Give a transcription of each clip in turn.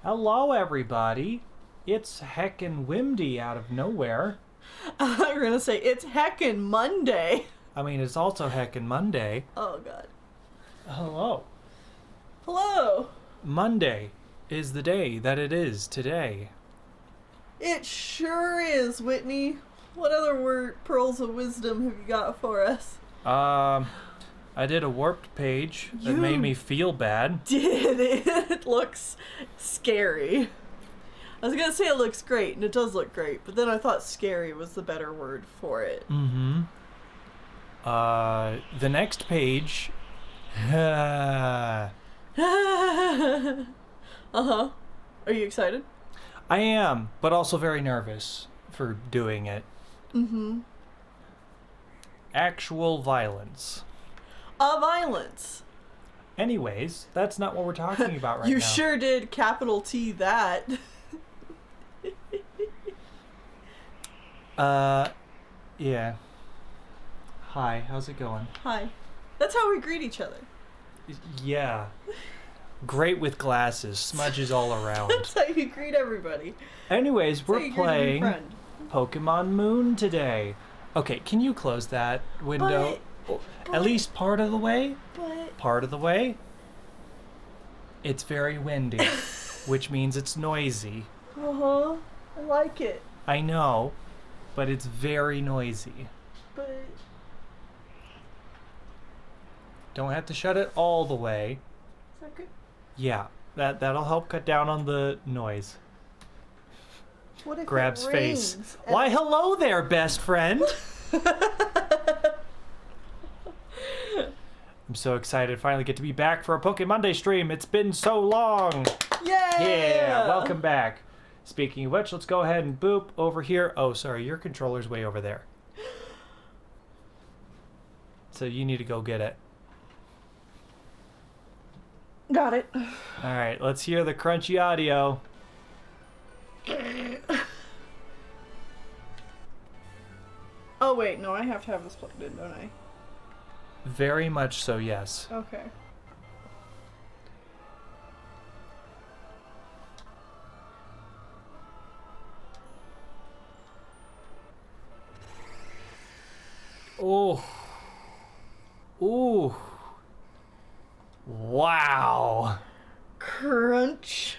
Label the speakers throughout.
Speaker 1: Hello, everybody. It's heckin' windy out of nowhere.
Speaker 2: You're gonna say it's heckin' Monday.
Speaker 1: I mean, it's also heckin' Monday.
Speaker 2: Oh God.
Speaker 1: Hello.
Speaker 2: Hello.
Speaker 1: Monday is the day that it is today.
Speaker 2: It sure is, Whitney. What other pearls of wisdom have you got for us?
Speaker 1: I did a warped page that made me feel bad.
Speaker 2: Did it? It looks scary. I was gonna say it looks great, and it does look great, but then I thought scary was the better word for it.
Speaker 1: Mm-hmm. The next page...
Speaker 2: Uh-huh. Are you excited?
Speaker 1: I am, but also very nervous for doing it.
Speaker 2: Mm-hmm.
Speaker 1: Actual violence.
Speaker 2: Violence.
Speaker 1: Anyways, that's not what we're talking about right now.
Speaker 2: You sure did capital T that.
Speaker 1: Yeah. Hi, how's it going?
Speaker 2: Hi. That's how we greet each other.
Speaker 1: Yeah. Great with glasses, smudges all around.
Speaker 2: That's how you greet everybody.
Speaker 1: Anyways,
Speaker 2: That's how
Speaker 1: we're
Speaker 2: you greet a new
Speaker 1: playing
Speaker 2: friend.
Speaker 1: Pokemon Moon today. Okay, can you close that window? At least part of the way? Part of the way? It's very windy, which means it's noisy.
Speaker 2: Uh-huh. I like it.
Speaker 1: I know, but it's very noisy.
Speaker 2: But
Speaker 1: Don't have to shut it all the way.
Speaker 2: is that good?
Speaker 1: Yeah, that'll help cut down on the noise.
Speaker 2: What if
Speaker 1: Grabs
Speaker 2: it
Speaker 1: face.
Speaker 2: rains?
Speaker 1: Why, hello there, best friend. I'm so excited to finally get to be back for a Poke Monday stream. It's been so long. Yeah, welcome back. Speaking of which, let's go ahead and boop over here. Oh, sorry, your controller's way over there. So you need to go get it.
Speaker 2: Got it.
Speaker 1: All right, let's hear the crunchy audio.
Speaker 2: Oh wait, no, I have to have this plugged in, don't I?
Speaker 1: Very much so, yes.
Speaker 2: Okay.
Speaker 1: Oh. Ooh. Wow.
Speaker 2: Crunch.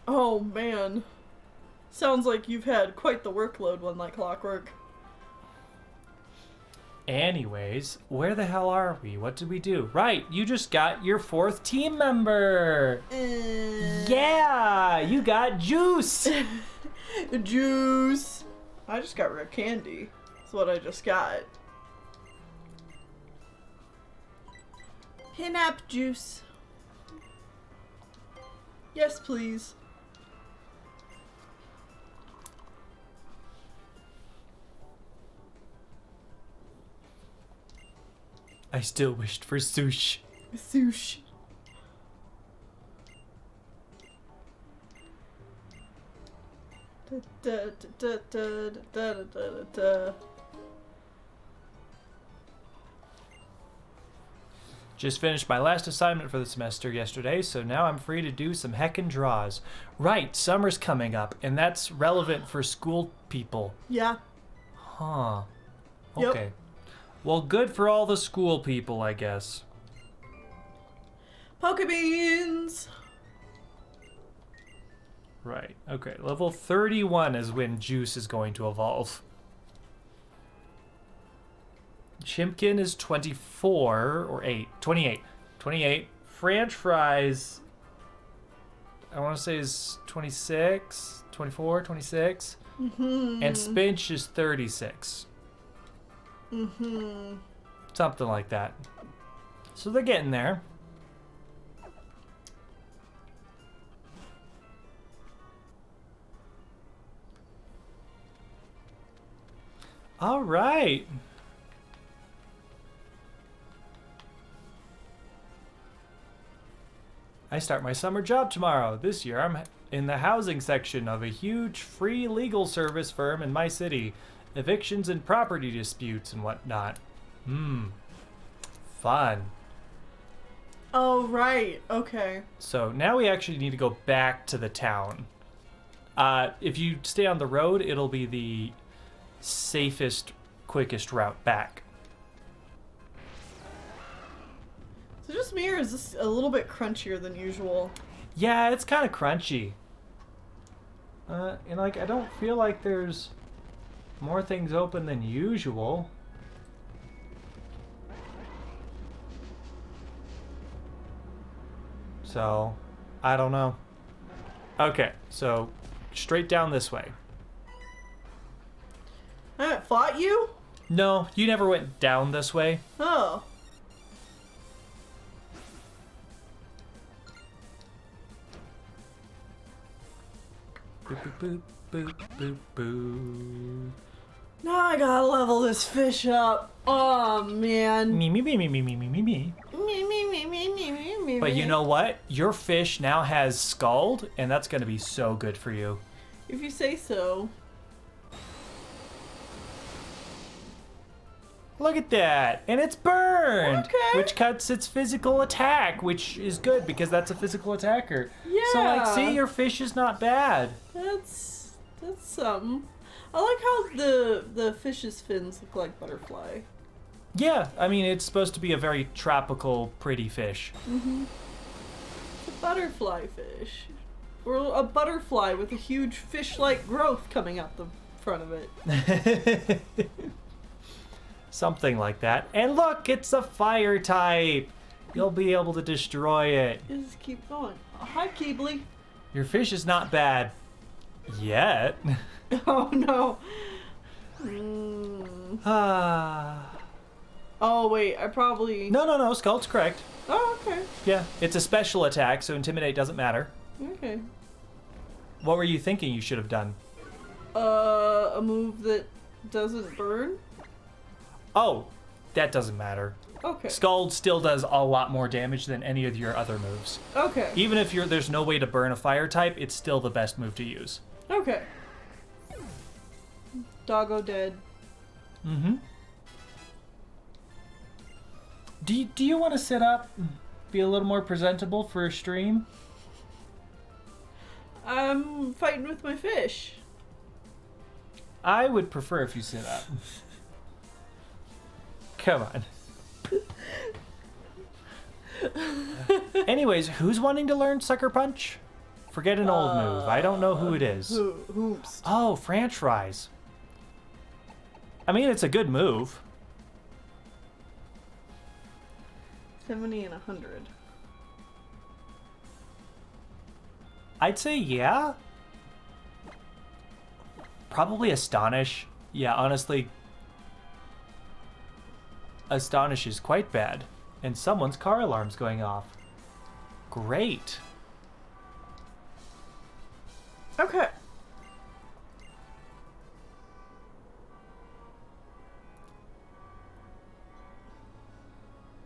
Speaker 2: Oh man. Sounds like you've had quite the workload one like clockwork.
Speaker 1: Anyways, where the hell are we? What did we do? Right, you just got your 4th team member. Yeah, you got Juice.
Speaker 2: Juice. I just got rare candy. That's what I just got. Hinap juice. Yes, please.
Speaker 1: I still wished for sushi.
Speaker 2: Sushi. Da, da, da, da, da, da, da.
Speaker 1: Just finished my last assignment for the semester yesterday, so now I'm free to do some heckin' draws. Right, summer's coming up, and that's relevant for school people.
Speaker 2: Yeah.
Speaker 1: Huh.
Speaker 2: Yep.
Speaker 1: Okay. Well, good for all the school people, I guess.
Speaker 2: Pokebeans.
Speaker 1: Right. Okay. Level 31 is when Juice is going to evolve. Chimpkin is 24 or 8. 28. 28. French Fries, I want to say is 26, 24, 26.
Speaker 2: Mm-hmm.
Speaker 1: And Spinch is 36.
Speaker 2: Mm-hmm.
Speaker 1: Something like that. So they're getting there. All right. I start my summer job tomorrow. This year I'm in the housing section of a huge free legal service firm in my city. Evictions and property disputes and whatnot. Fun.
Speaker 2: Oh, right. Okay.
Speaker 1: So now we actually need to go back to the town. If you stay on the road, it'll be the safest, quickest route back.
Speaker 2: So just me, or is this a little bit crunchier than usual?
Speaker 1: Yeah, it's kind of crunchy. And like, I don't feel like there's more things open than usual. So, I don't know. Okay, so straight down this way.
Speaker 2: I haven't fought you?
Speaker 1: No, you never went down this way.
Speaker 2: Oh.
Speaker 1: Boop, boop, boop, boop, boop, boop.
Speaker 2: Now I gotta level this fish up. Oh, man.
Speaker 1: Me. But you know what? Your fish now has scald, and that's going to be so good for you.
Speaker 2: If you say so.
Speaker 1: Look at that. And it's burned.
Speaker 2: Okay.
Speaker 1: Which cuts its physical attack, which is good because that's a physical attacker.
Speaker 2: Yeah.
Speaker 1: So, like, see, your fish is not bad.
Speaker 2: That's something. I like how the fish's fins look like butterfly.
Speaker 1: Yeah, I mean, it's supposed to be a very tropical, pretty fish.
Speaker 2: Mm-hmm. It's a butterfly fish. Or a butterfly with a huge fish-like growth coming out the front of it.
Speaker 1: Something like that. And look, it's a fire type. You'll be able to destroy it.
Speaker 2: Just keep going. Oh, hi, Keebly.
Speaker 1: Your fish is not bad. Yet.
Speaker 2: Oh, no. Oh, wait, I probably...
Speaker 1: No, Skull's correct.
Speaker 2: Oh, okay.
Speaker 1: Yeah, it's a special attack, so Intimidate doesn't matter.
Speaker 2: Okay.
Speaker 1: What were you thinking you should have done?
Speaker 2: A move that doesn't burn?
Speaker 1: Oh, that doesn't matter.
Speaker 2: Okay.
Speaker 1: Skull still does a lot more damage than any of your other moves.
Speaker 2: Okay.
Speaker 1: Even if there's no way to burn a fire type, it's still the best move to use.
Speaker 2: Okay. Doggo dead.
Speaker 1: Mm-hmm. Do you want to sit up, be a little more presentable for a stream?
Speaker 2: I'm fighting with my fish.
Speaker 1: I would prefer if you sit up. Come on. Anyways, who's wanting to learn Sucker Punch? Forget an old move. I don't know who it is.
Speaker 2: Hoops.
Speaker 1: Oh, French fries. I mean, it's a good move.
Speaker 2: 70 and 100.
Speaker 1: I'd say yeah. Probably Astonish. Yeah, honestly, Astonish is quite bad. And someone's car alarm's going off. Great.
Speaker 2: Okay.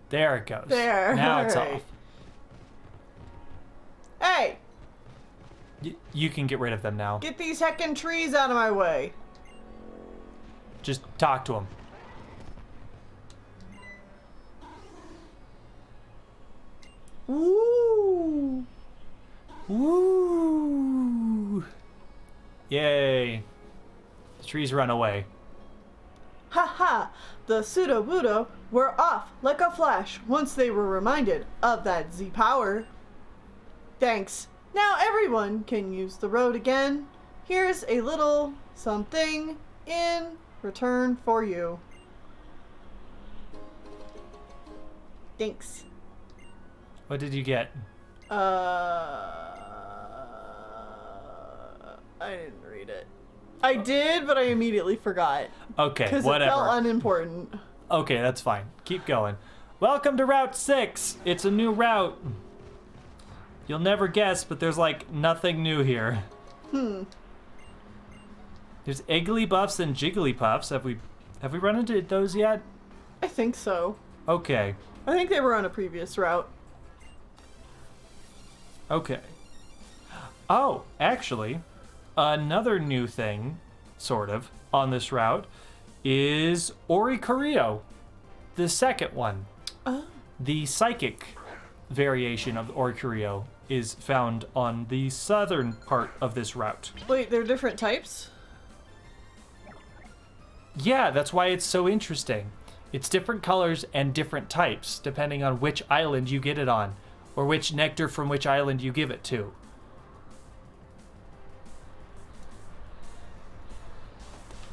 Speaker 1: There it goes.
Speaker 2: There.
Speaker 1: Now it's
Speaker 2: Alright.
Speaker 1: off.
Speaker 2: Hey!
Speaker 1: You can get rid of them now.
Speaker 2: Get these heckin' trees out of my way.
Speaker 1: Just talk to them.
Speaker 2: Woo!
Speaker 1: Woo! Yay. The trees run away.
Speaker 2: Ha ha! The pseudo-budo were off like a flash once they were reminded of that Z-power. Thanks. Now everyone can use the road again. Here's a little something in return for you. Thanks.
Speaker 1: What did you get?
Speaker 2: I didn't read it. I did, but I immediately forgot.
Speaker 1: Okay,
Speaker 2: Because it
Speaker 1: whatever.
Speaker 2: felt unimportant.
Speaker 1: Okay, that's fine. Keep going. Welcome to Route 6. It's a new route. You'll never guess, but there's like nothing new here. There's Igglybuffs and Jigglypuffs. Have we run into those yet?
Speaker 2: I think so.
Speaker 1: Okay.
Speaker 2: I think they were on a previous route.
Speaker 1: Okay. Oh, actually, another new thing, sort of, on this route is Oricorio, the second one.
Speaker 2: Oh.
Speaker 1: The psychic variation of Orikurio is found on the southern part of this route.
Speaker 2: Wait, they're different types?
Speaker 1: Yeah, that's why it's so interesting. It's different colors and different types, depending on which island you get it on, or which nectar from which island you give it to.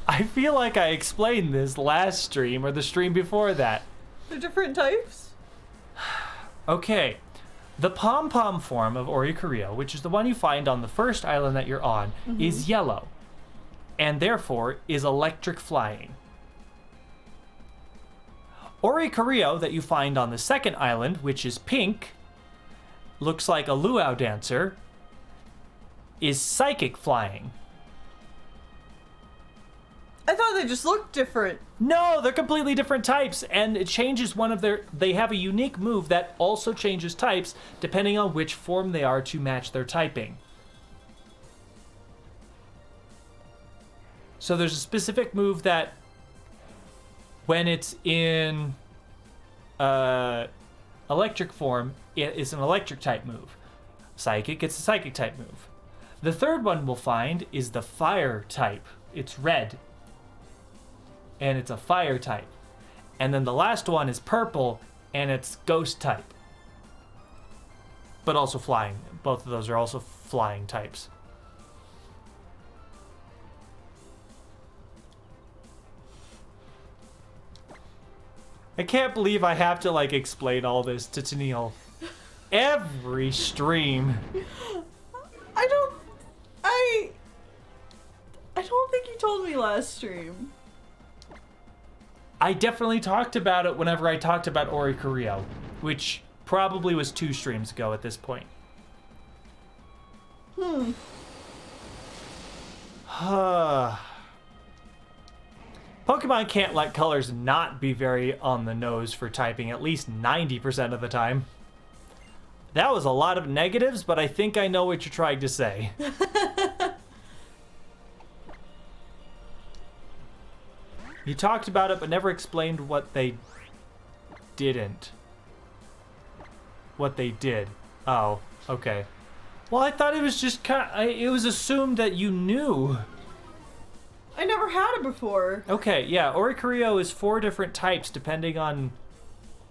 Speaker 1: I feel like I explained this last stream or the stream before that.
Speaker 2: They're different types?
Speaker 1: Okay, the pom-pom form of Orikurio, which is the one you find on the first island that you're on, is yellow, and therefore is electric flying. Orikurio that you find on the second island, which is pink, looks like a luau dancer, is psychic flying.
Speaker 2: I thought they just looked different.
Speaker 1: No, they're completely different types, and it changes one of their... They have a unique move that also changes types depending on which form they are to match their typing. So there's a specific move that when it's in electric form, it is an electric type move. Psychic, it's a psychic type move. The third one we'll find is the fire type. It's red. And it's a fire type. And then the last one is purple, and it's ghost type. But also flying. Both of those are also flying types. I can't believe I have to, like, explain all this to Tennille every stream.
Speaker 2: I don't think you told me last stream.
Speaker 1: I definitely talked about it whenever I talked about Orikurio, which probably was 2 streams ago at this point. Pokemon can't let colors not be very on the nose for typing at least 90% of the time. That was a lot of negatives, but I think I know what you're trying to say. You talked about it, but never explained what they didn't. What they did. Oh, okay. Well, I thought it was just it was assumed that you knew.
Speaker 2: I never had it before.
Speaker 1: Okay, yeah, Orikurio is 4 different types depending on,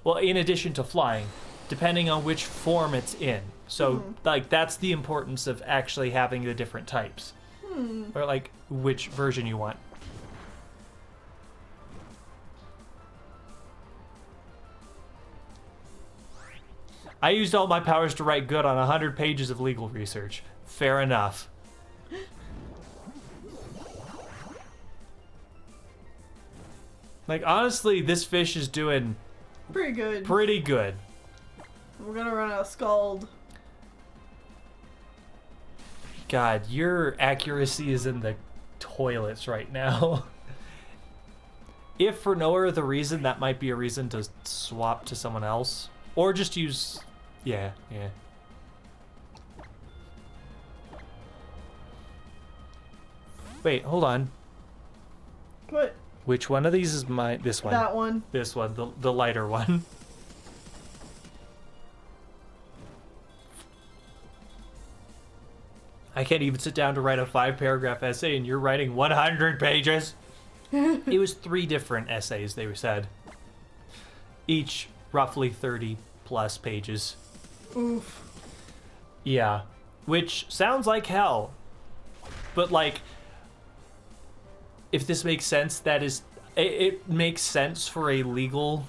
Speaker 1: well, in addition to flying, depending on which form it's in. So, like, that's the importance of actually having the different types. Or, like, which version you want. I used all my powers to write good on 100 pages of legal research. Fair enough. Like, honestly, this fish is doing...
Speaker 2: Pretty good.
Speaker 1: Pretty good.
Speaker 2: We're gonna run out of Scald.
Speaker 1: God, your accuracy is in the toilets right now. If for no other reason, that might be a reason to swap to someone else. Or just use... Yeah. Wait, hold on.
Speaker 2: What?
Speaker 1: Which one of these is mine? This one.
Speaker 2: That one.
Speaker 1: This one, the lighter one. I can't even sit down to write a 5-paragraph essay, and you're writing 100 pages. It was 3 different essays, they said. Each roughly 30 plus pages.
Speaker 2: Oof.
Speaker 1: Yeah. Which sounds like hell. But, like, if this makes sense, that is... It makes sense for a legal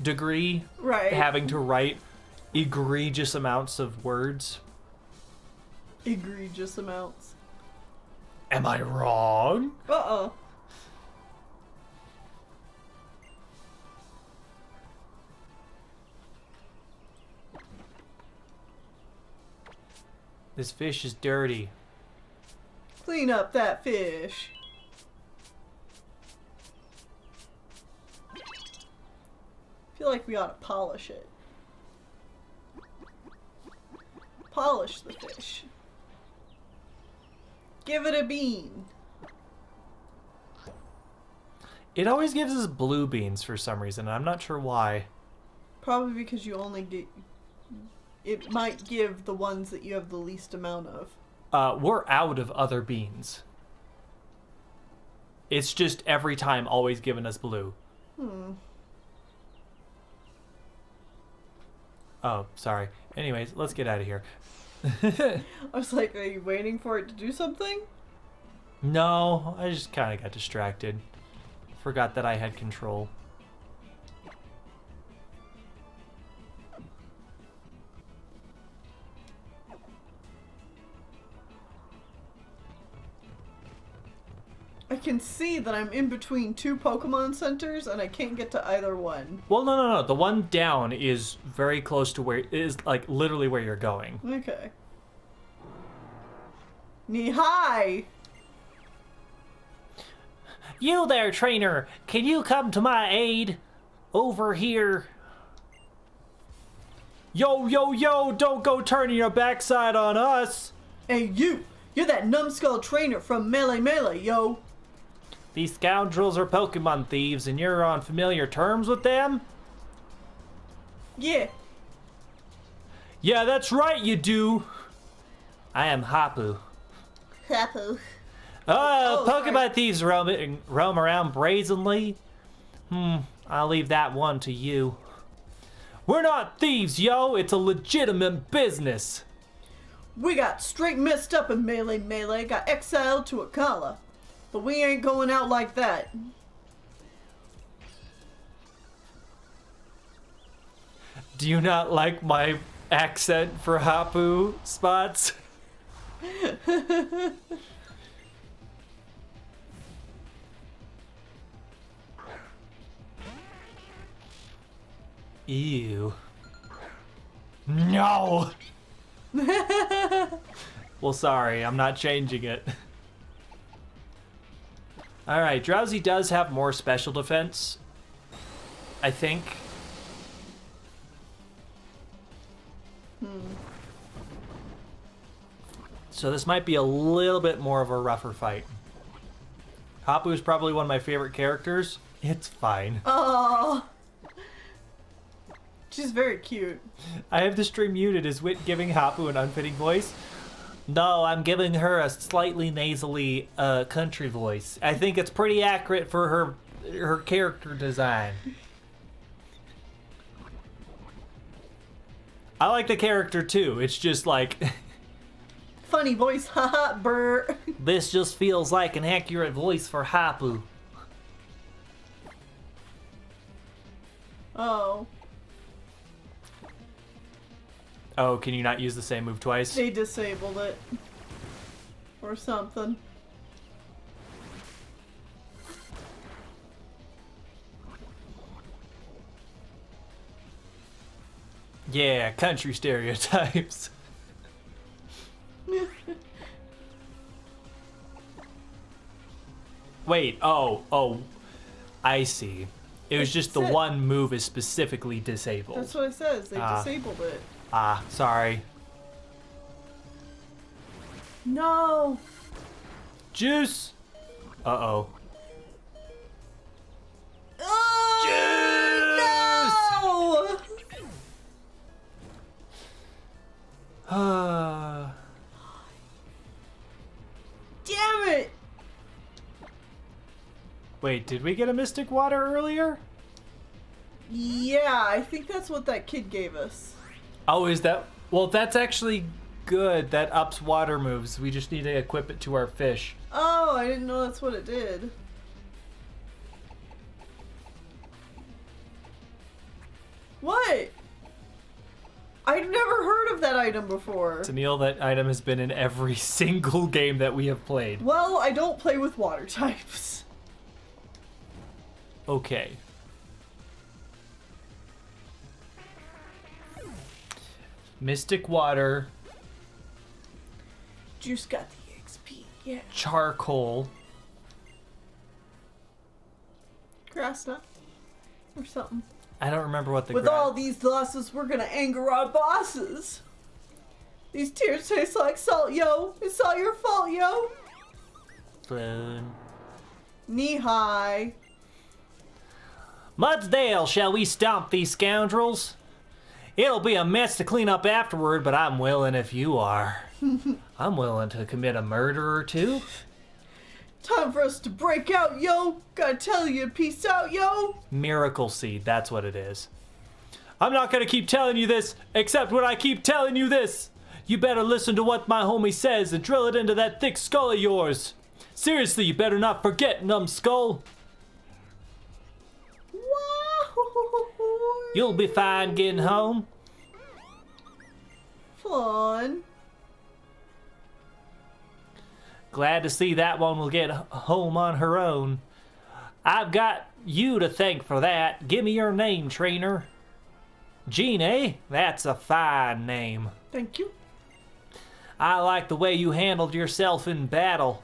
Speaker 1: degree.
Speaker 2: Right.
Speaker 1: Having to write egregious amounts of words.
Speaker 2: Egregious amounts.
Speaker 1: Am I wrong?
Speaker 2: Uh-oh.
Speaker 1: This fish is dirty.
Speaker 2: Clean up that fish. I feel like we ought to polish it. Polish the fish. Give it a bean.
Speaker 1: It always gives us blue beans for some reason, and I'm not sure why.
Speaker 2: Probably because you only it might give the ones that you have the least amount of.
Speaker 1: We're out of other beans. It's just every time always giving us blue. Oh, sorry. Anyways, let's get out of here.
Speaker 2: I was like, are you waiting for it to do something?
Speaker 1: No, I just kind of got distracted. Forgot that I had control.
Speaker 2: I can see that I'm in between two Pokemon centers and I can't get to either one.
Speaker 1: Well, no. The one down is very close to where is like literally where you're going.
Speaker 2: Okay. Knee-high!
Speaker 1: You there, trainer. Can you come to my aid? Over here. Yo, don't go turning your backside on us.
Speaker 2: Hey, you! You're that numbskull trainer from Melee, yo!
Speaker 1: These scoundrels are Pokemon thieves, and you're on familiar terms with them?
Speaker 2: Yeah.
Speaker 1: Yeah, that's right, you do. I am Hapu.
Speaker 2: Hapu.
Speaker 1: Pokemon
Speaker 2: sorry.
Speaker 1: thieves roam around brazenly. I'll leave that one to you. We're not thieves, yo. It's a legitimate business.
Speaker 2: We got straight messed up in Melee, got exiled to Akala. But we ain't going out like that.
Speaker 1: Do you not like my accent for Hapu, Spots? Ew. No! Well, sorry, I'm not changing it. Alright, Drowsy does have more special defense, I think. So this might be a little bit more of a rougher fight. Hapu is probably one of my favorite characters. It's fine.
Speaker 2: Oh. She's very cute.
Speaker 1: I have the stream muted. Is Wit giving Hapu an unfitting voice? No, I'm giving her a slightly nasally country voice. I think it's pretty accurate for her character design. I like the character too. It's just like
Speaker 2: Funny voice, haha, brr.
Speaker 1: this just feels like an accurate voice for Hapu.
Speaker 2: Oh.
Speaker 1: Oh, can you not use the same move twice?
Speaker 2: They disabled it. Or something.
Speaker 1: Yeah, country stereotypes. Wait, oh, I see. It was just the one move is specifically disabled.
Speaker 2: That's what it says. They disabled it.
Speaker 1: Sorry.
Speaker 2: No.
Speaker 1: Juice! Uh-oh.
Speaker 2: Oh,
Speaker 1: Juice!
Speaker 2: Damn it!
Speaker 1: Wait, did we get a Mystic Water earlier?
Speaker 2: Yeah, I think that's what that kid gave us.
Speaker 1: Oh, is that... Well, that's actually good. That ups water moves. We just need to equip it to our fish.
Speaker 2: Oh, I didn't know that's what it did. What? I've never heard of that item before.
Speaker 1: Tennille, that item has been in every single game that we have played.
Speaker 2: Well, I don't play with water types.
Speaker 1: Okay. Mystic Water.
Speaker 2: Juice got the XP, yeah.
Speaker 1: Charcoal.
Speaker 2: Grass nut. Or something.
Speaker 1: I don't remember what the
Speaker 2: With all these losses, we're gonna anger our bosses. These tears taste like salt, yo. It's all your fault, yo.
Speaker 1: Floon.
Speaker 2: Knee high.
Speaker 1: Mudsdale, shall we stomp these scoundrels? It'll be a mess to clean up afterward, but I'm willing if you are. I'm willing to commit a murder or two.
Speaker 2: Time for us to break out, yo. Gotta tell you, peace out, yo.
Speaker 1: Miracle seed, that's what it is. I'm not gonna keep telling you this, except when I keep telling you this. You better listen to what my homie says and drill it into that thick skull of yours. Seriously, you better not forget, numbskull. You'll be fine getting home.
Speaker 2: Fun.
Speaker 1: Glad to see that one will get home on her own. I've got you to thank for that. Give me your name, trainer. Jean, eh? That's a fine name.
Speaker 2: Thank you.
Speaker 1: I like the way you handled yourself in battle.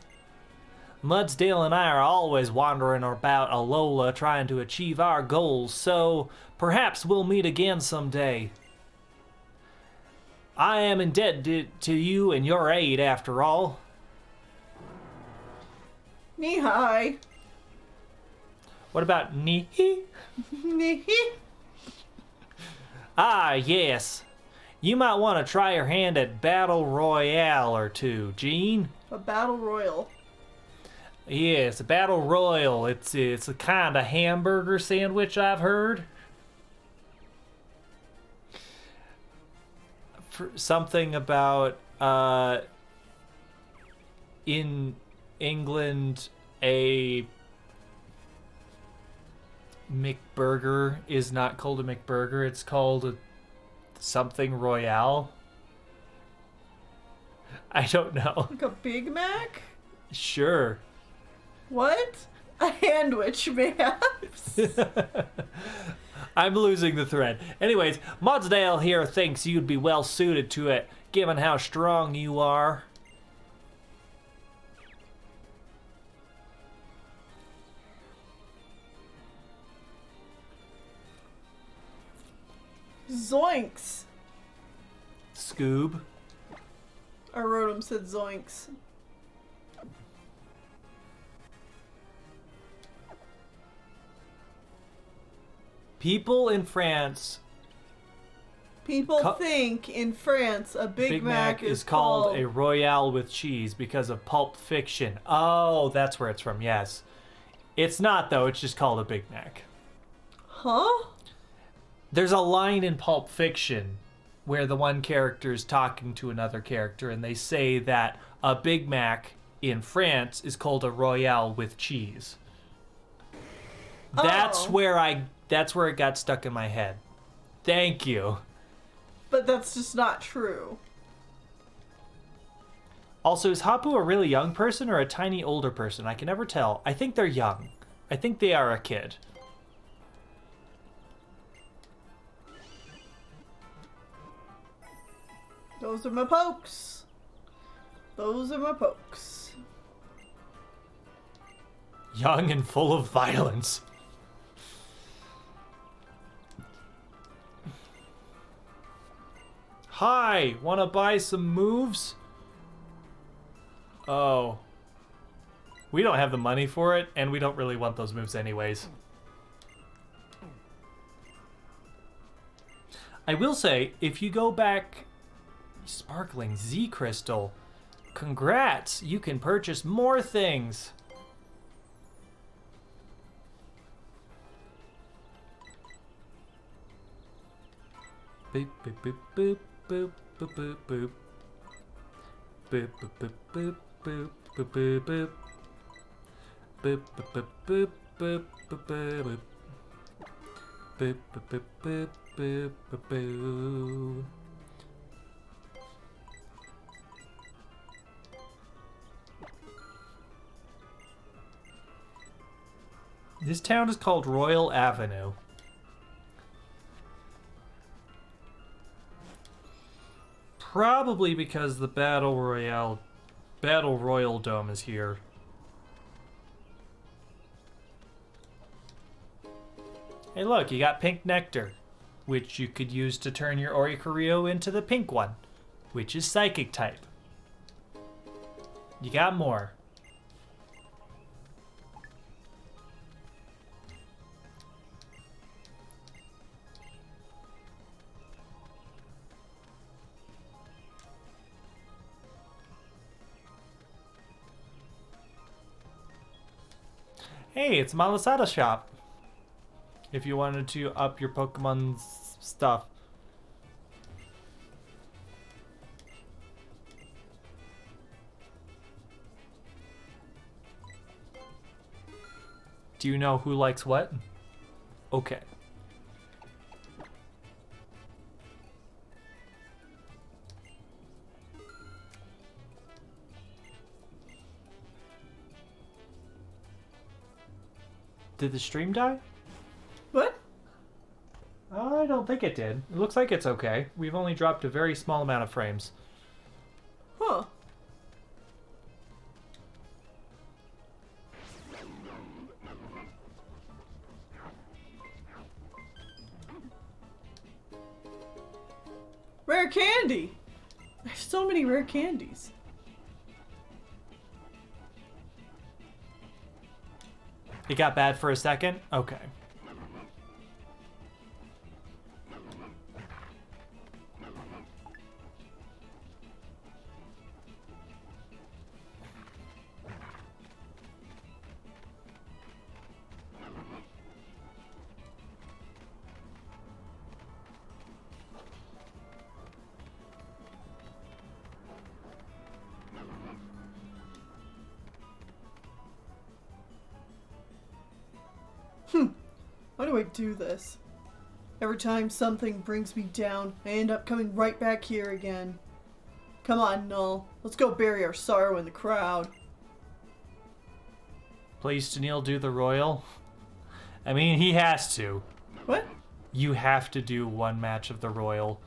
Speaker 1: Mudsdale and I are always wandering about Alola trying to achieve our goals, so perhaps we'll meet again someday. I am indebted to you and your aid, after all.
Speaker 2: Knee-high.
Speaker 1: What about Nihi?
Speaker 2: Knee-hee.
Speaker 1: Ah, yes. You might want to try your hand at Battle Royale or two, Jean.
Speaker 2: A battle royal.
Speaker 1: Yes, a Battle Royal. It's a kind of hamburger sandwich, I've heard. For something about in England a McBurger is not called a McBurger, it's called a something Royale. I don't know.
Speaker 2: Like a Big Mac?
Speaker 1: Sure.
Speaker 2: What? A handwich, man.
Speaker 1: I'm losing the thread. Anyways, Mudsdale here thinks you'd be well suited to it, given how strong you are.
Speaker 2: Zoinks.
Speaker 1: Scoob.
Speaker 2: I wrote him, said zoinks.
Speaker 1: People in France.
Speaker 2: People think in France a Big Mac is called
Speaker 1: a Royale with cheese because of Pulp Fiction. Oh, that's where it's from, yes. It's not, though. It's just called a Big Mac.
Speaker 2: Huh?
Speaker 1: There's a line in Pulp Fiction where the one character is talking to another character, and they say that a Big Mac in France is called a Royale with cheese. That's where it got stuck in my head. Thank you.
Speaker 2: But that's just not true.
Speaker 1: Also, is Hapu a really young person or a tiny older person? I can never tell. I think they're young. I think they are a kid.
Speaker 2: Those are my pokes. Those are my pokes.
Speaker 1: Young and full of violence. Hi, wanna buy some moves? Oh. We don't have the money for it, and we don't really want those moves anyways. I will say, if you go back... Sparkling Z Crystal. Congrats! You can purchase more things! Boop, boop, boop, boop, boop, boop, boop, boop. Boop, boop, boop, boop, boop, boop, boop, boop. Boop, boop, boop, boop, boop, boop, boop, boop. Boop, boop, boop, boop, boop, boop, boop. This town is called Royal Avenue. Probably because the Battle Royal Dome is here. Hey look, you got pink nectar, which you could use to turn your Oricorio into the pink one, which is psychic type. You got more. Hey, it's Malasada shop. If you wanted to up your Pokemon's stuff. Do you know who likes what? Okay. Did the stream die?
Speaker 2: What?
Speaker 1: I don't think it did. It looks like it's okay. We've only dropped a very small amount of frames.
Speaker 2: Huh. Rare candy! There's so many rare candies.
Speaker 1: It got bad for a second? Okay.
Speaker 2: Why do I do this? Every time something brings me down, I end up coming right back here again. Come on, Null. Let's go bury our sorrow in the crowd.
Speaker 1: Please, Daniil, do the royal. I mean, he has to.
Speaker 2: What?
Speaker 1: You have to do one match of the royal.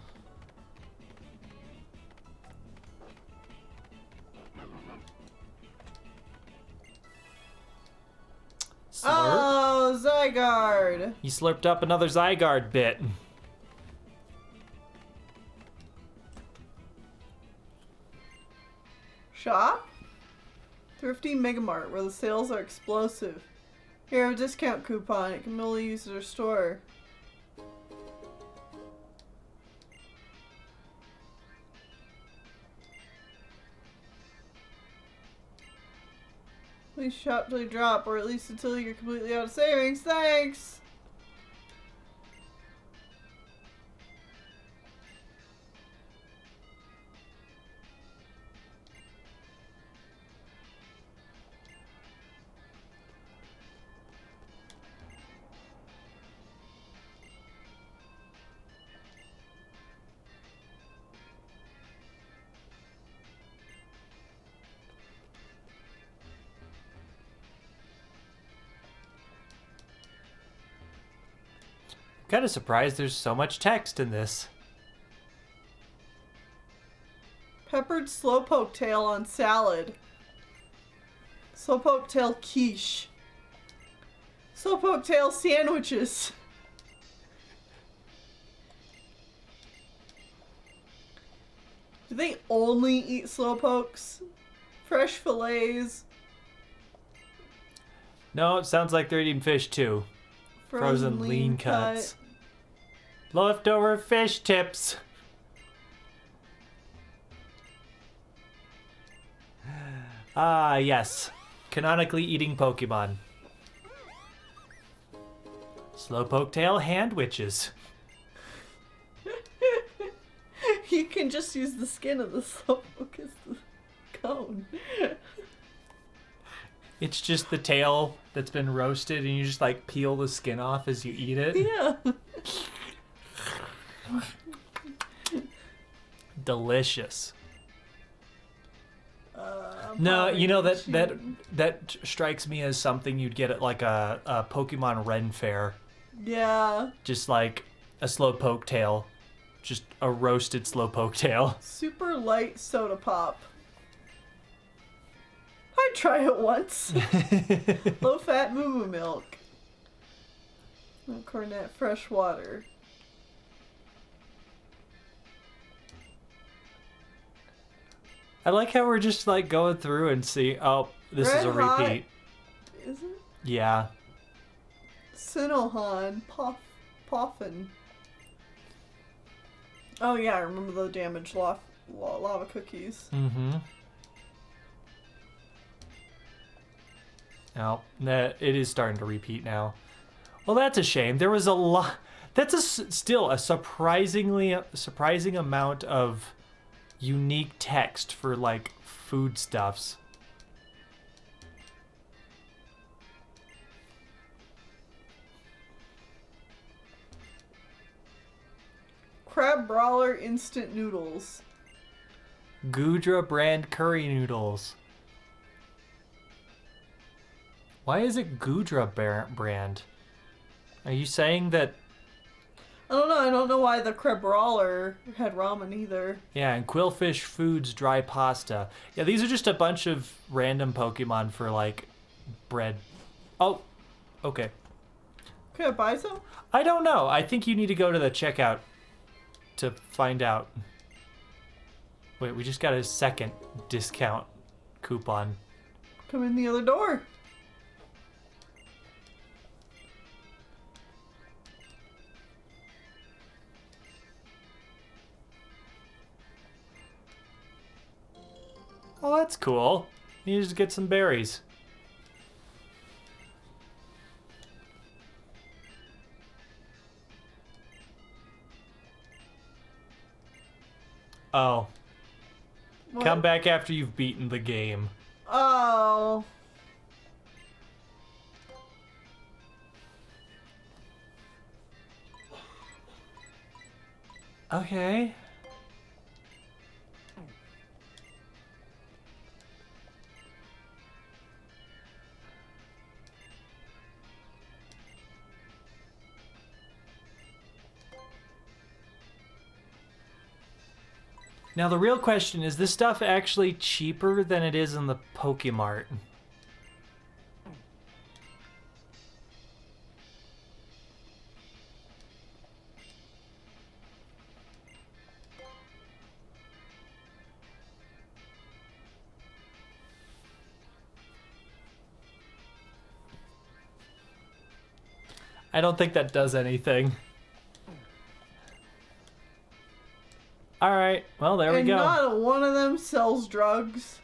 Speaker 1: Slurp.
Speaker 2: Oh, Zygarde!
Speaker 1: He slurped up another Zygarde bit.
Speaker 2: Shop? Thrifty Megamart, where the sales are explosive. Here, I have a discount coupon. It can only use at our store. Please shop till you drop, or at least until you're completely out of savings. Thanks!
Speaker 1: Kind of surprised there's so much text in this.
Speaker 2: Peppered slowpoke tail on salad. Slowpoke tail quiche. Slowpoke tail sandwiches. Do they only eat slowpokes? Fresh fillets.
Speaker 1: No, it sounds like they're eating fish too. Frozen lean cuts. Leftover fish tips. Ah, yes. Canonically eating Pokemon. Slowpoke tail hand witches.
Speaker 2: You can just use the skin of the slowpoke as the cone.
Speaker 1: It's just the tail that's been roasted and you just like peel the skin off as you eat it.
Speaker 2: Yeah.
Speaker 1: Delicious. No, you know that strikes me as something you'd get at like a Pokemon Ren Fair.
Speaker 2: Yeah.
Speaker 1: Just like a Slowpoke tail. Just a roasted Slowpoke tail.
Speaker 2: Super light soda pop. I'd try it once. Low fat moo moo milk. Cornet fresh water.
Speaker 1: I like how we're just like going through and see. Oh, this is a
Speaker 2: Red
Speaker 1: repeat.
Speaker 2: Hot, is it?
Speaker 1: Yeah.
Speaker 2: Sinohan. Poffin. Oh yeah, I remember the damaged lava cookies.
Speaker 1: Mm-hmm. Oh, it is starting to repeat now. Well, that's a shame. There was a lot. That's still a surprising amount of unique text for like foodstuffs.
Speaker 2: Crab Brawler instant noodles.
Speaker 1: Gudra brand curry noodles. Why is it Gudra brand? Are you saying that?
Speaker 2: I don't know. I don't know why the Crab Brawler had ramen either.
Speaker 1: Yeah, and Quillfish Foods dry pasta. Yeah, these are just a bunch of random Pokemon for like bread. Oh, okay.
Speaker 2: Can I buy some?
Speaker 1: I don't know. I think you need to go to the checkout to find out. Wait, we just got a second discount coupon.
Speaker 2: Come in the other door.
Speaker 1: Oh, that's cool. You just get some berries. Oh.
Speaker 2: What?
Speaker 1: Come back after you've beaten the game.
Speaker 2: Oh.
Speaker 1: Okay. Now the real question is this stuff actually cheaper than it is in the Pokemart? I don't think that does anything. All right, well, there we go.
Speaker 2: And not one of them sells drugs.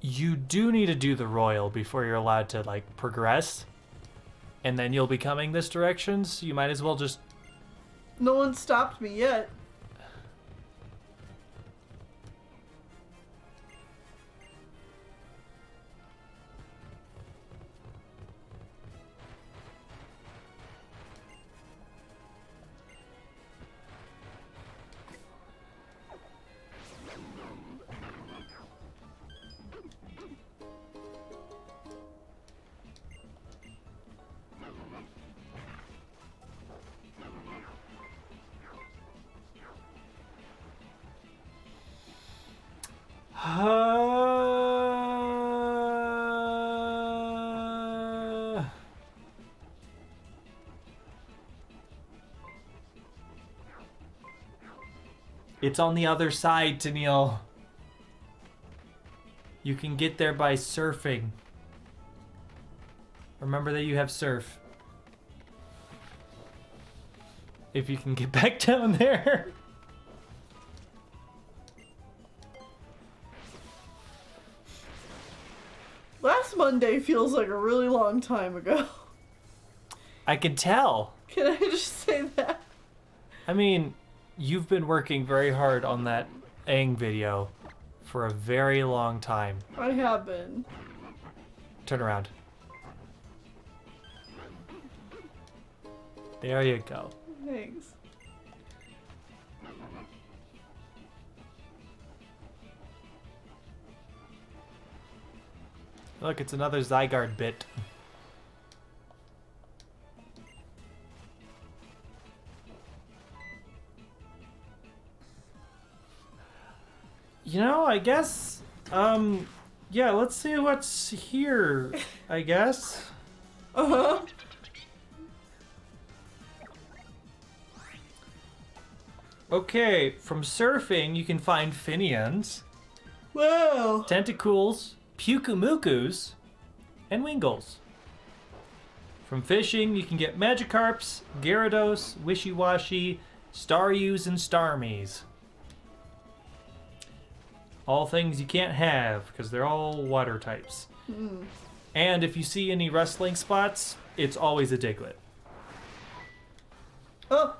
Speaker 1: You do need to do the royal before you're allowed to, like, progress. And then you'll be coming this direction, so you might as well just...
Speaker 2: No one stopped me yet.
Speaker 1: It's on the other side, Tennille. You can get there by surfing. Remember that you have surf. If you can get back down there.
Speaker 2: Last Monday feels like a really long time ago.
Speaker 1: I can tell.
Speaker 2: Can I just say that?
Speaker 1: I mean, you've been working very hard on that Aang video for a very long time.
Speaker 2: I have been.
Speaker 1: Turn around. There you go.
Speaker 2: Thanks.
Speaker 1: Look, it's another Zygarde bit. You know, I guess, yeah, let's see what's here, I guess.
Speaker 2: Uh-huh.
Speaker 1: Okay, from surfing, you can find Finians.
Speaker 2: Wow.
Speaker 1: Tentacles, Pukumukus, and Wingles. From fishing, you can get Magikarps, Gyarados, Wishy-Washy, Staryus, and Starmies. All things you can't have, because they're all water types. And if you see any rustling spots, it's always a Diglett.
Speaker 2: Oh,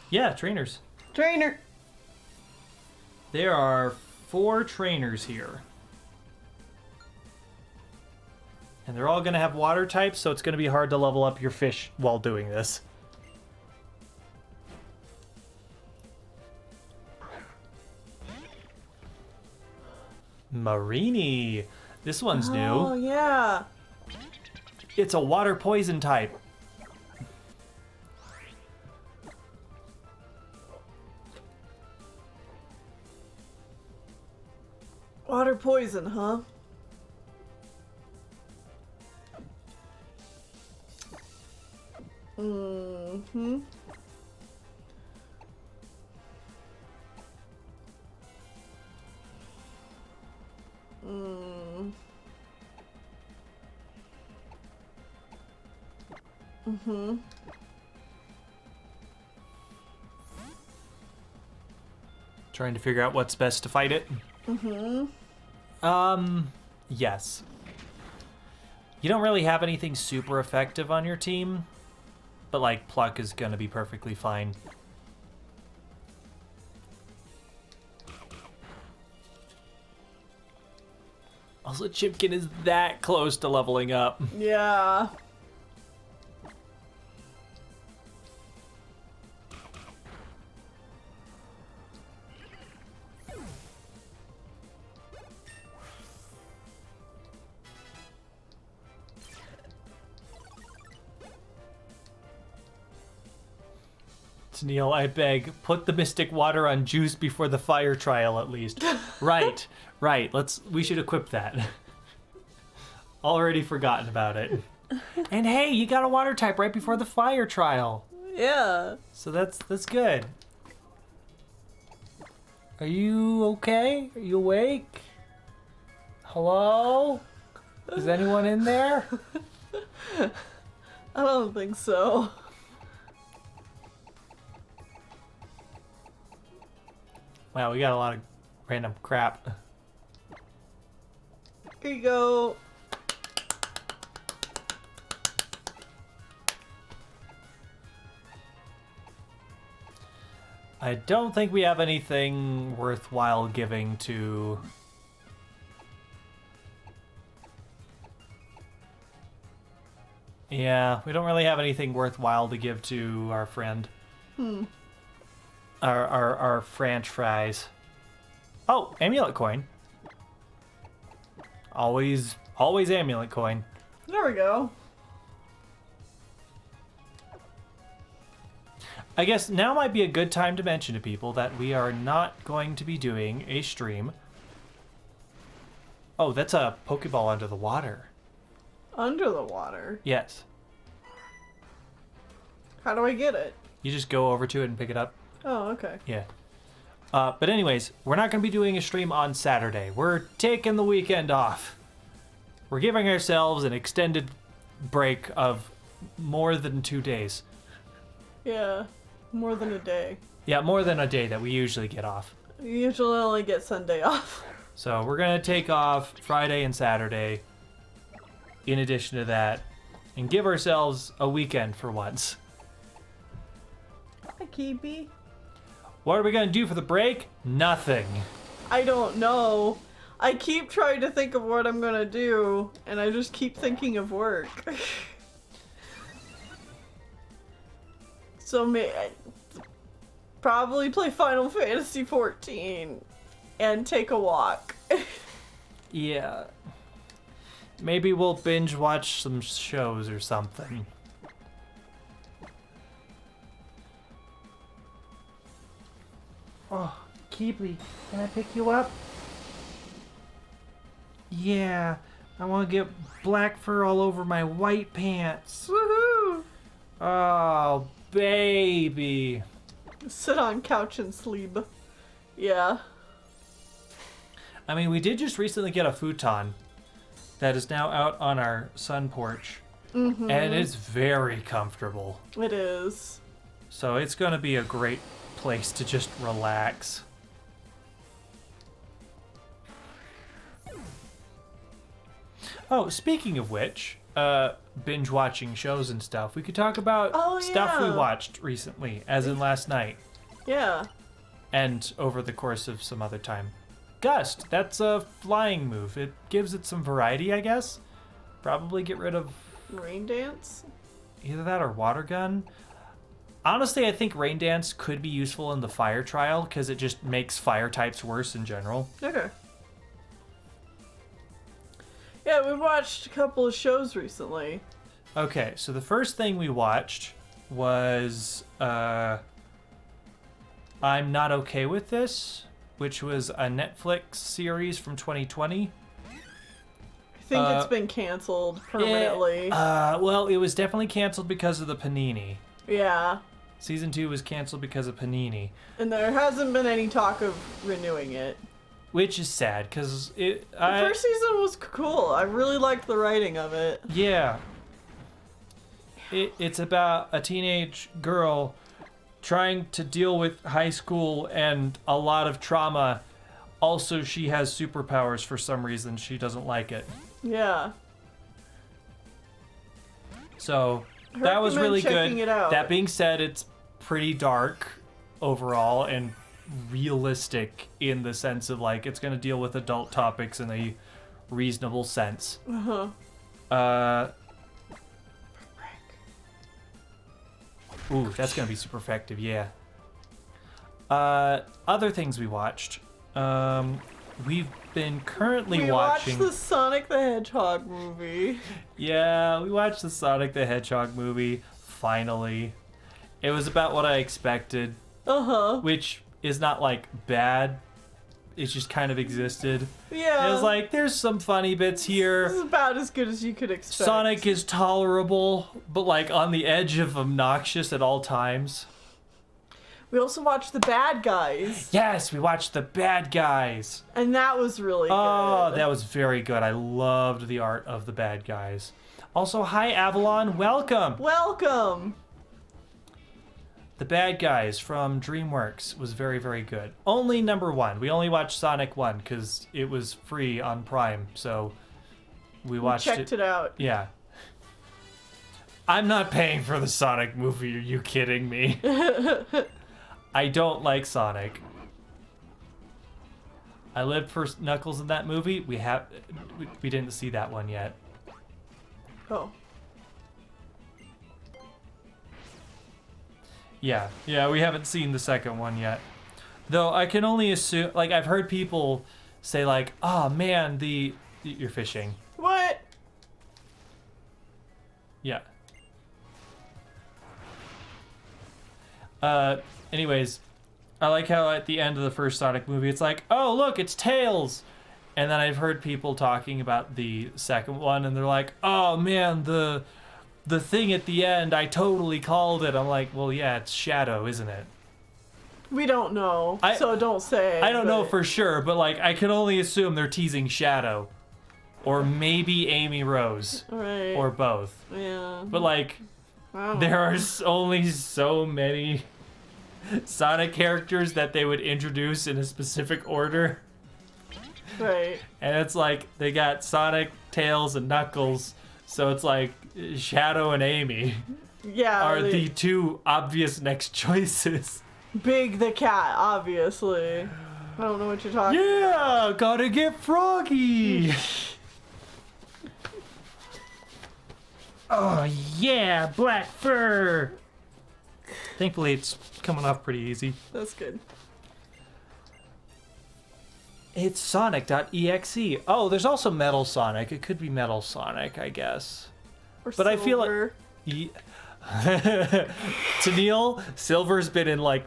Speaker 1: Yeah, trainers.
Speaker 2: trainer.
Speaker 1: There are 4 trainers here. And they're all going to have water types, so it's going to be hard to level up your fish while doing this. Marini. This one's
Speaker 2: Oh,
Speaker 1: new.
Speaker 2: yeah.
Speaker 1: It's a water poison type.
Speaker 2: Water poison, huh? Mm-hmm. Mm-hmm.
Speaker 1: Trying to figure out what's best to fight it. Yes. You don't really have anything super effective on your team, but like Pluck is gonna be perfectly fine. Also, Chipkin is that close to leveling up.
Speaker 2: Yeah.
Speaker 1: Neil, I beg, put the Mystic Water on Juice before the fire trial at least. Right. We should equip that. Already forgotten about it. And hey, you got a water type right before the fire trial.
Speaker 2: Yeah.
Speaker 1: So that's good. Are you okay? Are you awake? Hello? Is anyone in there?
Speaker 2: I don't think so.
Speaker 1: Wow, we got a lot of random crap.
Speaker 2: Here you go.
Speaker 1: I don't think we have anything worthwhile giving to... Yeah, we don't really have anything worthwhile to give to our friend. Our French fries. Oh, amulet coin. Always amulet coin.
Speaker 2: There we go.
Speaker 1: I guess now might be a good time to mention to people that we are not going to be doing a stream. Oh, that's a Pokeball under the water.
Speaker 2: Under the water.
Speaker 1: Yes.
Speaker 2: How do I get it?
Speaker 1: You just go over to it and pick it up.
Speaker 2: Oh, okay.
Speaker 1: Yeah. But anyways, we're not going to be doing a stream on Saturday. We're taking the weekend off. We're giving ourselves an extended break of more than 2 days.
Speaker 2: Yeah. More than a day.
Speaker 1: Yeah, more than a day that we usually get off.
Speaker 2: You usually only get Sunday off.
Speaker 1: So we're going to take off Friday and Saturday in addition to that and give ourselves a weekend for once.
Speaker 2: Hi, Keepy.
Speaker 1: What are we going to do for the break? Nothing.
Speaker 2: I don't know. I keep trying to think of what I'm gonna do, and I just keep thinking of work. So probably play Final Fantasy 14 and take a walk.
Speaker 1: Yeah. Maybe we'll binge watch some shows or something. Oh, Keebly, can I pick you up? Yeah, I want to get black fur all over my white pants.
Speaker 2: Woohoo!
Speaker 1: Oh, baby.
Speaker 2: Sit on couch and sleep. Yeah.
Speaker 1: I mean, we did just recently get a futon that is now out on our sun porch.
Speaker 2: Mm-hmm.
Speaker 1: And it's very comfortable.
Speaker 2: It is.
Speaker 1: So it's going to be a great place to just relax. Oh, speaking of which, binge watching shows and stuff, we could talk about stuff we watched recently, as in last night.
Speaker 2: Yeah.
Speaker 1: And over the course of some other time. Gust, that's a flying move. It gives it some variety, I guess. Probably get rid of
Speaker 2: Rain Dance?
Speaker 1: either that or water gun. Honestly, I think Rain Dance could be useful in the fire trial because it just makes fire types worse in general.
Speaker 2: Okay. Yeah, we watched a couple of shows recently.
Speaker 1: Okay, so the first thing we watched was I'm Not Okay With This, which was a Netflix series from 2020.
Speaker 2: I think it's been canceled permanently.
Speaker 1: Well, it was definitely canceled because of the Panini.
Speaker 2: Yeah.
Speaker 1: Season 2 was canceled because of Panini.
Speaker 2: And there hasn't been any talk of renewing it.
Speaker 1: Which is sad, because
Speaker 2: The first season was cool. I really liked the writing of it.
Speaker 1: Yeah. It's about a teenage girl trying to deal with high school and a lot of trauma. Also, she has superpowers for some reason. She doesn't like it.
Speaker 2: Yeah.
Speaker 1: So, that was really
Speaker 2: checking
Speaker 1: good.
Speaker 2: it out.
Speaker 1: That being said, it's pretty dark overall and realistic in the sense of, like, it's going to deal with adult topics in a reasonable sense. Ooh, that's going to be super effective, yeah. Other things we watched. We've been currently watching...
Speaker 2: We watched the Sonic the Hedgehog movie.
Speaker 1: Yeah, we watched the Sonic the Hedgehog movie, finally. It was about what I expected. Which is not, like, bad. It just kind of existed.
Speaker 2: Yeah.
Speaker 1: It was like, there's some funny bits here.
Speaker 2: This is about as good as you could expect.
Speaker 1: Sonic is tolerable, but, like, on the edge of obnoxious at all times.
Speaker 2: We also watched The Bad Guys.
Speaker 1: Yes, we watched The Bad Guys.
Speaker 2: And that was really good.
Speaker 1: Oh, that was very good. I loved the art of The Bad Guys. Also, hi, Avalon. Welcome.
Speaker 2: Welcome.
Speaker 1: The Bad Guys from DreamWorks was very, very good. Only number 1. We only watched Sonic 1 because it was free on Prime, so we watched it.
Speaker 2: Checked it out.
Speaker 1: Yeah. I'm not paying for the Sonic movie. Are you kidding me? I don't like Sonic. I lived for Knuckles in that movie. We didn't see that one yet.
Speaker 2: Oh.
Speaker 1: Yeah, we haven't seen the second one yet. Though I can only assume, like, I've heard people say, like, oh man, you're fishing.
Speaker 2: What?
Speaker 1: Yeah. Anyways, I like how at the end of the first Sonic movie, it's like, oh look, it's Tails! And then I've heard people talking about the second one, and they're like, oh man, the thing at the end, I totally called it. I'm like, well, yeah, it's Shadow, isn't it?
Speaker 2: We don't know, so don't say.
Speaker 1: I don't know for sure, but, like, I can only assume they're teasing Shadow. Or maybe Amy Rose.
Speaker 2: Right.
Speaker 1: Or both.
Speaker 2: Yeah.
Speaker 1: But, like, there are only so many Sonic characters that they would introduce in a specific order.
Speaker 2: Right.
Speaker 1: And it's like, they got Sonic, Tails, and Knuckles, so it's like, Shadow and Amy are the two obvious next choices.
Speaker 2: Big the cat, obviously. I don't know what you're talking about.
Speaker 1: Yeah, gotta get Froggy! Oh yeah, black fur! Thankfully it's coming off pretty easy.
Speaker 2: That's good.
Speaker 1: It's Sonic.exe. Oh, there's also Metal Sonic. It could be Metal Sonic, I guess.
Speaker 2: Or
Speaker 1: but
Speaker 2: Silver.
Speaker 1: I feel like... Tennille, Silver's been in, like,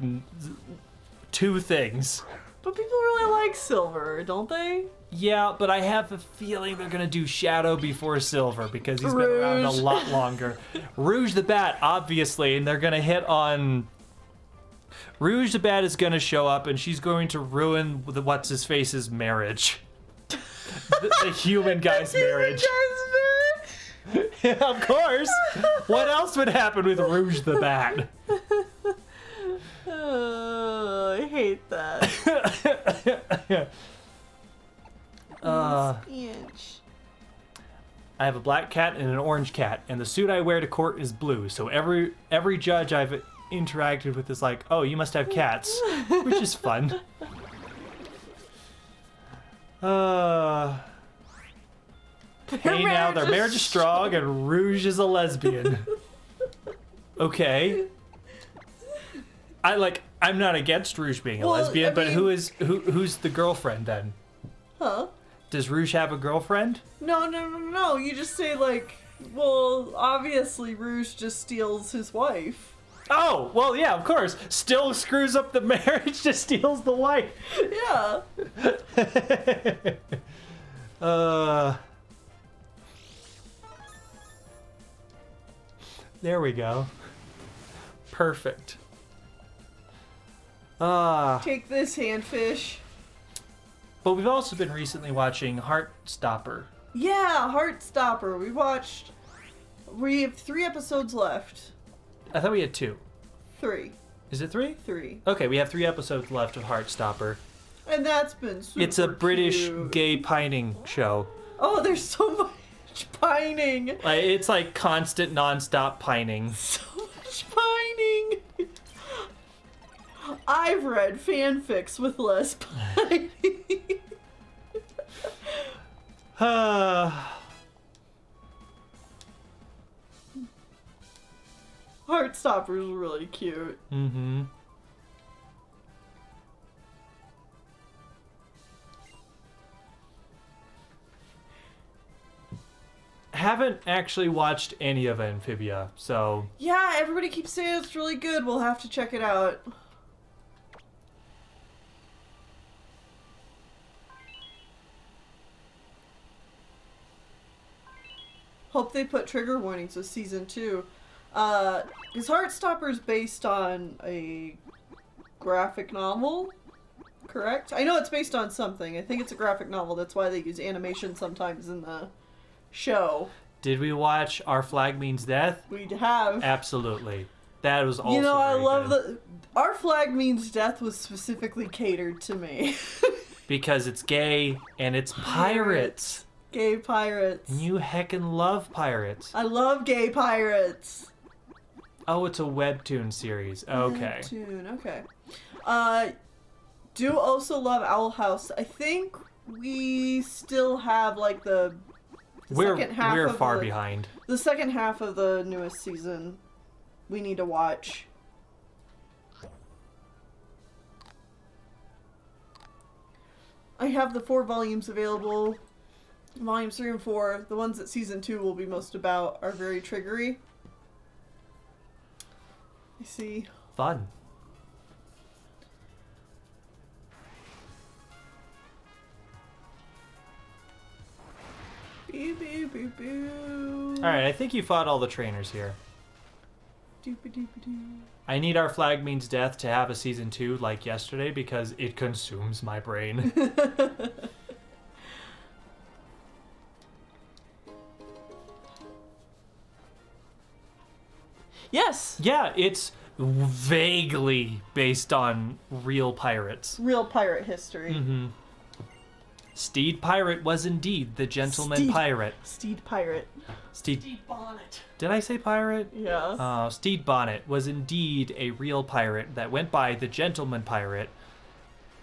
Speaker 1: 2 things.
Speaker 2: But people really like Silver, don't they?
Speaker 1: Yeah, but I have a feeling they're gonna do Shadow before Silver because he's been around a lot longer. Rouge the Bat, obviously, and they're gonna hit on... Rouge the Bat is gonna show up and she's going to ruin What's-His-Face's marriage. the human guy's marriage. Of course. What else would happen with Rouge the Bat?
Speaker 2: I hate that.
Speaker 1: I have a black cat and an orange cat, and the suit I wear to court is blue. So every judge I've interacted with is like, oh, you must have cats, which is fun. Hey, now their marriage is strong, and Rouge is a lesbian. Okay. I'm not against Rouge being a lesbian, but who's the girlfriend then?
Speaker 2: Huh?
Speaker 1: Does Rouge have a girlfriend?
Speaker 2: No. You just say obviously Rouge just steals his wife.
Speaker 1: Oh, well, yeah, of course. Still screws up the marriage, just steals the wife.
Speaker 2: Yeah.
Speaker 1: There we go. Perfect.
Speaker 2: Take this, handfish.
Speaker 1: But we've also been recently watching Heartstopper.
Speaker 2: Yeah, Heartstopper. We have 3 episodes left.
Speaker 1: I thought we had 2.
Speaker 2: 3.
Speaker 1: Is it 3?
Speaker 2: 3.
Speaker 1: Okay, we have 3 episodes left of Heartstopper.
Speaker 2: And that's been super
Speaker 1: It's a British
Speaker 2: cute.
Speaker 1: gay pining show.
Speaker 2: Oh, there's so much pining.
Speaker 1: It's like constant, non-stop pining.
Speaker 2: So much pining. I've read fanfics with less pining. Heartstopper's really cute.
Speaker 1: Mm-hmm. Haven't actually watched any of Amphibia, so...
Speaker 2: Yeah, everybody keeps saying it's really good. We'll have to check it out. Hope they put trigger warnings with season 2. Is Heartstopper's based on a graphic novel? Correct? I know it's based on something. I think it's a graphic novel. That's why they use animation sometimes in the show.
Speaker 1: Did we watch Our Flag Means Death?
Speaker 2: We have.
Speaker 1: Absolutely. That was also
Speaker 2: I
Speaker 1: very
Speaker 2: love
Speaker 1: good.
Speaker 2: Our Flag Means Death was specifically catered to me.
Speaker 1: Because it's gay and it's pirates.
Speaker 2: Gay pirates.
Speaker 1: And you heckin' love pirates.
Speaker 2: I love gay pirates.
Speaker 1: Oh, it's a webtoon series. Okay.
Speaker 2: Webtoon, okay. Do also love Owl House. I think we still have the second half
Speaker 1: we're
Speaker 2: of
Speaker 1: far behind.
Speaker 2: The second half of the newest season we need to watch. I have the 4 volumes available. Volumes 3 and 4, the ones that season 2 will be most about, are very triggery. I see.
Speaker 1: Fun.
Speaker 2: Boo, boo, boo, boo.
Speaker 1: Alright, I think you fought all the trainers here.
Speaker 2: Doop-a-doop-a-doo.
Speaker 1: I need Our Flag Means Death to have a season 2 like yesterday because it consumes my brain.
Speaker 2: Yes!
Speaker 1: Yeah, it's vaguely based on real pirates.
Speaker 2: Real pirate history.
Speaker 1: Mm-hmm. Steed Pirate was indeed the gentleman pirate.
Speaker 2: Steed Pirate.
Speaker 1: Steed
Speaker 2: Bonnet.
Speaker 1: Did I say pirate?
Speaker 2: Yeah.
Speaker 1: Steed Bonnet was indeed a real pirate that went by the gentleman pirate,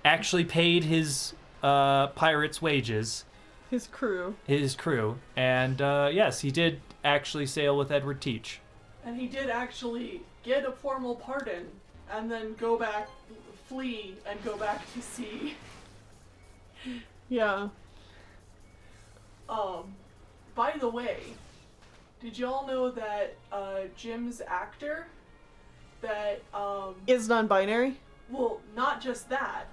Speaker 1: actually paid his pirate's wages.
Speaker 2: His crew.
Speaker 1: And yes, he did actually sail with Edward Teach.
Speaker 3: And he did actually get a formal pardon and then flee and go back to sea.
Speaker 2: Yeah.
Speaker 3: By the way, did y'all know that Jim's actor that
Speaker 2: Is non-binary?
Speaker 3: well, not just that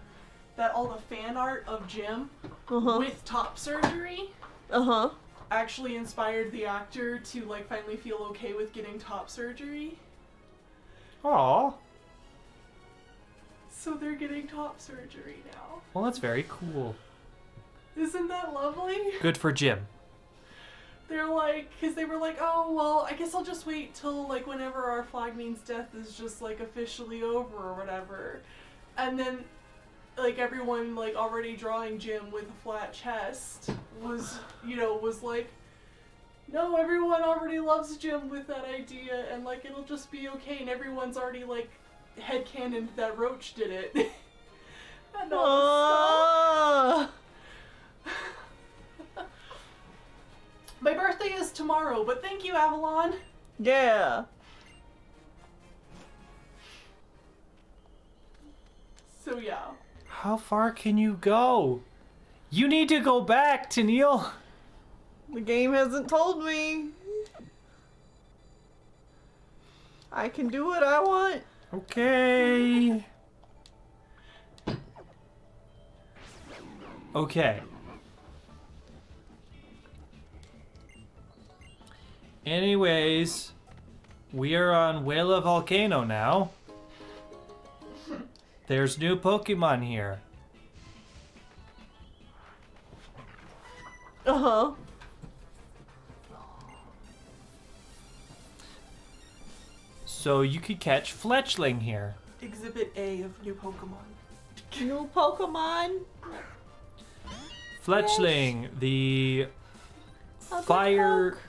Speaker 3: all the fan art of Jim
Speaker 2: Uh-huh.
Speaker 3: with top surgery
Speaker 2: Uh-huh.
Speaker 3: actually inspired the actor to finally feel okay with getting top surgery.
Speaker 1: Aww.
Speaker 3: So they're getting top surgery now.
Speaker 1: Well, that's very cool.
Speaker 3: Isn't that lovely?
Speaker 1: Good for Jim.
Speaker 3: They're like, because they were like, oh, well, I guess I'll just wait till, like, whenever our flag means death is just, like, officially over or whatever. And then, like, everyone, like, already drawing Jim with a flat chest was, was like, no, everyone already loves Jim with that idea, and, like, it'll just be okay, and everyone's already, like, headcanoned that Roach did it. And all this stuff. My birthday is tomorrow, but thank you, Avalon.
Speaker 2: Yeah.
Speaker 3: So, yeah.
Speaker 1: How far can you go? You need to go back, Tennille.
Speaker 2: The game hasn't told me. I can do what I want.
Speaker 1: Okay. Okay. Anyways, we are on Whale Volcano now. There's new Pokemon here.
Speaker 2: Uh-huh.
Speaker 1: So you could catch Fletchling here.
Speaker 3: Exhibit A of new Pokemon.
Speaker 2: New Pokemon.
Speaker 1: Fletchling, the
Speaker 2: A good
Speaker 1: fire
Speaker 2: poke.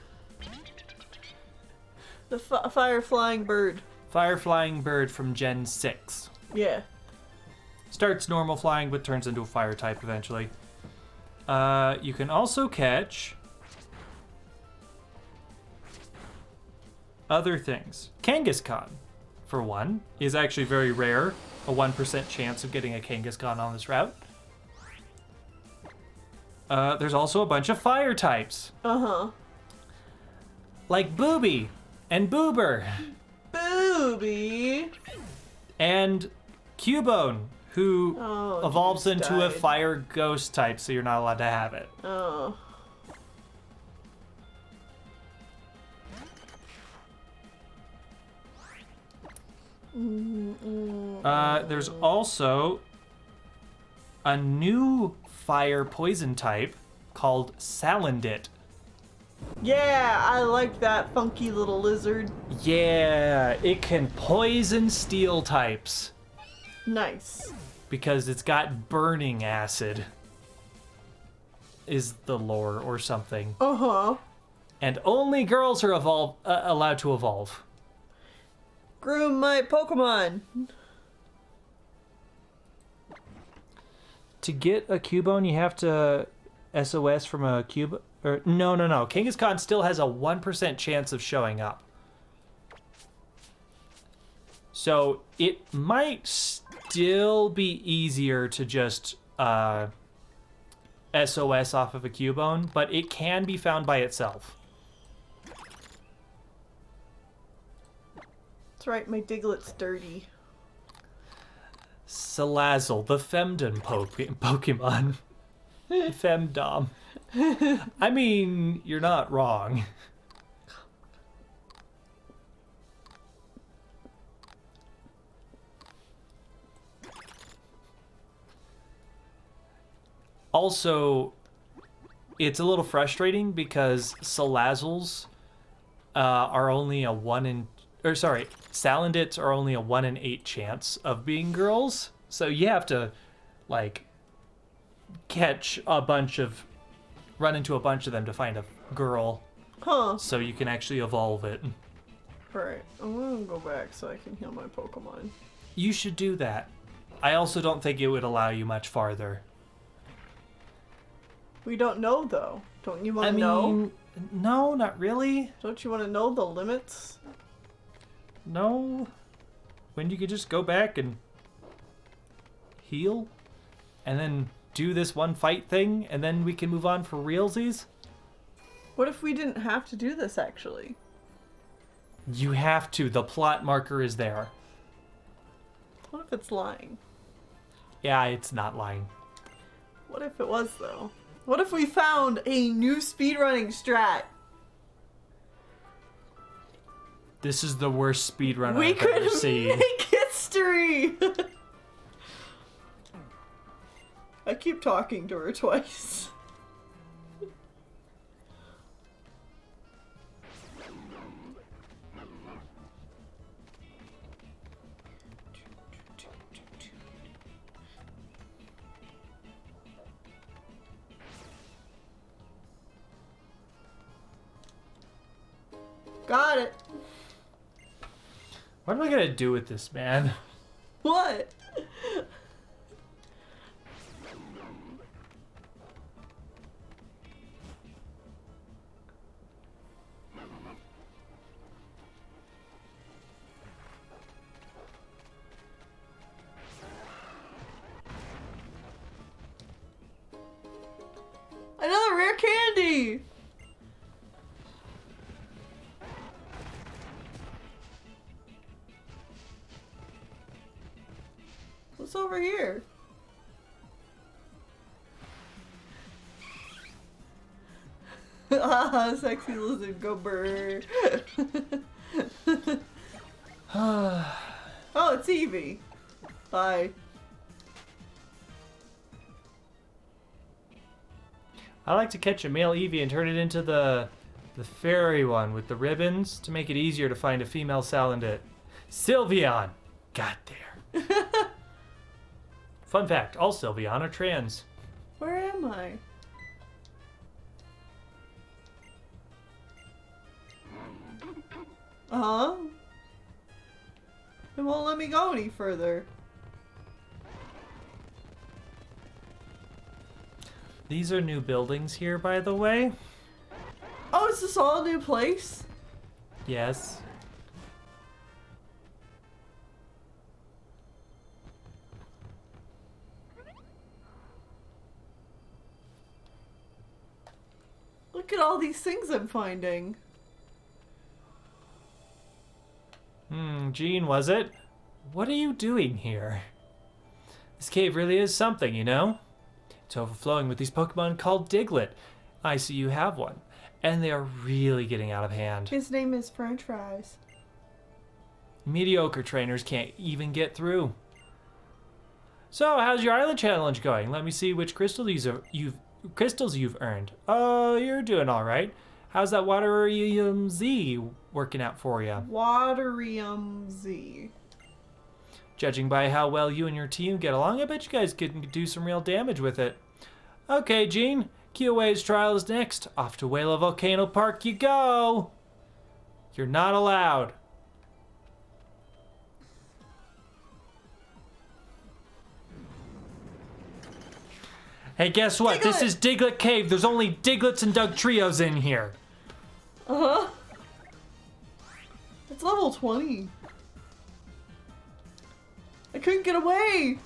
Speaker 2: The fire flying bird.
Speaker 1: flying bird from Gen 6.
Speaker 2: Yeah.
Speaker 1: Starts normal flying but turns into a fire type eventually. You can also catch other things. Kangaskhan, for one, is actually very rare. A 1% chance of getting a Kangaskhan on this route. There's also a bunch of fire types.
Speaker 2: Uh-huh.
Speaker 1: Like Booby and Boober.
Speaker 2: Booby.
Speaker 1: And Cubone, who
Speaker 2: Oh,
Speaker 1: evolves
Speaker 2: just
Speaker 1: into a
Speaker 2: died.
Speaker 1: fire ghost type, so you're not allowed to have it.
Speaker 2: Oh.
Speaker 1: There's also a new fire poison type called Salandit.
Speaker 2: Yeah, I like that funky little lizard.
Speaker 1: Yeah, it can poison steel types
Speaker 2: Nice.
Speaker 1: because it's got burning acid, is the lore or something.
Speaker 2: Uh-huh.
Speaker 1: And only girls are allowed to evolve.
Speaker 2: Groom my Pokemon.
Speaker 1: To get a Cubone, you have to SOS from a Cube. Or no. Kangaskhan still has a 1% chance of showing up. So it might still be easier to just SOS off of a Cubone, but it can be found by itself.
Speaker 2: That's right, my Diglett's dirty.
Speaker 1: Salazzle, the Femdom Pokemon. Femdom. I mean, you're not wrong. Also, it's a little frustrating because Salazzles are only a 1 in... Or sorry, Salandits are only a 1 in 8 chance of being girls. So you have to, like, run into a bunch of them to find a girl.
Speaker 2: Huh.
Speaker 1: So you can actually evolve it.
Speaker 2: Alright, I'm gonna go back so I can heal my Pokemon.
Speaker 1: You should do that. I also don't think it would allow you much farther.
Speaker 2: We don't know, though. Don't you want to know?
Speaker 1: No, not really.
Speaker 2: Don't you want to know the limits?
Speaker 1: No. When you could just go back and heal, and then do this one fight thing, and then we can move on for realsies?
Speaker 2: What if we didn't have to do this, actually?
Speaker 1: You have to. The plot marker is there.
Speaker 2: What if it's lying?
Speaker 1: Yeah, it's not lying.
Speaker 2: What if it was, though? What if we found a new speedrunning strat?
Speaker 1: This is the worst speedrun
Speaker 2: We
Speaker 1: I've
Speaker 2: could
Speaker 1: ever seen.
Speaker 2: make history! I keep talking to her twice. Got it.
Speaker 1: What am I gonna do with this, man?
Speaker 2: What? Another rare candy! What's over here? Ah, sexy lizard, go burr. Oh, it's Evie. Bye.
Speaker 1: I like to catch a male Eevee and turn it into the fairy one with the ribbons to make it easier to find a female Salandit. Sylveon! Got there. Fun fact, all Sylveon are trans.
Speaker 2: Where am I? Uh-huh. It won't let me go any further.
Speaker 1: These are new buildings here, by the way.
Speaker 2: Oh, is this all a new place?
Speaker 1: Yes.
Speaker 2: Look at all these things I'm finding.
Speaker 1: Jean, was it? What are you doing here? This cave really is something, you know? It's overflowing with these Pokemon called Diglett. I see you have one. And they are really getting out of hand.
Speaker 2: His name is French Fries.
Speaker 1: Mediocre trainers can't even get through. So, how's your island challenge going? Let me see which crystals you've earned. Oh, you're doing all right. How's that Waterium Z working out for you?
Speaker 2: Waterium Z.
Speaker 1: Judging by how well you and your team get along, I bet you guys could do some real damage with it. Okay, Jean. Kiowa's trial is next. Off to Whale Volcano Park you go. You're not allowed. Hey, guess what?
Speaker 2: Diglett!
Speaker 1: This is Diglett Cave. There's only Digletts and Dugtrios in here.
Speaker 2: Uh-huh. It's level 20. I couldn't get away.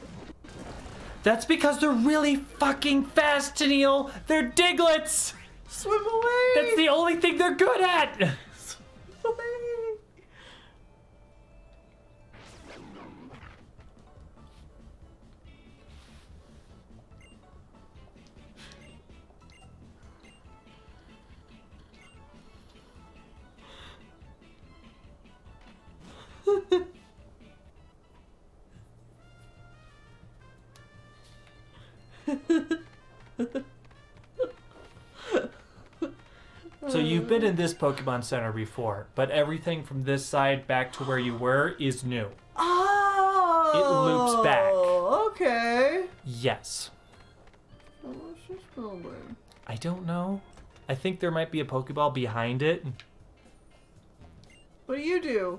Speaker 1: That's because they're really fucking fast, Tennille. They're Digletts.
Speaker 2: Swim away.
Speaker 1: That's the only thing they're good at.
Speaker 2: Swim away.
Speaker 1: So you've been in this Pokemon Center before, but everything from this side back to where you were is new.
Speaker 2: Oh.
Speaker 1: It loops back.
Speaker 2: Okay.
Speaker 1: Yes.
Speaker 2: What's this building?
Speaker 1: I don't know. I think there might be a Pokeball behind it.
Speaker 2: What do you do?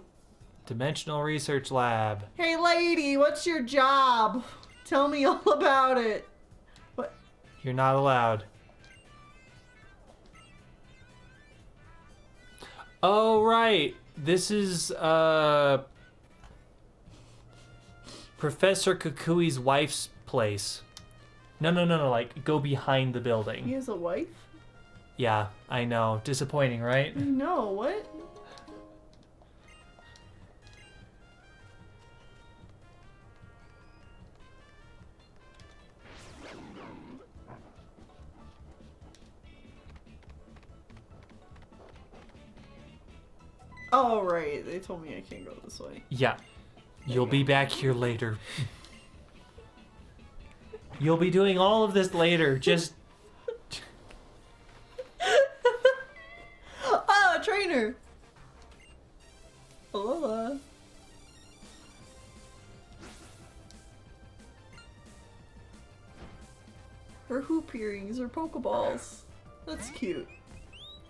Speaker 1: Dimensional Research Lab.
Speaker 2: Hey lady, what's your job? Tell me all about it. What?
Speaker 1: You're not allowed. Oh, right. This is, Professor Kukui's wife's place. No, like, go behind the
Speaker 2: He
Speaker 1: building.
Speaker 2: has a wife?
Speaker 1: Yeah, I know. Disappointing, right?
Speaker 2: No, what? Oh, right. They told me I can't go this way.
Speaker 1: Yeah. You'll be back here later. You'll be doing all of this later. Just...
Speaker 2: Oh, a trainer! Alola. Her hoop earrings are Pokeballs. That's cute.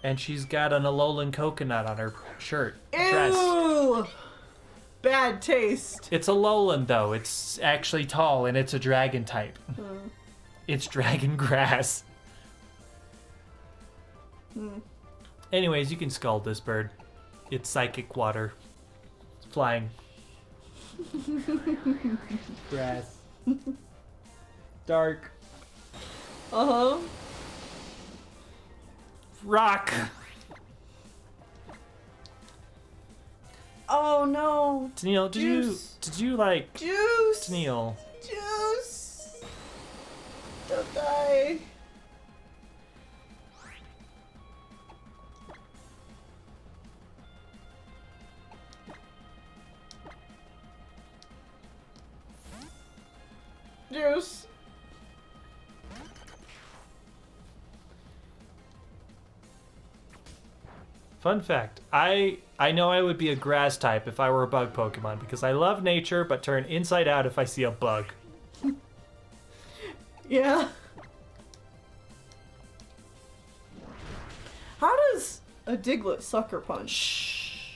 Speaker 1: And she's got an Alolan coconut on her shirt.
Speaker 2: Ew!
Speaker 1: Dress.
Speaker 2: Bad taste.
Speaker 1: It's Alolan, though. It's actually tall, and it's a dragon type. It's dragon grass. Anyways, you can scald this bird. It's psychic water. It's flying. Grass. Dark.
Speaker 2: Uh-huh.
Speaker 1: Rock.
Speaker 2: Oh no.
Speaker 1: Tennille, did you like
Speaker 2: Juice.
Speaker 1: Tennille?
Speaker 2: Juice. Don't die. Juice.
Speaker 1: Fun fact, I know I would be a grass type if I were a bug Pokemon because I love nature but turn inside out if I see a bug.
Speaker 2: Yeah. How does a Diglett sucker punch?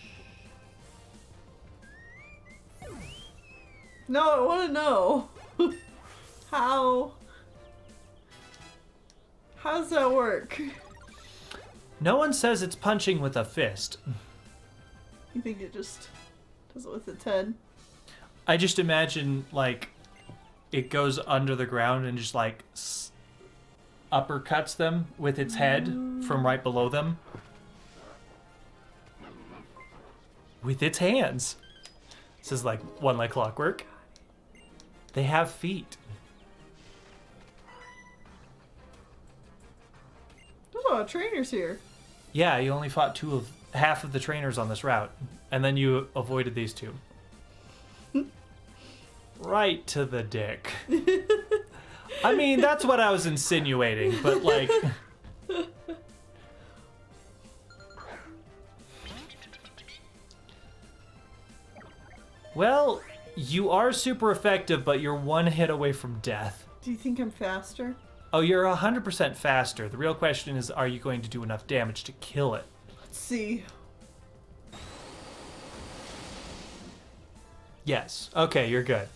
Speaker 2: No, I want to know. How does that work?
Speaker 1: No one says it's punching with a fist.
Speaker 2: You think it just does it with its head?
Speaker 1: I just imagine, like, it goes under the ground and just, like, uppercuts them with its head from right below them. With its hands. This is like one like clockwork. They have feet.
Speaker 2: There's a lot of trainers here.
Speaker 1: Yeah, you only fought half of the trainers on this route, and then you avoided these two. Right to the dick. I mean, that's what I was insinuating, but like... Well, you are super effective, but you're one hit away from death.
Speaker 2: Do you think I'm faster?
Speaker 1: Oh, you're 100% faster. The real question is, are you going to do enough damage to kill it?
Speaker 2: Let's see.
Speaker 1: Yes. Okay, you're good.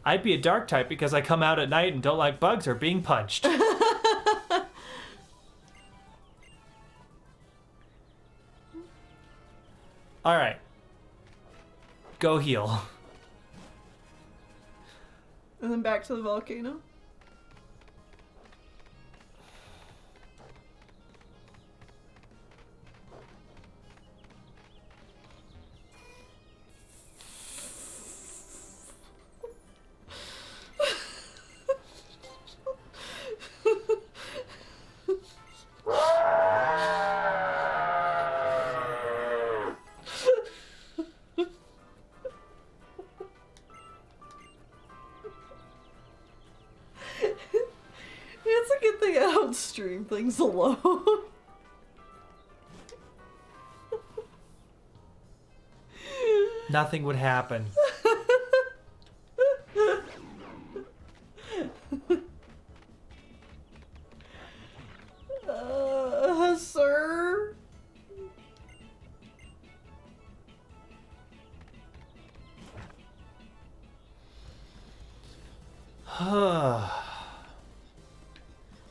Speaker 1: I'd be a dark type because I come out at night and don't like bugs or being punched. Alright. Go heal.
Speaker 2: And then back to the volcano. It's a good thing I don't stream things alone.
Speaker 1: Nothing would happen.
Speaker 2: Sir?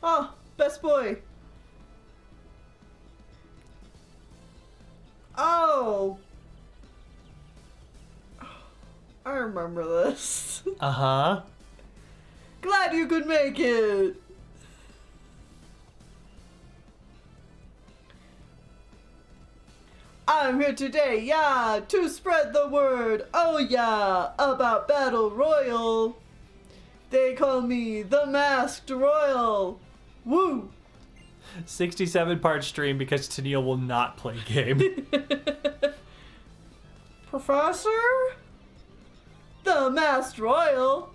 Speaker 2: Oh, best boy. Oh. I remember this.
Speaker 1: Uh-huh.
Speaker 2: Glad you could make it. I'm here today, yeah, to spread the word, oh yeah, about Battle Royal. They call me the Masked Royal. Woo!
Speaker 1: 67-part stream because Tennille will not play game.
Speaker 2: Professor? The Masked Royal?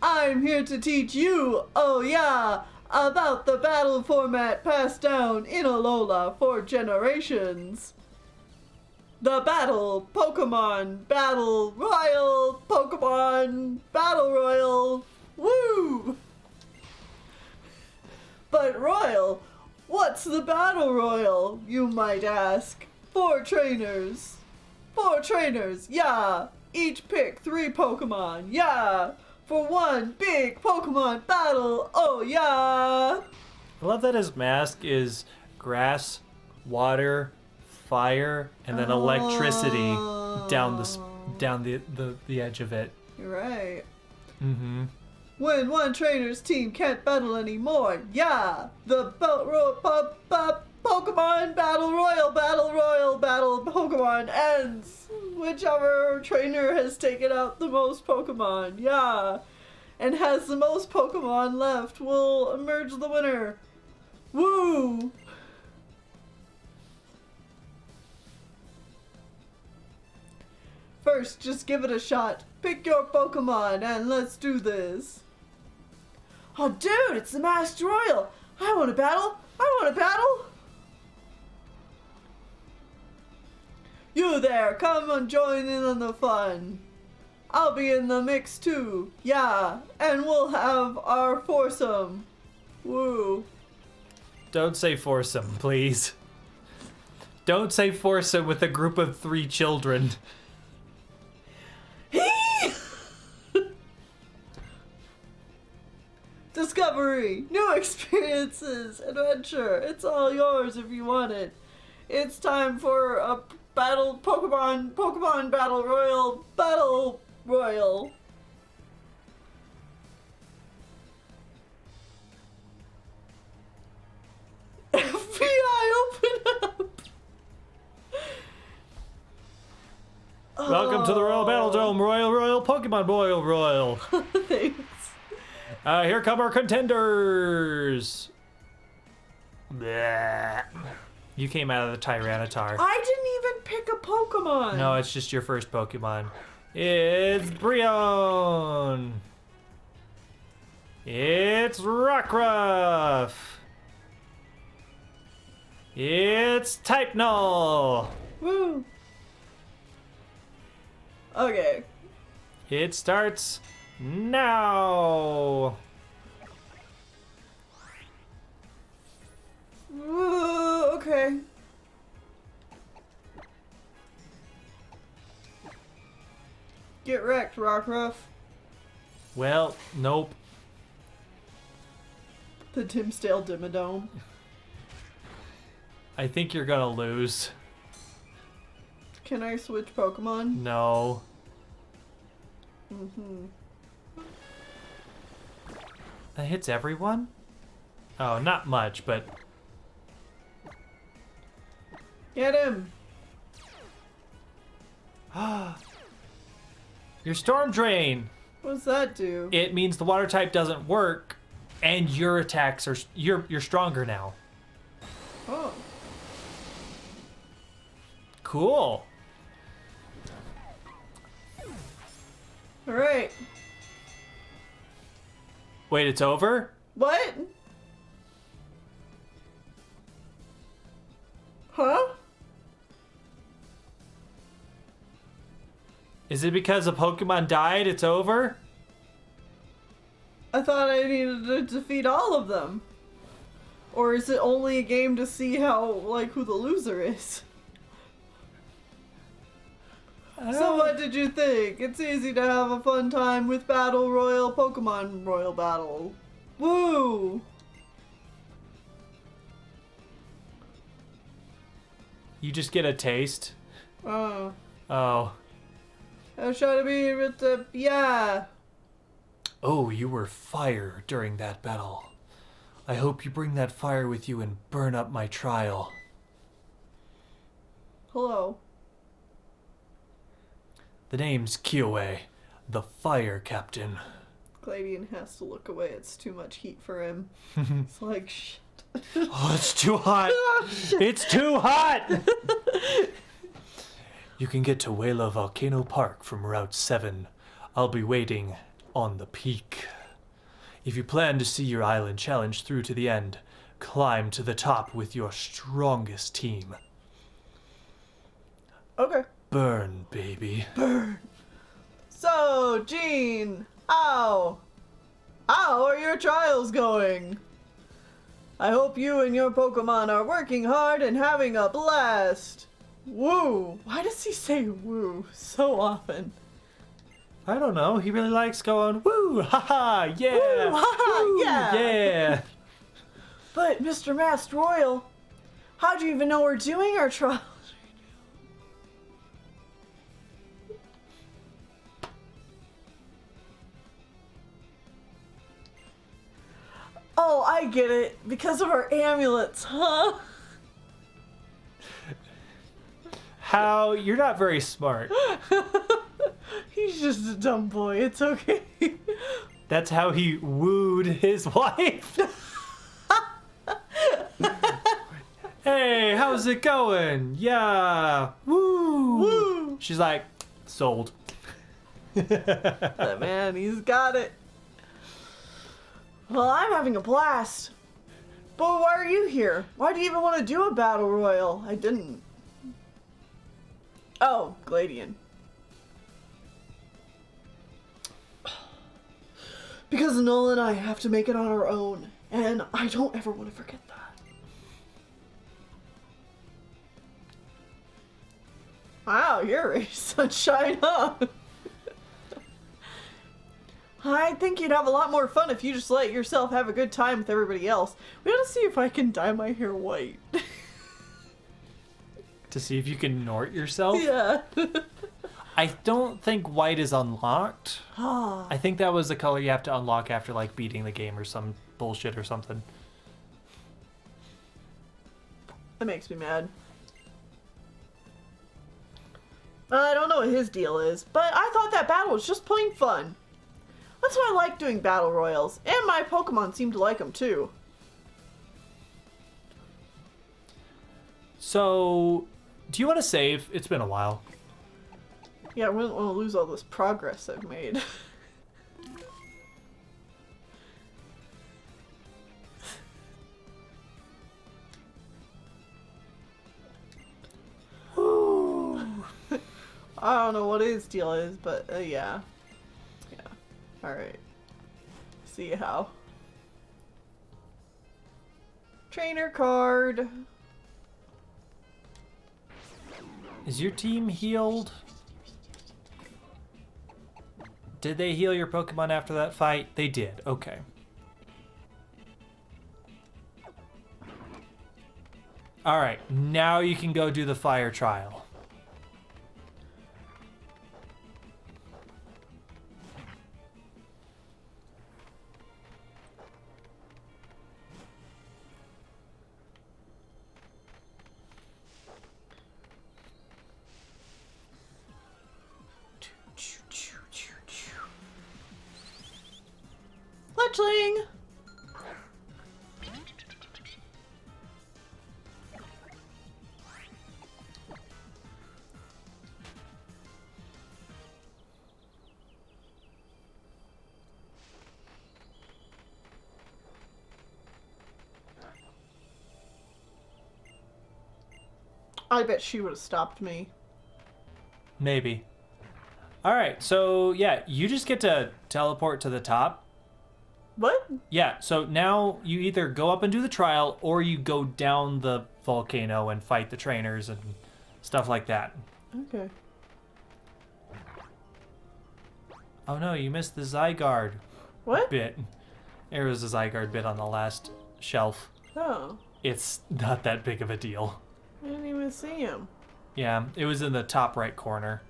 Speaker 2: I'm here to teach you, oh yeah, about the battle format passed down in Alola for generations. The Battle Pokemon Battle Royal Pokemon Battle Royal. Woo! But Royal, what's the battle royal, you might ask? 4 trainers. 4 trainers, yeah. Each pick 3 Pokemon, yeah. For one big Pokemon battle, oh yeah.
Speaker 1: I love that his mask is grass, water, fire, and then electricity down the edge of it.
Speaker 2: You're right.
Speaker 1: Mm-hmm.
Speaker 2: When one trainer's team can't battle anymore, yeah, the Pokemon Battle Royal Pokemon ends. Whichever trainer has taken out the most Pokemon, yeah, and has the most Pokemon left will emerge the winner. Woo! First, just give it a shot. Pick your Pokemon and let's do this. Oh, dude, it's the Masked Royal. I want to battle. I want to battle. You there, come and join in on the fun. I'll be in the mix too, yeah, and we'll have our foursome. Woo.
Speaker 1: Don't say foursome, please. Don't say foursome with a group of 3 children.
Speaker 2: Discovery, new experiences, adventure. It's all yours if you want it. It's time for a Pokemon Battle Royal. FBI, open up!
Speaker 1: Welcome to the Royal Battle Dome, Royal Pokemon Royal.
Speaker 2: Thanks.
Speaker 1: Here come our contenders. Bleh. You came out of the Tyranitar.
Speaker 2: I didn't even pick a Pokemon.
Speaker 1: No, it's just your first Pokemon. It's Brionne. It's Rockruff. It's Type Null.
Speaker 2: Woo. Okay.
Speaker 1: It starts now.
Speaker 2: Okay. Get wrecked, Rockruff.
Speaker 1: Well, nope.
Speaker 2: The Timsdale Dimmadome.
Speaker 1: I think you're gonna lose.
Speaker 2: Can I switch Pokemon?
Speaker 1: No.
Speaker 2: Mm-hmm.
Speaker 1: That hits everyone? Oh, not much, but...
Speaker 2: Get him!
Speaker 1: Your Storm Drain!
Speaker 2: What does that do?
Speaker 1: It means the water type doesn't work, and your attacks are... You're stronger now.
Speaker 2: Oh.
Speaker 1: Cool.
Speaker 2: Alright.
Speaker 1: Wait, it's over?
Speaker 2: What? Huh?
Speaker 1: Is it because a Pokemon died, it's over?
Speaker 2: I thought I needed to defeat all of them. Or is it only a game to see how, like, who the loser is? So what did you think? It's easy to have a fun time with Battle Royal Pokemon Royal Battle. Woo!
Speaker 1: You just get a taste?
Speaker 2: Oh.
Speaker 1: Oh.
Speaker 2: I was trying to be with the... Yeah.
Speaker 1: Oh, you were fire during that battle. I hope you bring that fire with you and burn up my trial.
Speaker 2: Hello.
Speaker 1: The name's Kiowa, the Fire Captain.
Speaker 2: Gladian has to look away. It's too much heat for him. It's like, shit.
Speaker 1: Oh, it's too hot. It's too hot. You can get to Wela Volcano Park from Route 7. I'll be waiting on the peak. If you plan to see your island challenge through to the end, climb to the top with your strongest team.
Speaker 2: Okay.
Speaker 1: Burn, baby.
Speaker 2: Burn. So, Jean. Ow. How are your trials going? I hope you and your Pokemon are working hard and having a blast. Woo! Why does he say woo so often?
Speaker 1: I don't know. He really likes going, woo, haha, yeah.
Speaker 2: Woo, haha,
Speaker 1: woo,
Speaker 2: yeah.
Speaker 1: Yeah.
Speaker 2: But, Mr. Masked Royal, how'd you even know we're doing our trials? Oh, I get it. Because of our amulets, huh?
Speaker 1: How? You're not very smart.
Speaker 2: He's just a dumb boy. It's okay.
Speaker 1: That's how he wooed his wife. Hey, how's it going? Yeah. Woo.
Speaker 2: Woo!
Speaker 1: She's like, sold.
Speaker 2: But man, he's got it. Well, I'm having a blast. But why are you here? Why do you even want to do a battle royal? I didn't. Oh, Gladian. Because Noel and I have to make it on our own, and I don't ever want to forget that. Wow, you're a sunshine, huh? I think you'd have a lot more fun if you just let yourself have a good time with everybody else. We gotta see if I can dye my hair white.
Speaker 1: To see if you can Nort yourself?
Speaker 2: Yeah.
Speaker 1: I don't think white is unlocked.
Speaker 2: Ah.
Speaker 1: I think that was the color you have to unlock after like beating the game or some bullshit or something.
Speaker 2: That makes me mad. I don't know what his deal is, but I thought that battle was just plain fun. That's why I like doing battle royals, and my Pokemon seem to like them too.
Speaker 1: So, do you want to save? It's been a while.
Speaker 2: Yeah, I wouldn't want to lose all this progress I've made. I don't know what his deal is, but yeah. Yeah. Alright. See how. Trainer card.
Speaker 1: Is your team healed? Did they heal your Pokemon after that fight? They did. Okay. All right. Now you can go do the fire trial.
Speaker 2: Fletchling! I bet she would have stopped me.
Speaker 1: Maybe. All right. So, yeah, you just get to teleport to the top.
Speaker 2: What?
Speaker 1: Yeah, so now you either go up and do the trial or you go down the volcano and fight the trainers and stuff like that.
Speaker 2: Okay.
Speaker 1: Oh no, you missed the Zygarde
Speaker 2: What?
Speaker 1: bit. There was a Zygarde bit on the last shelf.
Speaker 2: Oh.
Speaker 1: It's not that big of a deal.
Speaker 2: I didn't even see him.
Speaker 1: Yeah, it was in the top right corner.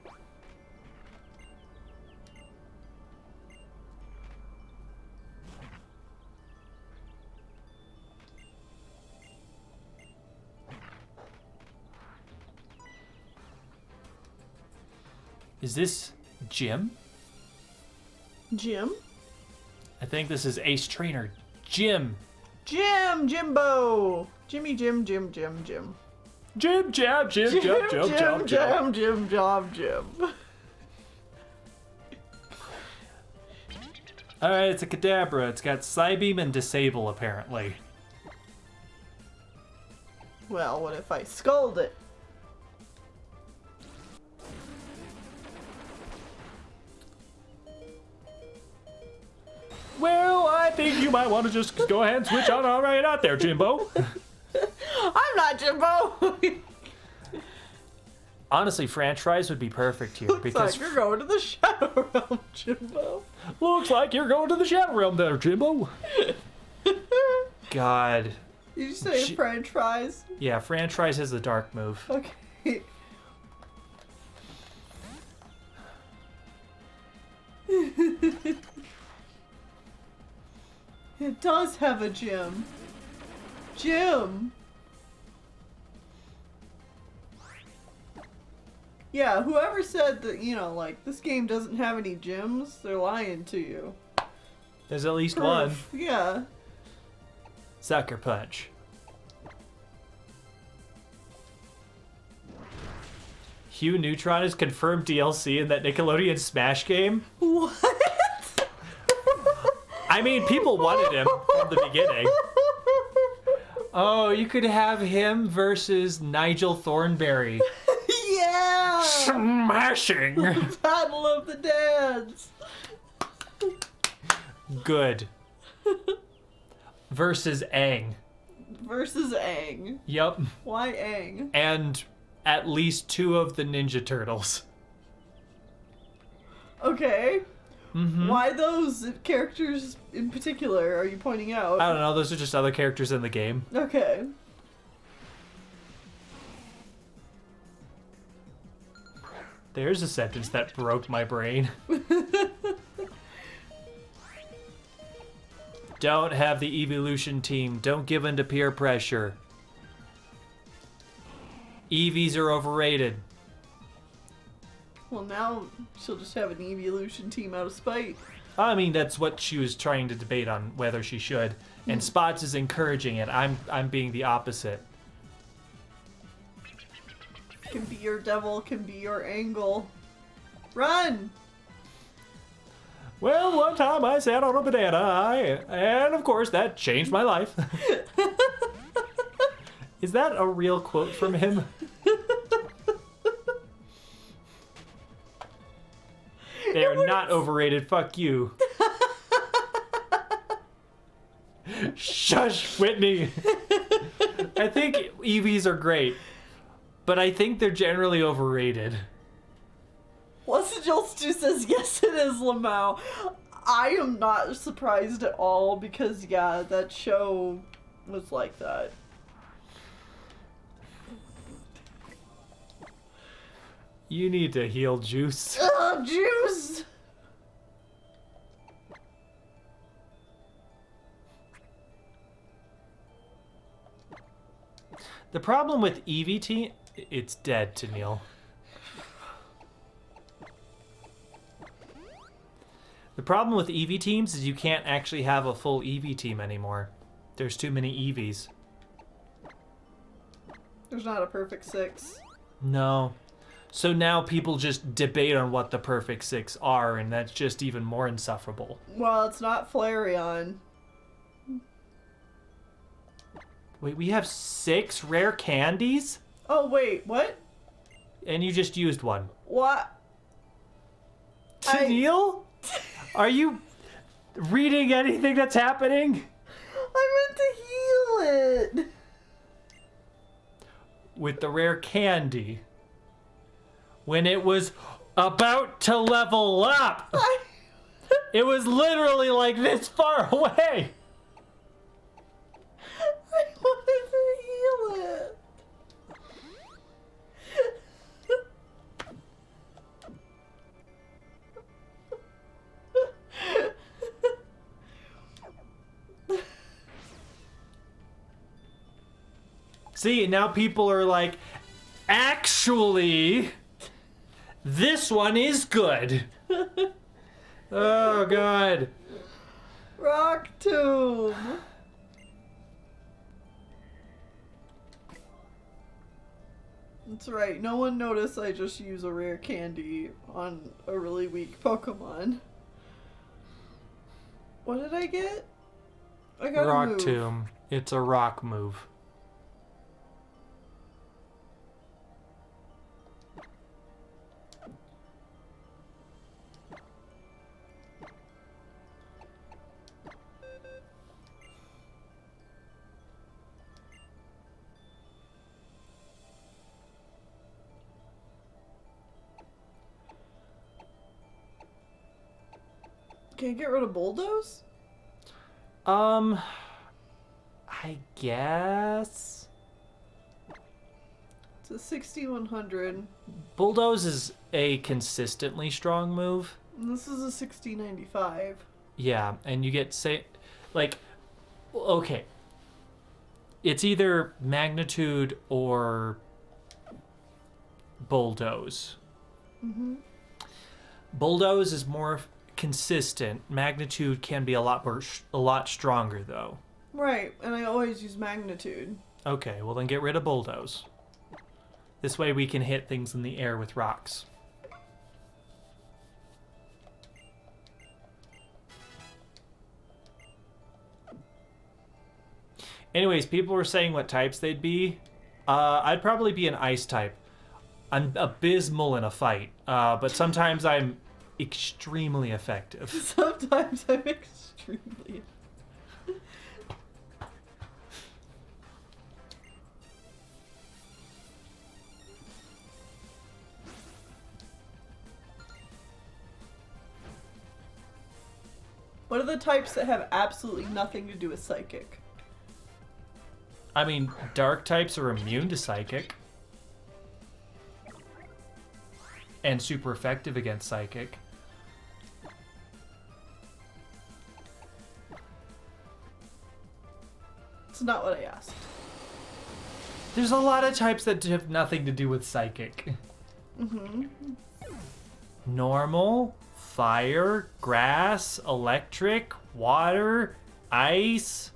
Speaker 1: Is this Jim?
Speaker 2: Jim?
Speaker 1: I think this is Ace Trainer Jim.
Speaker 2: Jimbo! Jimmy, Jim.
Speaker 1: Jim, jab, Jim, jump, jump, jump, jump.
Speaker 2: Jim.
Speaker 1: Alright, it's a Kadabra. It's got Psybeam and Disable, apparently.
Speaker 2: Well, what if I scold it?
Speaker 1: Well, think you might want to just go ahead and switch on right out there, Jimbo.
Speaker 2: I'm not Jimbo.
Speaker 1: Honestly, French fries would be perfect here
Speaker 2: Looks
Speaker 1: because
Speaker 2: like you're going to the Shadow Realm, Jimbo.
Speaker 1: looks like you're going to the Shadow Realm there, Jimbo. God.
Speaker 2: Did you say French fries?
Speaker 1: Yeah, French fries is the dark move.
Speaker 2: Okay. It does have a gym. Gym. Yeah, whoever said that, you know, like, this game doesn't have any gyms, they're lying to you.
Speaker 1: There's at least
Speaker 2: Proof.
Speaker 1: one.
Speaker 2: Yeah.
Speaker 1: Sucker Punch. Hugh Neutron is confirmed DLC in that Nickelodeon Smash game.
Speaker 2: What?
Speaker 1: I mean, people wanted him from the beginning. Oh, you could have him versus Nigel Thornberry.
Speaker 2: Yeah!
Speaker 1: Smashing!
Speaker 2: Battle of the Dads!
Speaker 1: Good. Versus Aang.
Speaker 2: Versus Aang.
Speaker 1: Yep.
Speaker 2: Why Aang?
Speaker 1: And at least 2 of the Ninja Turtles.
Speaker 2: Okay.
Speaker 1: Mm-hmm.
Speaker 2: Why those characters in particular are you pointing out?
Speaker 1: I don't know, those are just other characters in the game.
Speaker 2: Okay.
Speaker 1: There's a sentence that broke my brain. Don't have the evolution team. Don't give in to peer pressure. EVs are overrated.
Speaker 2: Well, now she'll just have an evolution team out of spite.
Speaker 1: I mean, that's what she was trying to debate on whether she should. And Spots is encouraging it. I'm being the opposite.
Speaker 2: Can be your devil, can be your angle. Run!
Speaker 1: Well, one time I sat on a banana, and of course that changed my life. Is that a real quote from him? They are not overrated, fuck you. Shush, Whitney. I think EVs are great, but I think they're generally overrated.
Speaker 2: Leslie Stu says, yes, it is, Lamau. I am not surprised at all because, yeah, that show was like that.
Speaker 1: You need to heal, Juice.
Speaker 2: Ugh, Juice!
Speaker 1: The problem with EVT, it's dead, Tennille. The problem with EV teams is you can't actually have a full EV team anymore. There's too many EVs.
Speaker 2: There's not a perfect 6.
Speaker 1: No. So now people just debate on what the perfect 6 are, and that's just even more insufferable.
Speaker 2: Well, it's not Flareon.
Speaker 1: Wait, we have 6 rare candies?
Speaker 2: Oh, wait, what?
Speaker 1: And you just used one.
Speaker 2: What?
Speaker 1: Tennille? Are you reading anything that's happening?
Speaker 2: I meant to heal it.
Speaker 1: With the rare candy. When it was about to level up. It was literally like this far away.
Speaker 2: I wanted to heal it.
Speaker 1: See, now people are like, actually, this one is good. Oh, God.
Speaker 2: Rock Tomb. That's right. No one noticed I just use a rare candy on a really weak Pokemon. What did I get? I got a
Speaker 1: Rock
Speaker 2: move.
Speaker 1: Tomb. It's a rock move.
Speaker 2: Can you get rid of bulldoze?
Speaker 1: I guess.
Speaker 2: It's a 6100.
Speaker 1: Bulldoze is a consistently strong move.
Speaker 2: And this is a 6095.
Speaker 1: Yeah, and you get okay. It's either magnitude or bulldoze.
Speaker 2: Mm-hmm.
Speaker 1: Bulldoze is more consistent. Magnitude can be a lot stronger though.
Speaker 2: Right, and I always use magnitude.
Speaker 1: Okay, well then get rid of bulldoze. This way we can hit things in the air with rocks. Anyways, people were saying what types they'd be. I'd probably be an ice type. I'm abysmal in a fight, but sometimes I'm extremely effective.
Speaker 2: Sometimes I'm extremely... What are the types that have absolutely nothing to do with psychic?
Speaker 1: I mean, dark types are immune to psychic. And super effective against psychic.
Speaker 2: It's not what I asked.
Speaker 1: There's a lot of types that have nothing to do with psychic.
Speaker 2: Mm-hmm.
Speaker 1: Normal, fire, grass, electric, water, ice,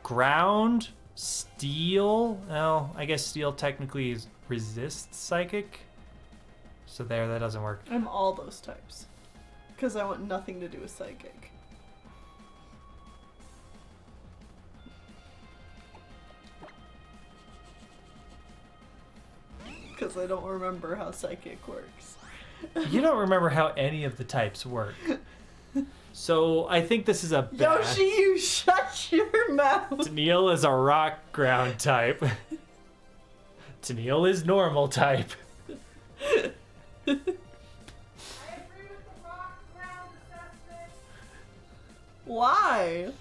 Speaker 1: ground, steel. Well, I guess steel technically resists psychic. So there, that doesn't work.
Speaker 2: I'm all those types. Because I want nothing to do with psychic. Because I don't remember how psychic works.
Speaker 1: You don't remember how any of the types work. So I think this is a bad...
Speaker 2: Yoshi, you shut your mouth!
Speaker 1: Tennille is a rock ground type. Tennille is normal type.
Speaker 3: I agree with the rock ground assessment.
Speaker 2: Why?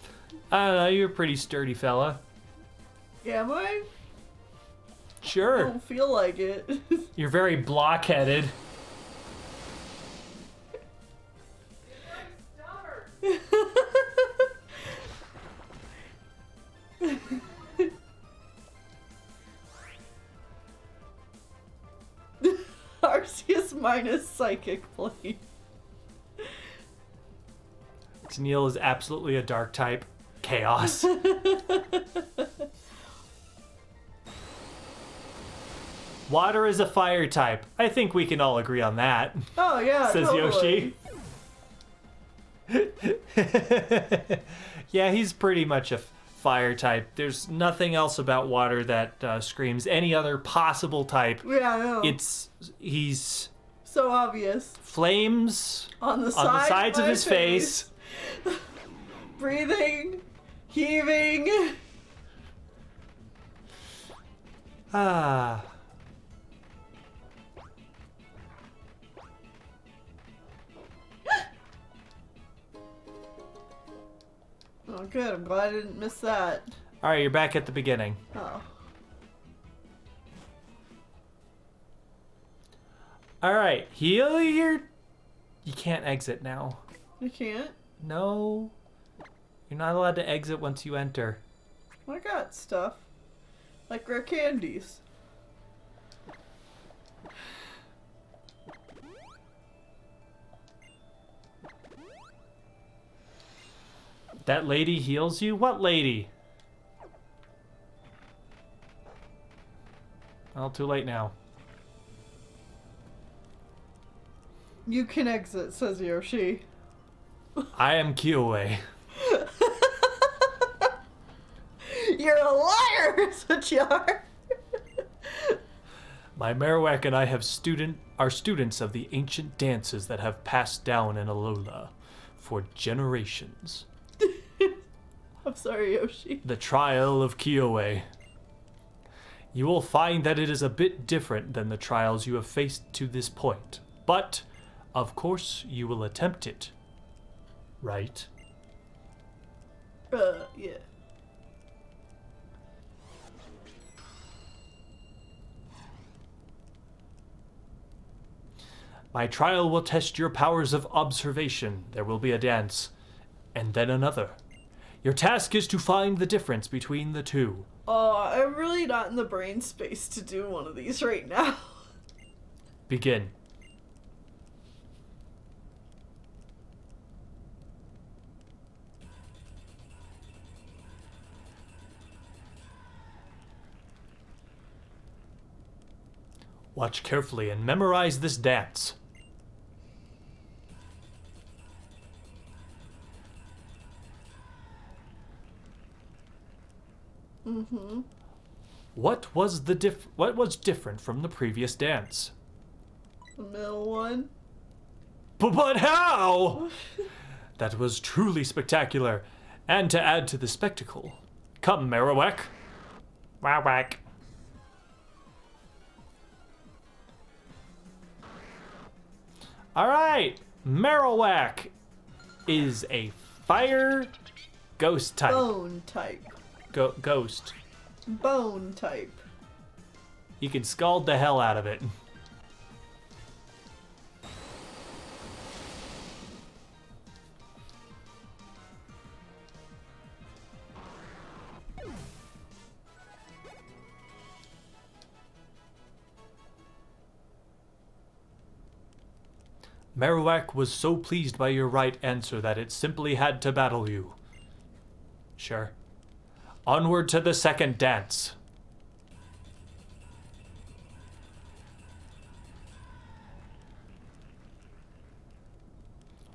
Speaker 1: I don't know, you're a pretty sturdy fella.
Speaker 2: Am I? I
Speaker 1: Sure.
Speaker 2: don't feel like it.
Speaker 1: You're very blockheaded.
Speaker 3: Very stubborn.
Speaker 2: Arceus minus psychic, please.
Speaker 1: Tennille is absolutely a dark type. Chaos. Water is a fire type. I think we can all agree on that,
Speaker 2: Oh yeah,
Speaker 1: says
Speaker 2: totally.
Speaker 1: Yoshi. Yeah, he's pretty much a fire type. There's nothing else about water that screams any other possible type.
Speaker 2: Yeah, I know.
Speaker 1: He's
Speaker 2: so obvious.
Speaker 1: flames
Speaker 2: On the
Speaker 1: on the sides of
Speaker 2: my
Speaker 1: his face.
Speaker 2: Breathing, heaving.
Speaker 1: Ah.
Speaker 2: Oh good, I'm glad I didn't miss that.
Speaker 1: All right, you're back at the beginning.
Speaker 2: Oh.
Speaker 1: All right, heal your... You can't exit now.
Speaker 2: You can't?
Speaker 1: No. You're not allowed to exit once you enter.
Speaker 2: I got stuff. Like rare candies.
Speaker 1: That lady heals you? What lady? Well, too late now.
Speaker 2: You can exit, says Yoshi.
Speaker 1: I am Kiowa.
Speaker 2: You're a liar, is what you are.
Speaker 1: My Marowak and I are students of the ancient dances that have passed down in Alola for generations.
Speaker 2: I'm sorry, Yoshi.
Speaker 1: The trial of Kiowa. You will find that it is a bit different than the trials you have faced to this point, but Of course you will attempt it, right?
Speaker 2: Yeah.
Speaker 1: My trial will test your powers of observation. There will be a dance, and then another. Your task is to find the difference between the two.
Speaker 2: I'm really not in the brain space to do one of these right now.
Speaker 1: Begin. Watch carefully and memorize this dance.
Speaker 2: Mm-hmm.
Speaker 1: What was different from the previous dance?
Speaker 2: The middle one.
Speaker 1: But how? That was truly spectacular. And to add to the spectacle, come, Marowak. Marowak. All right, Marowak is a fire ghost type.
Speaker 2: Bone type.
Speaker 1: Ghost.
Speaker 2: Bone type.
Speaker 1: You can scald the hell out of it. Marowak was so pleased by your right answer that it simply had to battle you. Sure. Onward to the second dance.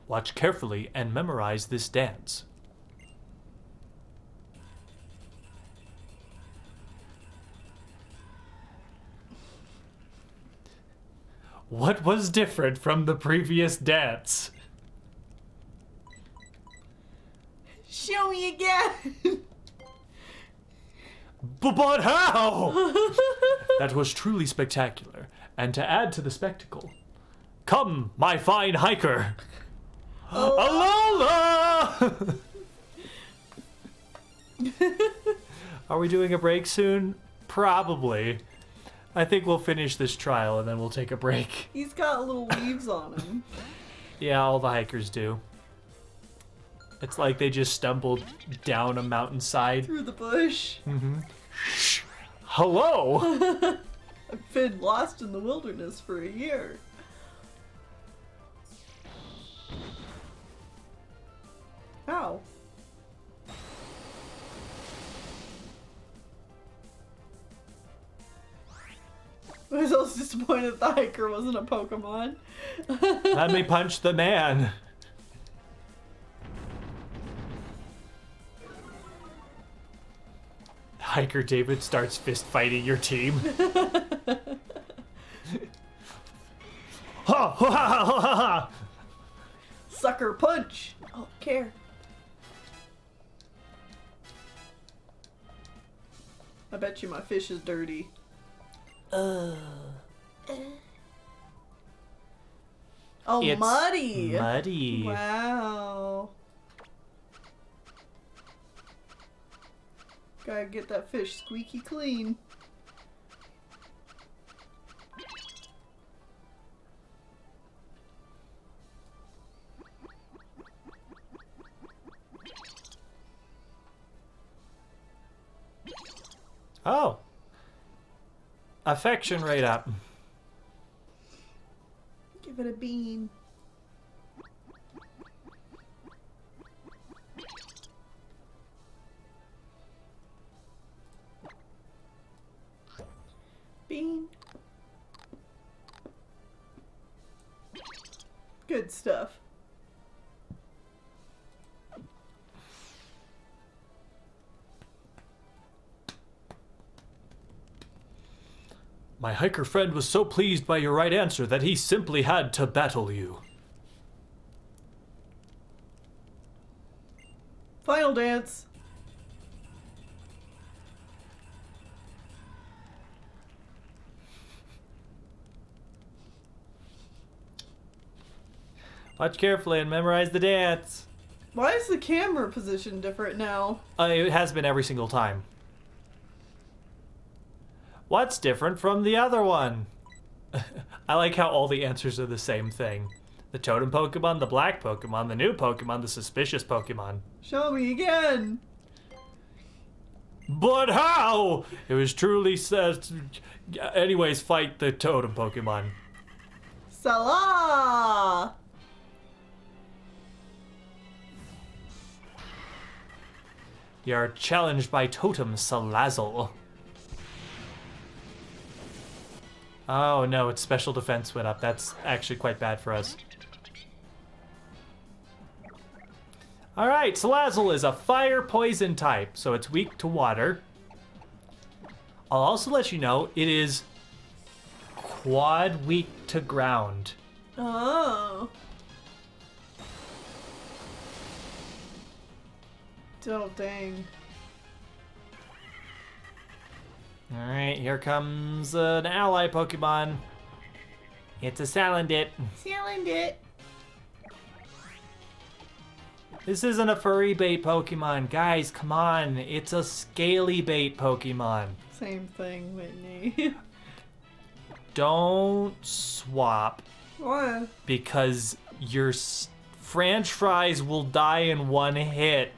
Speaker 1: Watch carefully and memorize this dance. What was different from the previous dance?
Speaker 2: Show me again!
Speaker 1: But how? That was truly spectacular. And to add to the spectacle, come, my fine hiker. Alola! Are we doing a break soon? Probably. I think we'll finish this trial and then we'll take a break.
Speaker 2: He's got little leaves on him.
Speaker 1: Yeah, all the hikers do. It's like they just stumbled down a mountainside.
Speaker 2: Through the bush.
Speaker 1: Mm-hmm. Hello!
Speaker 2: I've been lost in the wilderness for a year. Ow. I was also disappointed the hiker wasn't a Pokemon.
Speaker 1: Let me punch the man. Hiker David starts fist fighting your team. Ha ha ha ha ha!
Speaker 2: Sucker punch! I don't care. I bet you my fish is dirty. Oh,
Speaker 1: It's
Speaker 2: muddy!
Speaker 1: Muddy.
Speaker 2: Wow. Gotta get that fish squeaky clean.
Speaker 1: Oh. Affection rate up.
Speaker 2: Give it a bean. Bean. Good stuff.
Speaker 1: My hiker friend was so pleased by your right answer that he simply had to battle you.
Speaker 2: Final dance.
Speaker 1: Watch carefully and memorize the dance.
Speaker 2: Why is the camera position different now?
Speaker 1: It has been every single time. What's different from the other one? I like how all the answers are the same thing. The totem Pokemon, the black Pokemon, the new Pokemon, the suspicious Pokemon.
Speaker 2: Show me again.
Speaker 1: But how? It was truly said. Anyways, fight the totem Pokemon.
Speaker 2: Salah!
Speaker 1: You're challenged by Totem Salazzle. Oh no, its special defense went up. That's actually quite bad for us. Alright, Salazzle is a fire poison type, so it's weak to water. I'll also let you know it is quad weak to ground.
Speaker 2: Oh. Oh, dang.
Speaker 1: Alright, here comes an ally Pokemon. It's a Salandit.
Speaker 2: Salandit.
Speaker 1: This isn't a furry bait Pokemon. Guys, come on. It's a scaly bait Pokemon.
Speaker 2: Same thing, Whitney.
Speaker 1: Don't swap.
Speaker 2: What?
Speaker 1: Because your French fries will die in one hit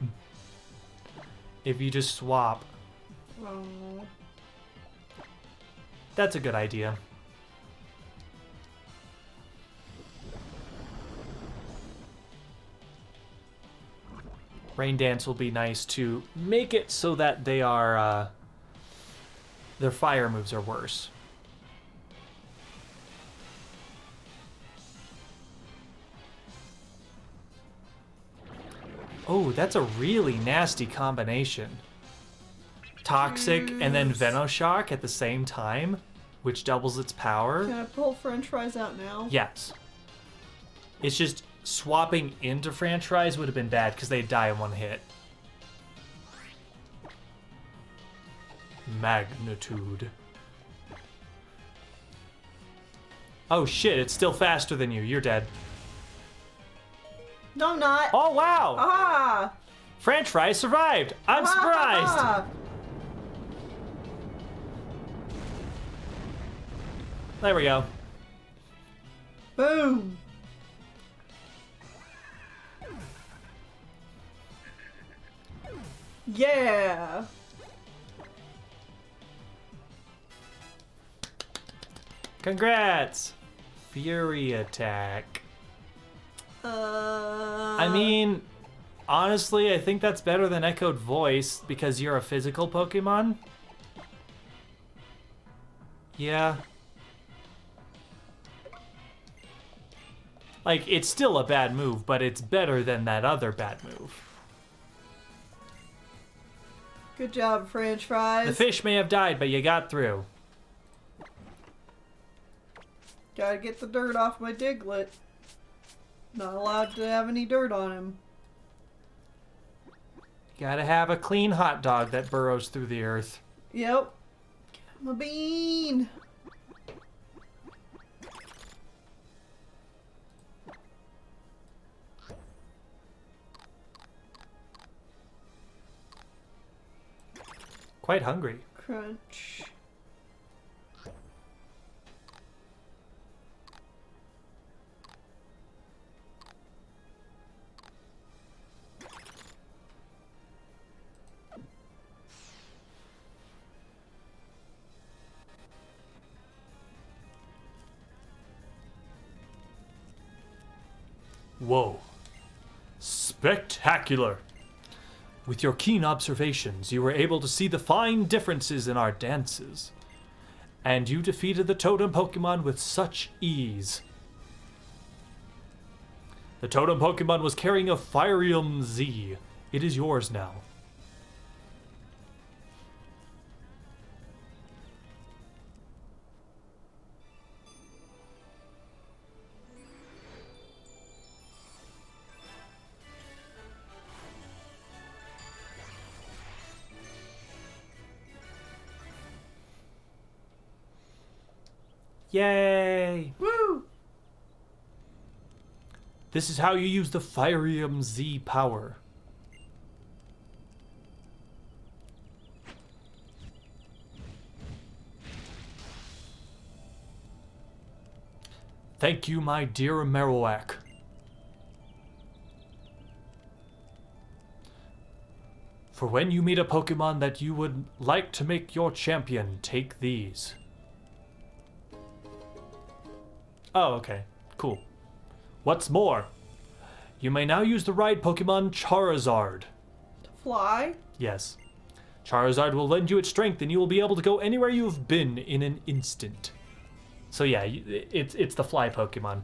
Speaker 1: if you just swap.
Speaker 2: Oh.
Speaker 1: That's a good idea. Rain Dance will be nice to make it so that they are, their fire moves are worse. Oh, that's a really nasty combination. Toxic and then Venoshock at the same time, which doubles its power.
Speaker 2: Can I pull French fries out now?
Speaker 1: Yes. It's just swapping into French fries would have been bad because they'd die in one hit. Magnitude. Oh shit, it's still faster than you. You're dead.
Speaker 2: No, I'm not.
Speaker 1: Oh wow!
Speaker 2: Ah!
Speaker 1: French fries survived! I'm surprised!
Speaker 2: Ah!
Speaker 1: There we go.
Speaker 2: Boom! Yeah!
Speaker 1: Congrats! Fury attack. I mean, honestly, I think that's better than Echoed Voice because you're a physical Pokemon. Yeah. Like, it's still a bad move, but it's better than that other bad move.
Speaker 2: Good job, French fries.
Speaker 1: The fish may have died, but you got through.
Speaker 2: Gotta get the dirt off my Diglett. Not allowed to have any dirt on him.
Speaker 1: Gotta have a clean hot dog that burrows through the earth.
Speaker 2: Yep. Get him a bean.
Speaker 1: Quite hungry.
Speaker 2: Crunch.
Speaker 1: Whoa. Spectacular! With your keen observations, you were able to see the fine differences in our dances. And you defeated the totem Pokemon with such ease. The totem Pokemon was carrying a Firium Z. It is yours now. Yay!
Speaker 2: Woo!
Speaker 1: This is how you use the Firium Z power. Thank you, my dear Marowak. For when you meet a Pokemon that you would like to make your champion, take these. Oh, okay. Cool. What's more, you may now use the ride Pokemon Charizard.
Speaker 2: To fly?
Speaker 1: Yes. Charizard will lend you its strength and you will be able to go anywhere you've been in an instant. So yeah, it's the fly Pokemon.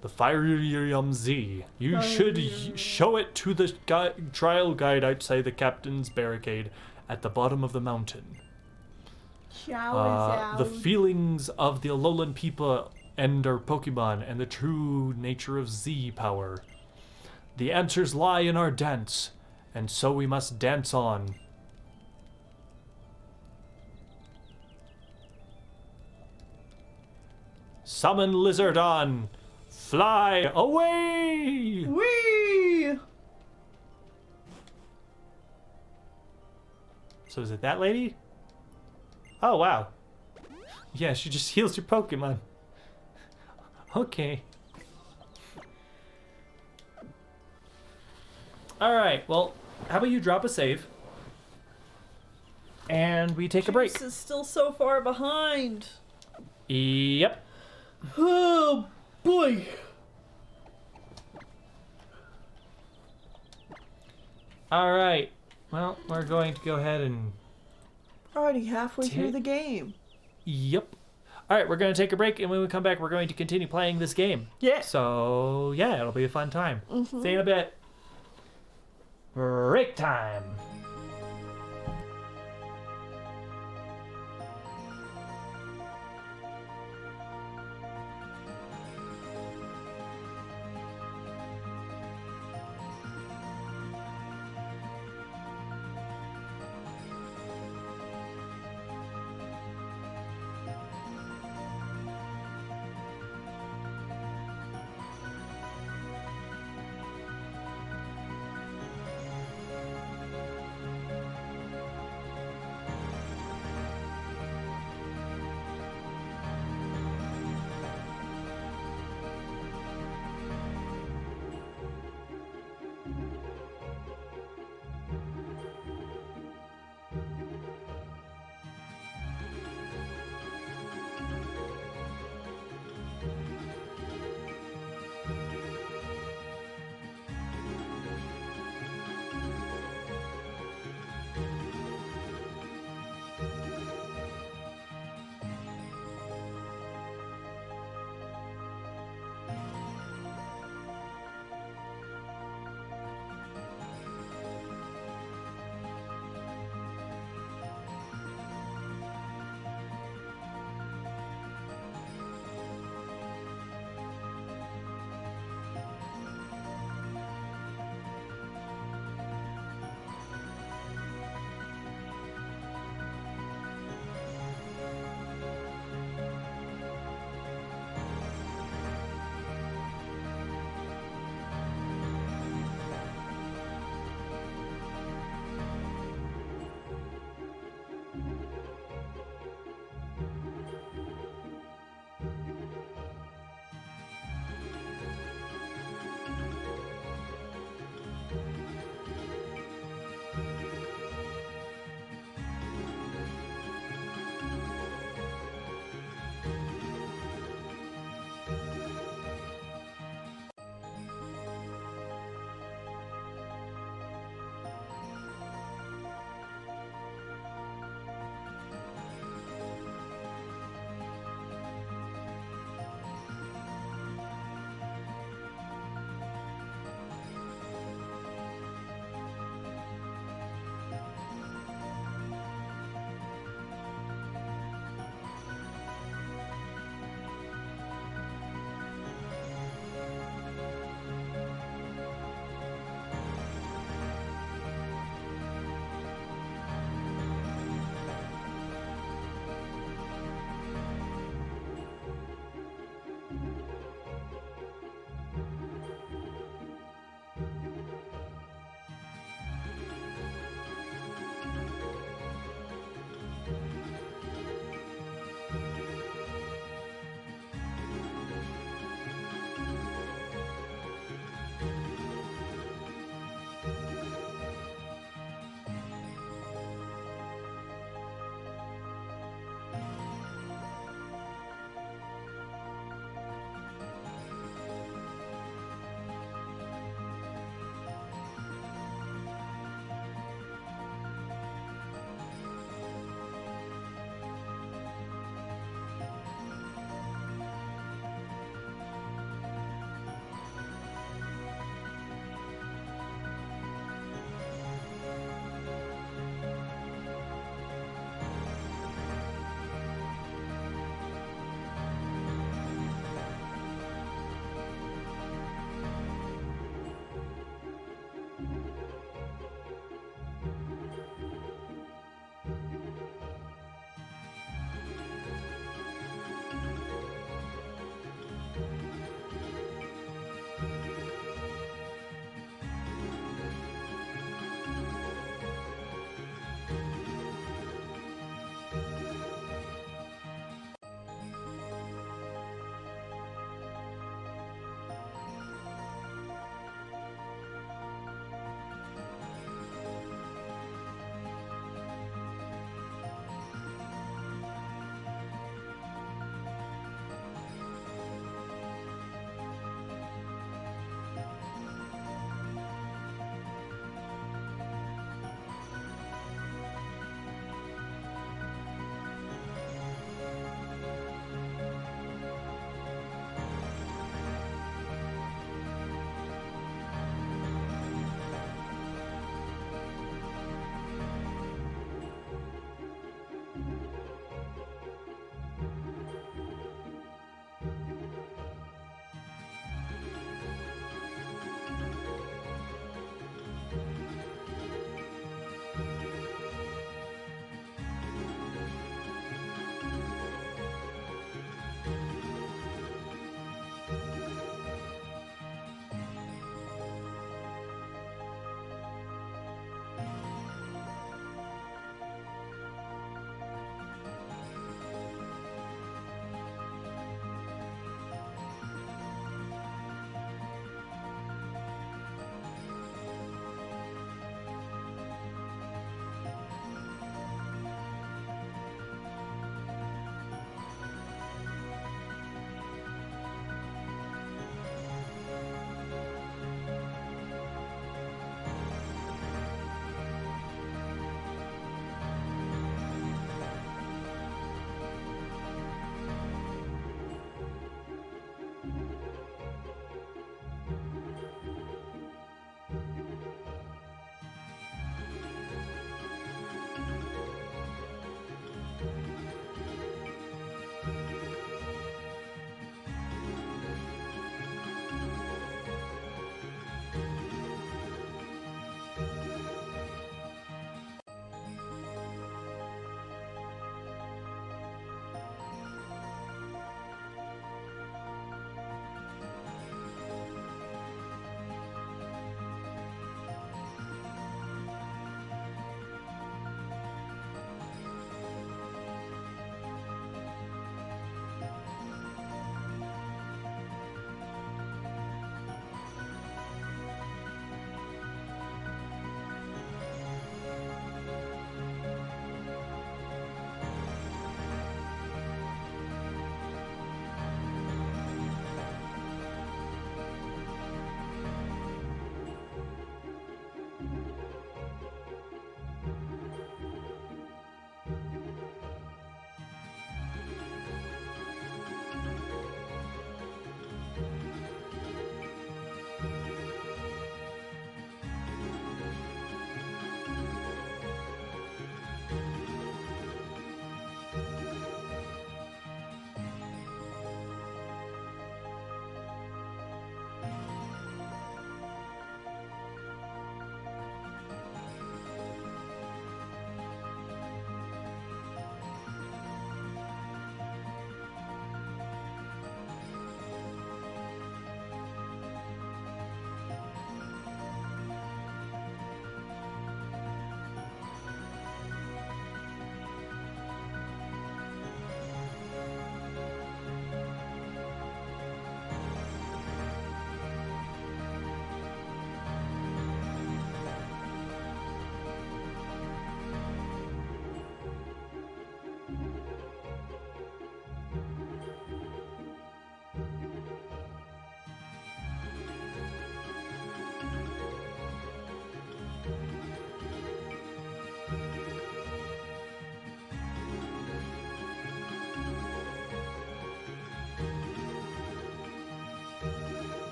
Speaker 1: The Firium Z. You should show it to the trial guide outside the captain's barricade at the bottom of the mountain. The feelings of the Alolan people and our Pokemon and the true nature of Z power. The answers lie in our dance, and so we must dance on. Summon Lizardon! Fly away!
Speaker 2: Whee!
Speaker 1: So is it that lady? Oh, wow. Yeah, she just heals your Pokemon. Okay. Alright, well, how about you drop a save? And we take a break.
Speaker 2: This is still so far behind.
Speaker 1: Yep.
Speaker 2: Oh, boy.
Speaker 1: Alright. Well, we're going to go ahead and...
Speaker 2: Already halfway through the game.
Speaker 1: Yep. Alright, we're going to take a break, and when we come back, we're going to continue playing this game.
Speaker 2: Yeah.
Speaker 1: So, yeah, it'll be a fun time. See you in a bit. Break time.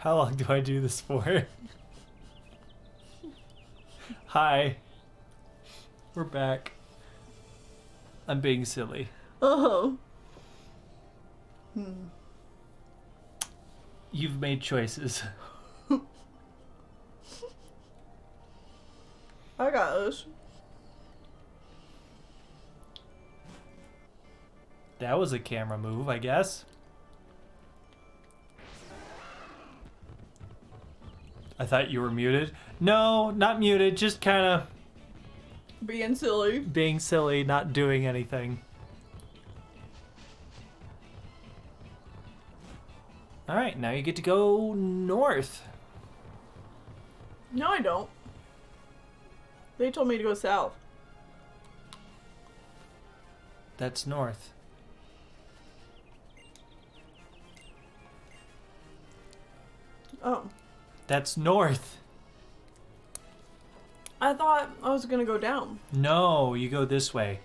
Speaker 1: How long do I do this for? Hi. We're back. I'm being silly.
Speaker 2: Oh.
Speaker 1: You've made choices.
Speaker 2: I got this.
Speaker 1: That was a camera move, I guess. I thought you were muted. No, not muted, just kind of
Speaker 2: Being silly.
Speaker 1: being silly, not doing anything. Alright, now you get to go north.
Speaker 2: No, I don't. They told me to go south.
Speaker 1: That's north.
Speaker 2: Oh.
Speaker 1: That's north.
Speaker 2: I thought I was gonna go down.
Speaker 1: No, you go this way.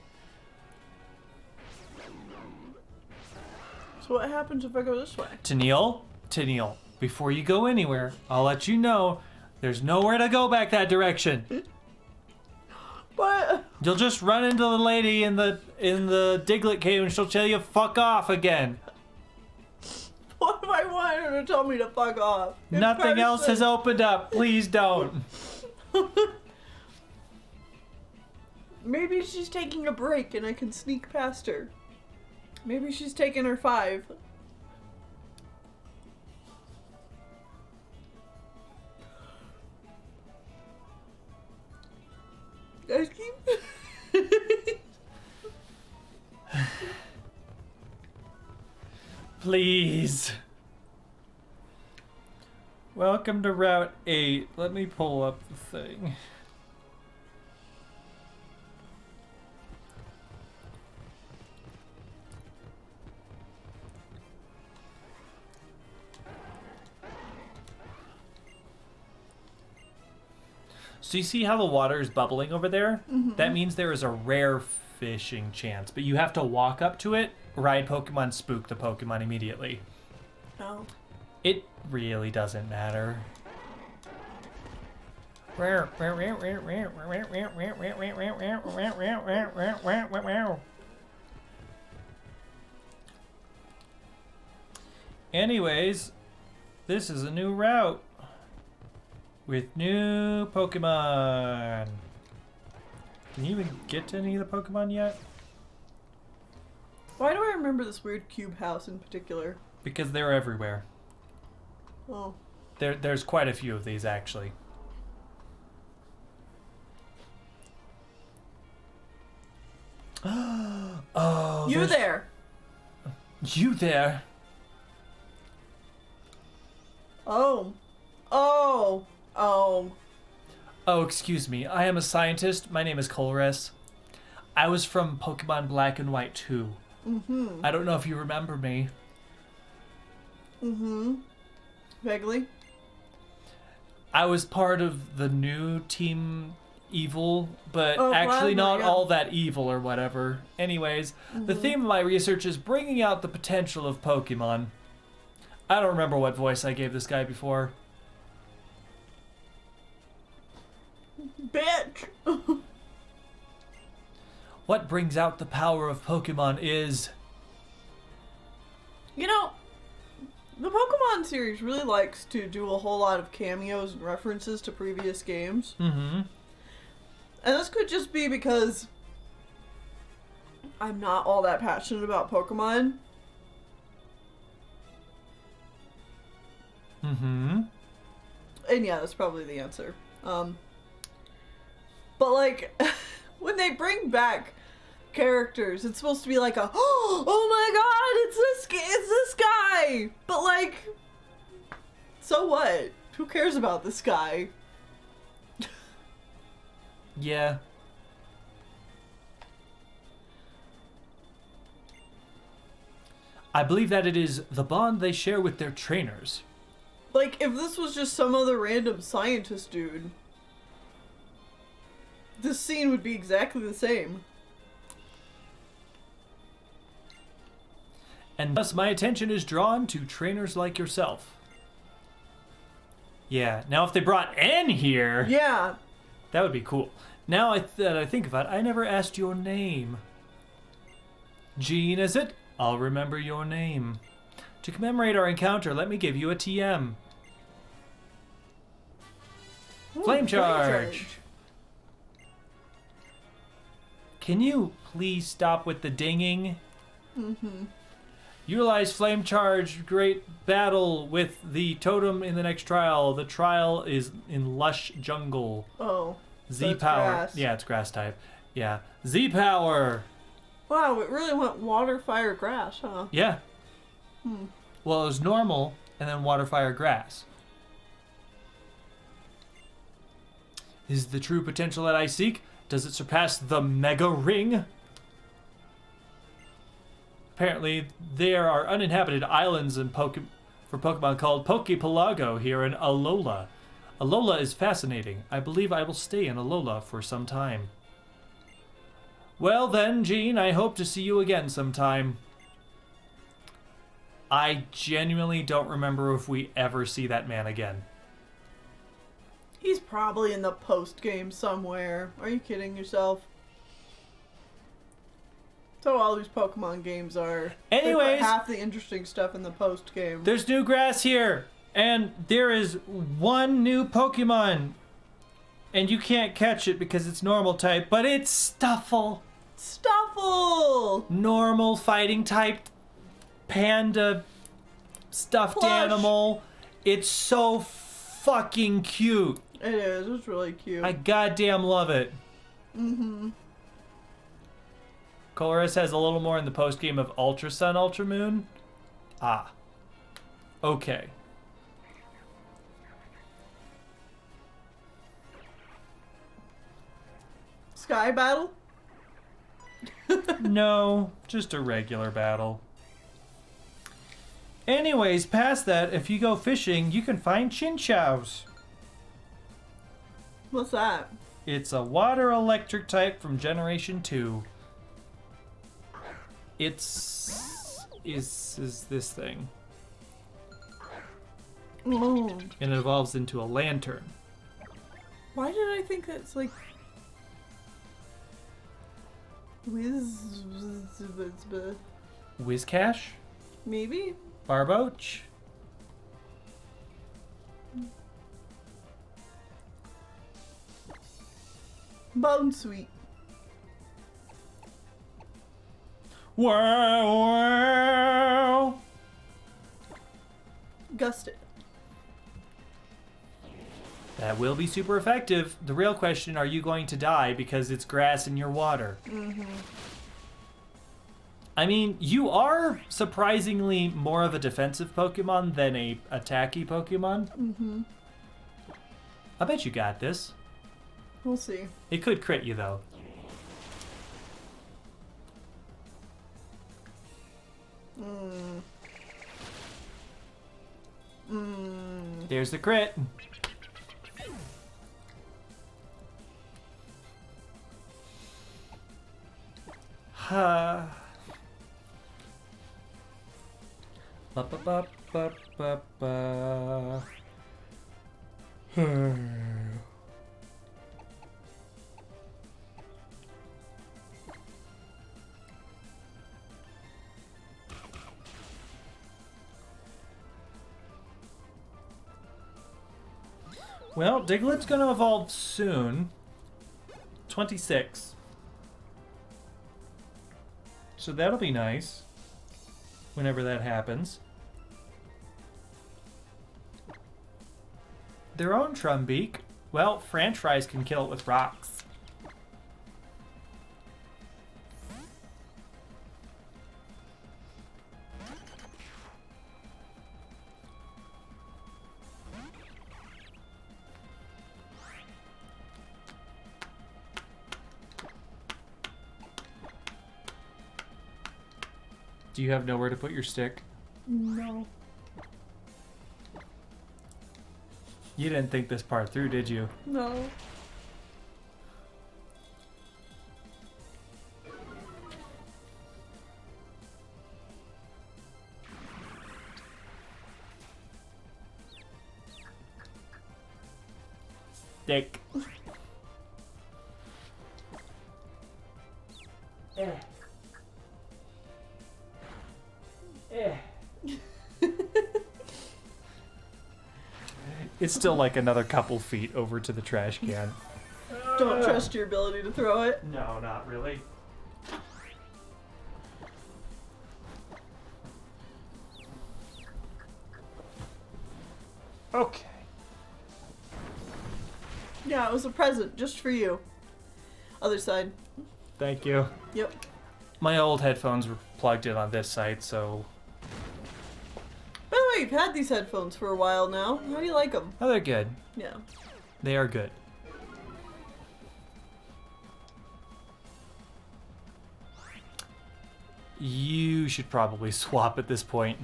Speaker 2: So what happens if I go this way?
Speaker 1: Tennille, before you go anywhere, I'll let you know there's nowhere to go back that direction.
Speaker 2: But
Speaker 1: You'll just run into the lady in the Diglett cave and she'll tell you fuck off again.
Speaker 2: what if I want her to tell me to fuck off? In
Speaker 1: Nothing else has
Speaker 2: person?
Speaker 1: opened up. Please don't.
Speaker 2: Maybe she's taking a break and I can sneak past her. Maybe she's taking her 5. Guys keep...
Speaker 1: Please. Welcome to Route 8. Let me pull up the thing. So you see how the water is bubbling over there?
Speaker 2: Mm-hmm.
Speaker 1: That means there is a rare fishing chance, but you have to walk up to it, ride Pokemon, spook the Pokemon immediately.
Speaker 2: Oh.
Speaker 1: It really doesn't matter. Anyways, this is a new route with new Pokemon. Can you even get to any of the Pokemon yet?
Speaker 2: Why do I remember this weird cube house in particular?
Speaker 1: Because they're everywhere.
Speaker 2: Oh.
Speaker 1: There's quite a few of these, actually. Oh,
Speaker 2: You
Speaker 1: there's-
Speaker 2: there!
Speaker 1: You there?
Speaker 2: Oh. Oh. Oh.
Speaker 1: Oh, excuse me. I am a scientist. My name is Colores. I was from Pokemon Black and White 2.
Speaker 2: Mm-hmm.
Speaker 1: I don't know if you remember me.
Speaker 2: Mm-hmm. Vaguely.
Speaker 1: I was part of the new Team Evil, but
Speaker 2: Oh,
Speaker 1: actually
Speaker 2: Plasma,
Speaker 1: not
Speaker 2: yeah.
Speaker 1: all that evil or whatever. Anyways, the theme of my research is bringing out the potential of Pokemon. I don't remember what voice I gave this guy before.
Speaker 2: Bitch!
Speaker 1: What brings out the power of Pokemon is...
Speaker 2: You know, the Pokemon series really likes to do a whole lot of cameos and references to previous games.
Speaker 1: Mm-hmm.
Speaker 2: And this could just be because I'm not all that passionate about Pokemon.
Speaker 1: Mm-hmm.
Speaker 2: And yeah, that's probably the answer. But like, when they bring back characters, it's supposed to be like a, oh my god, it's this guy! But like, so what? Who cares about this guy?
Speaker 1: Yeah. I believe that it is the bond they share with their trainers.
Speaker 2: Like, if this was just some other random scientist dude, this scene would be exactly the same.
Speaker 1: And thus my attention is drawn to trainers like yourself. Yeah. Now, if they brought N here,
Speaker 2: Yeah.
Speaker 1: that would be cool. Now that I think about it, I never asked your name. Jean, is it? I'll remember your name. To commemorate our encounter, let me give you a TM.
Speaker 2: Ooh,
Speaker 1: Flame charge. Can you please stop with the dinging?
Speaker 2: Mm-hmm.
Speaker 1: Utilize flame charge. Great battle with the totem in the next trial. The trial is in lush jungle.
Speaker 2: Oh.
Speaker 1: Z
Speaker 2: so it's
Speaker 1: power.
Speaker 2: grass.
Speaker 1: Yeah, it's grass type. Yeah. Z power.
Speaker 2: Wow, it really went water, fire, grass, huh?
Speaker 1: Yeah. Well, it was normal and then water, fire, grass. Is the true potential that I seek? Does it surpass the Mega Ring? Apparently, there are uninhabited islands for Pokemon called Pokepelago here in Alola. Alola is fascinating. I believe I will stay in Alola for some time. Well then, Jean, I hope to see you again sometime. I genuinely don't remember if we ever see that man again.
Speaker 2: He's probably in the post game somewhere. Are you kidding yourself? That's how all these Pokemon games are. They
Speaker 1: Anyways,
Speaker 2: put half the interesting stuff in the post game.
Speaker 1: there's new grass here, and there is one new Pokemon, and you can't catch it because it's normal type, but it's Stuffle.
Speaker 2: Stuffle!
Speaker 1: Normal fighting type panda stuffed
Speaker 2: Plush.
Speaker 1: animal. It's so fucking cute.
Speaker 2: It is. It's really cute.
Speaker 1: I goddamn love it.
Speaker 2: Mm-hmm.
Speaker 1: Colress has a little more in the post game of Ultra Sun, Ultra Moon. Ah. Okay.
Speaker 2: Sky battle?
Speaker 1: No, just a regular battle. Anyways, past that, if you go fishing, you can find Chinchows.
Speaker 2: What's that?
Speaker 1: It's a water electric type from Generation 2. It's is this thing.
Speaker 2: Oh.
Speaker 1: And it evolves into a lantern.
Speaker 2: Why did I think that's like
Speaker 1: Whiscash?
Speaker 2: maybe?
Speaker 1: Barboach?
Speaker 2: Bone sweet.
Speaker 1: Wow, wow.
Speaker 2: Gusted.
Speaker 1: That will be super effective. The real question, are you going to die because it's grass in your water?
Speaker 2: Mm-hmm.
Speaker 1: I mean, you are surprisingly more of a defensive Pokemon than a attacky Pokemon.
Speaker 2: Mm-hmm.
Speaker 1: I bet you got this.
Speaker 2: We'll see.
Speaker 1: It could crit you, though. There's the crit. Ha. Ba ba ba ba ba ba. Well, Diglett's gonna evolve soon. 26. So that'll be nice. Whenever that happens. Their own Trumbeak. Well, French fries can kill it with rocks. Do you have nowhere to put your stick?
Speaker 2: No.
Speaker 1: You didn't think this part through, did you?
Speaker 2: No.
Speaker 1: stick. It's still like another couple feet over to the trash can.
Speaker 2: Don't trust your ability to throw it.
Speaker 1: No, not really. Okay.
Speaker 2: Yeah, it was a present just for you. Other side.
Speaker 1: Thank you.
Speaker 2: Yep.
Speaker 1: My old headphones were plugged in on this side, so...
Speaker 2: By the way, you've had these headphones for a while now. How do you like them?
Speaker 1: Oh, they're good.
Speaker 2: Yeah.
Speaker 1: They are good. You should probably swap at this point.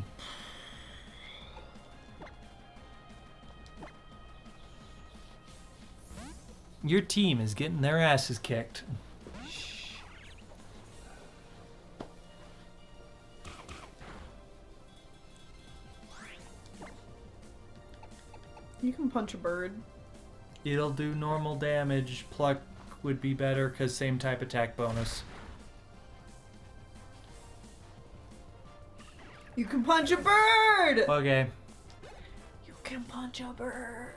Speaker 1: Your team is getting their asses kicked.
Speaker 2: You can punch a bird.
Speaker 1: It'll do normal damage. Pluck would be better because same type attack bonus.
Speaker 2: You can punch a bird!
Speaker 1: Okay.
Speaker 2: You can punch a bird.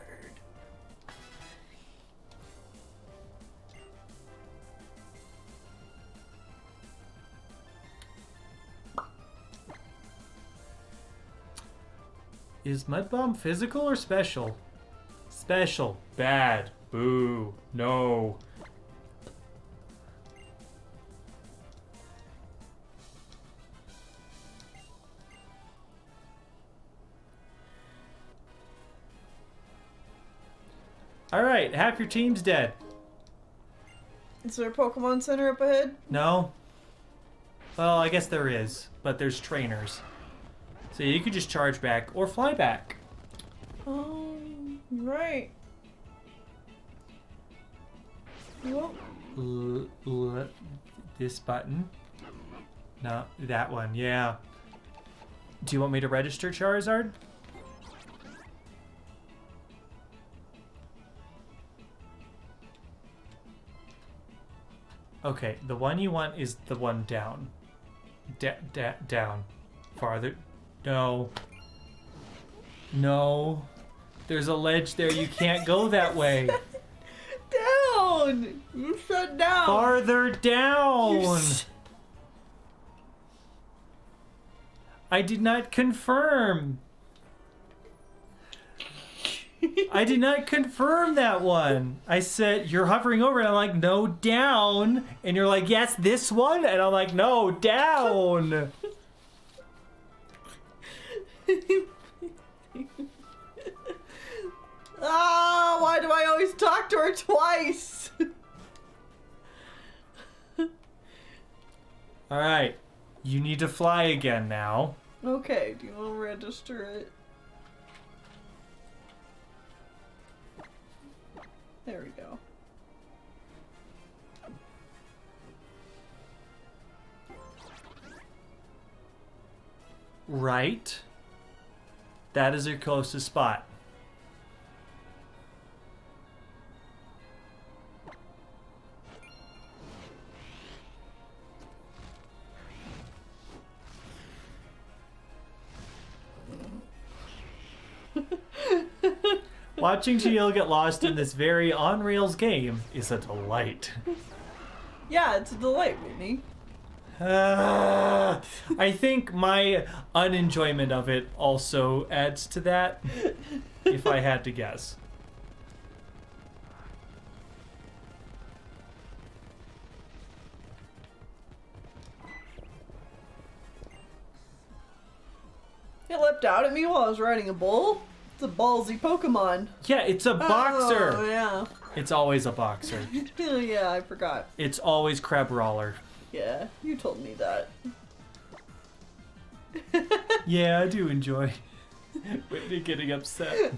Speaker 1: Is Mud Bomb physical or special? Special. Bad. Boo. No. Alright, half your team's dead.
Speaker 2: Is there a Pokemon Center up ahead?
Speaker 1: No? Well, I guess there is, but there's trainers. So you could just charge back or fly back.
Speaker 2: Oh, right. Well,
Speaker 1: This button. No, that one, yeah. Do you want me to register Charizard? Okay, the one you want is the one down. Down. Farther. No. No. There's a ledge there. You can't go that way.
Speaker 2: down! You said down!
Speaker 1: Farther down! I did not confirm. I did not confirm that one. I said, you're hovering over, and I'm like, no, down. And you're like, yes, this one? And I'm like, no, down.
Speaker 2: Ah, why do I always talk to her twice?
Speaker 1: All right. You need to fly again now.
Speaker 2: Okay, do you want to register it? There we go.
Speaker 1: Right. That is your closest spot. Watching Gio get lost in this very on-rails game is a delight.
Speaker 2: Yeah, it's a delight, Whitney.
Speaker 1: I think my unenjoyment of it also adds to that, if I had to guess.
Speaker 2: It leapt out at me while I was riding a bull. It's a ballsy Pokemon.
Speaker 1: Yeah, it's a boxer.
Speaker 2: Oh, yeah.
Speaker 1: It's always a boxer.
Speaker 2: Yeah, I forgot.
Speaker 1: It's always Crabrawler.
Speaker 2: Yeah, you told me that.
Speaker 1: Yeah, I do enjoy Whitney getting upset.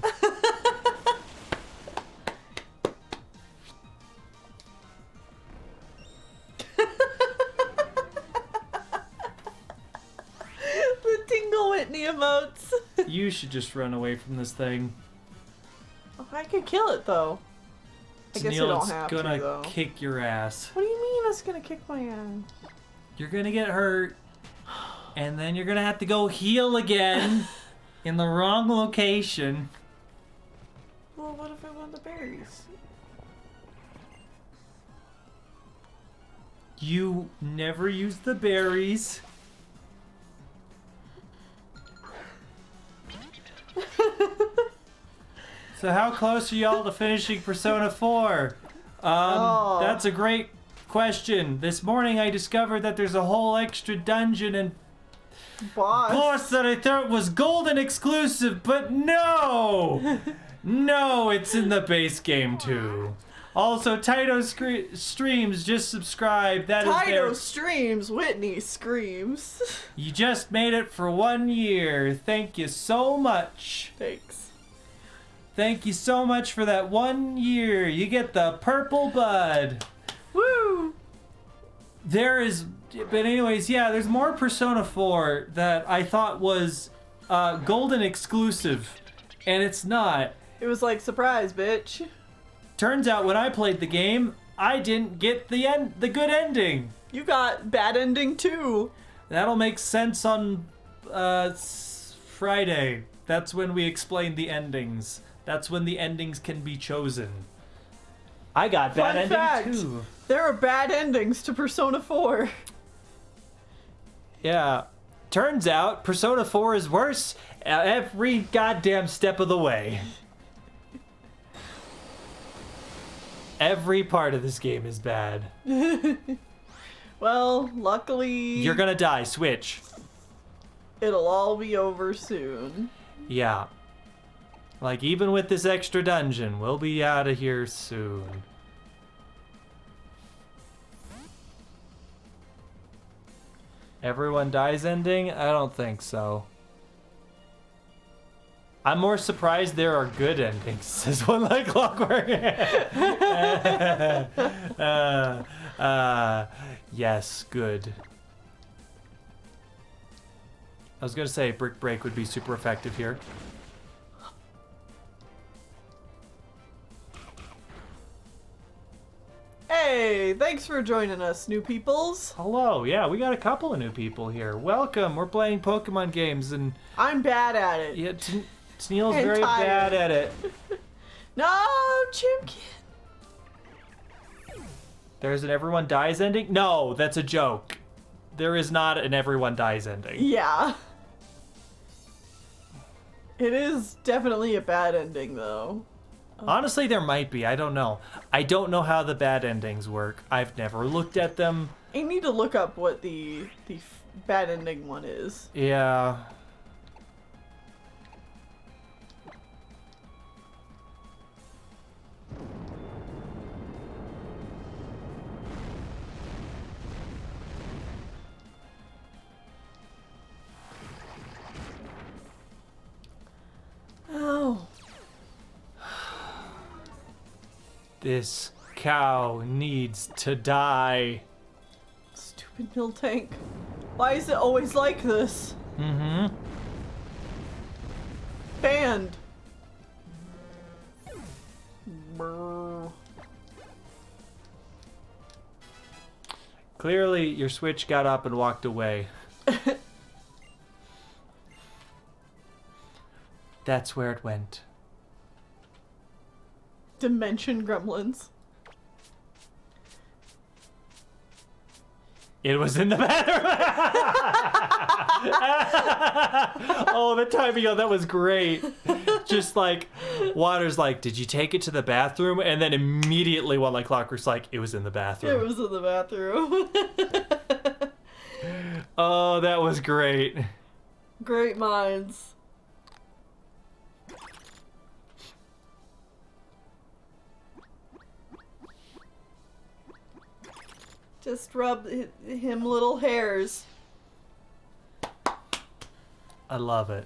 Speaker 2: The Tingle Whitney emotes.
Speaker 1: You should just run away from this thing.
Speaker 2: I could kill it though. I guess I
Speaker 1: Tennille,
Speaker 2: don't
Speaker 1: it's
Speaker 2: have
Speaker 1: gonna
Speaker 2: to, though.
Speaker 1: kick your ass.
Speaker 2: What do you mean it's gonna kick my ass?
Speaker 1: You're gonna get hurt, and then you're gonna have to go heal again in the wrong location.
Speaker 2: Well, what if I want the berries?
Speaker 1: You never use the berries. So how close are y'all to finishing Persona 4? That's a great question. This morning I discovered that there's a whole extra dungeon and boss that I thought was golden exclusive, but no! No, it's in the base game too. Also, Taito Streams just subscribed. That is
Speaker 2: Taito Streams, Whitney screams.
Speaker 1: You just made it for 1 year. Thank you so much.
Speaker 2: Thanks.
Speaker 1: Thank you so much for that 1 year. You get the purple bud.
Speaker 2: Woo!
Speaker 1: But anyways, yeah, there's more Persona 4 that I thought was golden exclusive, and it's not.
Speaker 2: It was like, surprise, bitch.
Speaker 1: Turns out when I played the game, I didn't get the good ending.
Speaker 2: You got bad ending too.
Speaker 1: That'll make sense on Friday. That's when we explain the endings. That's when the endings can be chosen. I got bad ending
Speaker 2: fact,
Speaker 1: too.
Speaker 2: There are bad endings to Persona 4.
Speaker 1: Yeah. Turns out Persona 4 is worse every goddamn step of the way. Every part of this game is bad.
Speaker 2: Well, luckily...
Speaker 1: You're gonna die. Switch.
Speaker 2: It'll all be over soon.
Speaker 1: Yeah. Like, even with this extra dungeon, we'll be out of here soon. Everyone dies ending? I don't think so. I'm more surprised there are good endings, says One Like Clockwork. Yes, good. I was gonna say Brick Break would be super effective here.
Speaker 2: Hey, thanks for joining us, new peoples.
Speaker 1: Hello, yeah, we got a couple of new people here. Welcome, we're playing Pokemon games and...
Speaker 2: I'm bad at it.
Speaker 1: Yeah, Tennille's
Speaker 2: And
Speaker 1: very
Speaker 2: tired.
Speaker 1: bad at it.
Speaker 2: No, Chimkin.
Speaker 1: There's an everyone dies ending? No, that's a joke. There is not an everyone dies ending.
Speaker 2: Yeah. It is definitely a bad ending, though.
Speaker 1: Honestly, there might be. I don't know. I don't know how the bad endings work. I've never looked at them.
Speaker 2: I need to look up what the bad ending one is.
Speaker 1: Yeah.
Speaker 2: Oh.
Speaker 1: This cow needs to die.
Speaker 2: Stupid Miltank. Why is it always like this?
Speaker 1: Mm-hmm.
Speaker 2: Banned. Brr.
Speaker 1: Clearly, your Switch got up and walked away. That's where it went.
Speaker 2: Dimension gremlins.
Speaker 1: It was in the bathroom. Oh, the timing on that was great. Just like, Water's like, did you take it to the bathroom? And then immediately One Like Clockwork's like, it was in the bathroom.
Speaker 2: It was in the bathroom.
Speaker 1: Oh, that was great.
Speaker 2: Great minds. Just rub him little hairs.
Speaker 1: I love it.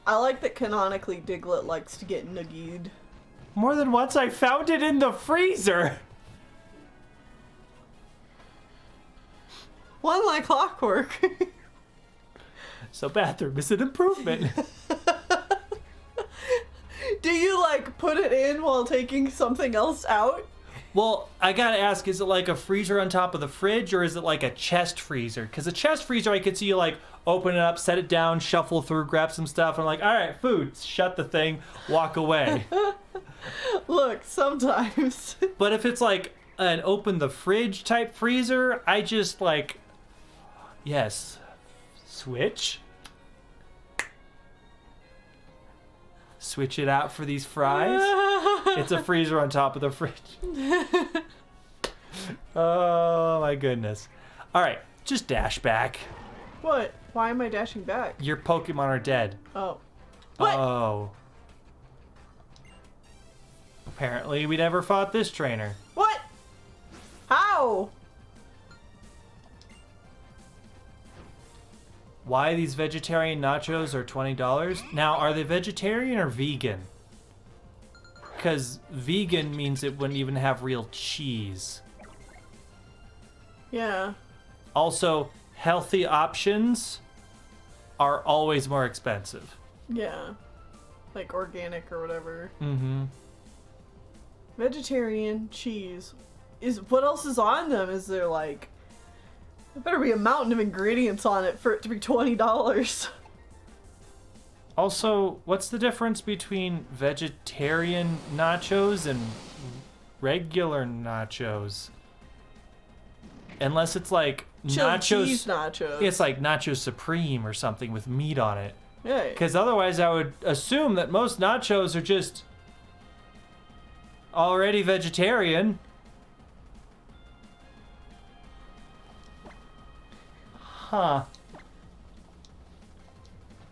Speaker 2: I like that canonically Diglett likes to get noogied.
Speaker 1: More than once I found it in the freezer.
Speaker 2: One Like Clockwork.
Speaker 1: So bathroom is an improvement.
Speaker 2: Do you, like, put it in while taking something else out?
Speaker 1: Well, I gotta ask, is it like a freezer on top of the fridge, or is it like a chest freezer? Because a chest freezer, I could see you, like, open it up, set it down, shuffle through, grab some stuff, and I'm like, all right, food, shut the thing, walk away.
Speaker 2: Look, sometimes.
Speaker 1: But if it's like an open the fridge type freezer, I just, like, yes, switch. Switch it out for these fries. It's a freezer on top of the fridge. Oh my goodness. All right, just dash back.
Speaker 2: What? Why am I dashing back?
Speaker 1: Your Pokemon are dead.
Speaker 2: Oh. What?
Speaker 1: Oh. Apparently we never fought this trainer.
Speaker 2: What? How?
Speaker 1: Why these vegetarian nachos are $20? Now, are they vegetarian or vegan? Because vegan means it wouldn't even have real cheese.
Speaker 2: Yeah.
Speaker 1: Also, healthy options are always more expensive.
Speaker 2: Yeah. Like organic or whatever.
Speaker 1: Mm-hmm.
Speaker 2: Vegetarian, cheese. What else is on them? Is there like... There better be a mountain of ingredients on it for it to be $20.
Speaker 1: Also, what's the difference between vegetarian nachos and regular nachos? Unless it's like
Speaker 2: Chili
Speaker 1: nachos.
Speaker 2: cheese nachos.
Speaker 1: It's like Nacho Supreme or something with meat on it.
Speaker 2: Yeah.
Speaker 1: Because otherwise I would assume that most nachos are just already vegetarian. Huh.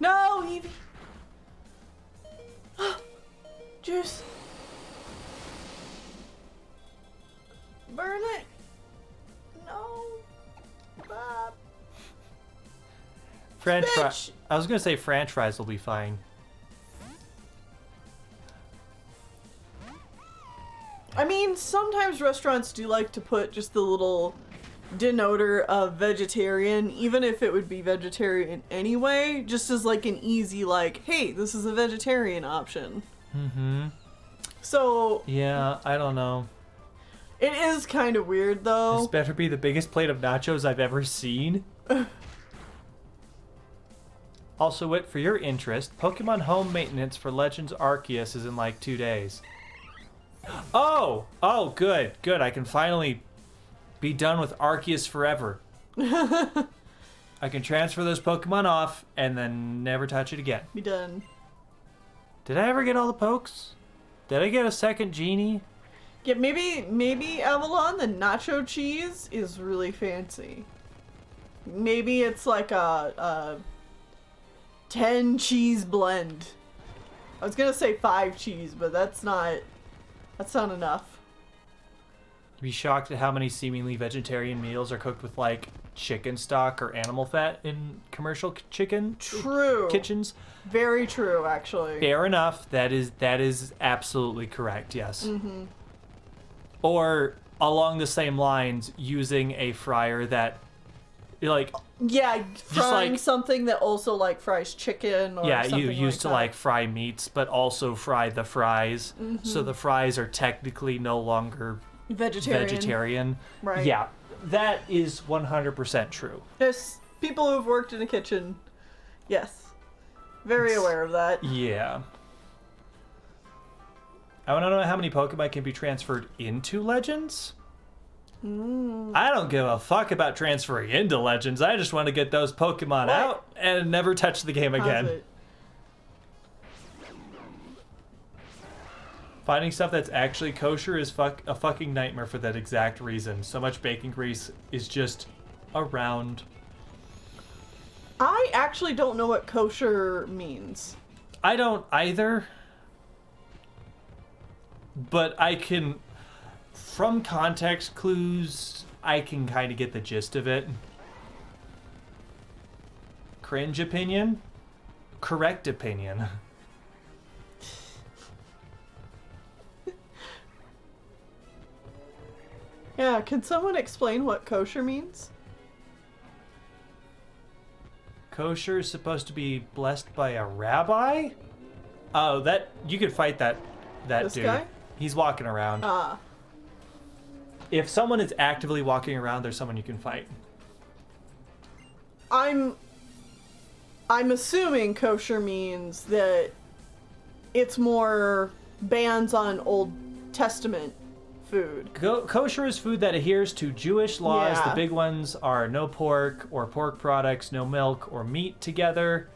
Speaker 2: No, Evie. Juice. Burn it. No. Bob.
Speaker 1: French
Speaker 2: Bitch.
Speaker 1: fries. I was gonna say French fries will be fine.
Speaker 2: I mean, sometimes restaurants do like to put just the little denoter of vegetarian, even if it would be vegetarian anyway, just as like an easy, like, hey, this is a vegetarian option.
Speaker 1: Mm-hmm.
Speaker 2: So
Speaker 1: Yeah, I don't know.
Speaker 2: it is kind of weird though.
Speaker 1: This better be the biggest plate of nachos I've ever seen. Also, Whit, for your interest, Pokemon Home maintenance for Legends Arceus is in like 2 days. Oh! Oh, good, good. I can finally be done with Arceus forever. I can transfer those Pokemon off and then never touch it again.
Speaker 2: Be done.
Speaker 1: Did I ever get all the pokes? Did I get a second genie?
Speaker 2: Yeah, maybe Avalon, the nacho cheese is really fancy. Maybe it's like a 10 cheese blend. I was gonna say 5 cheese, but that's not enough.
Speaker 1: Be shocked at how many seemingly vegetarian meals are cooked with like chicken stock or animal fat in commercial chicken
Speaker 2: True.
Speaker 1: kitchens.
Speaker 2: Very true, actually.
Speaker 1: Fair enough. That is absolutely correct. Yes.
Speaker 2: Mm-hmm.
Speaker 1: Or along the same lines, using a fryer that, like,
Speaker 2: Yeah, frying
Speaker 1: like-
Speaker 2: something that also like fries chicken or
Speaker 1: yeah,
Speaker 2: something
Speaker 1: you used to
Speaker 2: that.
Speaker 1: like fry meats, but also fry the fries. So the fries are technically no longer vegetarian.
Speaker 2: Right.
Speaker 1: Yeah, that is 100% true.
Speaker 2: There's people who've worked in a kitchen. Yes. Very aware of that.
Speaker 1: Yeah. I want to know how many Pokemon can be transferred into Legends. I don't give a fuck about transferring into Legends. I just want to get those Pokemon
Speaker 2: What?
Speaker 1: out and never touch the game
Speaker 2: How's
Speaker 1: again.
Speaker 2: it?
Speaker 1: Finding stuff that's actually kosher is a fucking nightmare for that exact reason. So much bacon grease is just around.
Speaker 2: I actually don't know what kosher means.
Speaker 1: I don't either. But I can, from context clues, I can kind of get the gist of it. Cringe opinion? Correct opinion.
Speaker 2: Yeah, can someone explain what kosher means?
Speaker 1: Kosher is supposed to be blessed by a rabbi? Oh, that you could fight that
Speaker 2: This
Speaker 1: dude.
Speaker 2: guy?
Speaker 1: He's walking around.
Speaker 2: Ah.
Speaker 1: If someone is actively walking around, there's someone you can fight.
Speaker 2: I'm assuming kosher means that it's more bans on Old Testament food.
Speaker 1: Kosher is food that adheres to Jewish laws.
Speaker 2: Yeah.
Speaker 1: The big ones are no pork or pork products, no milk or meat together.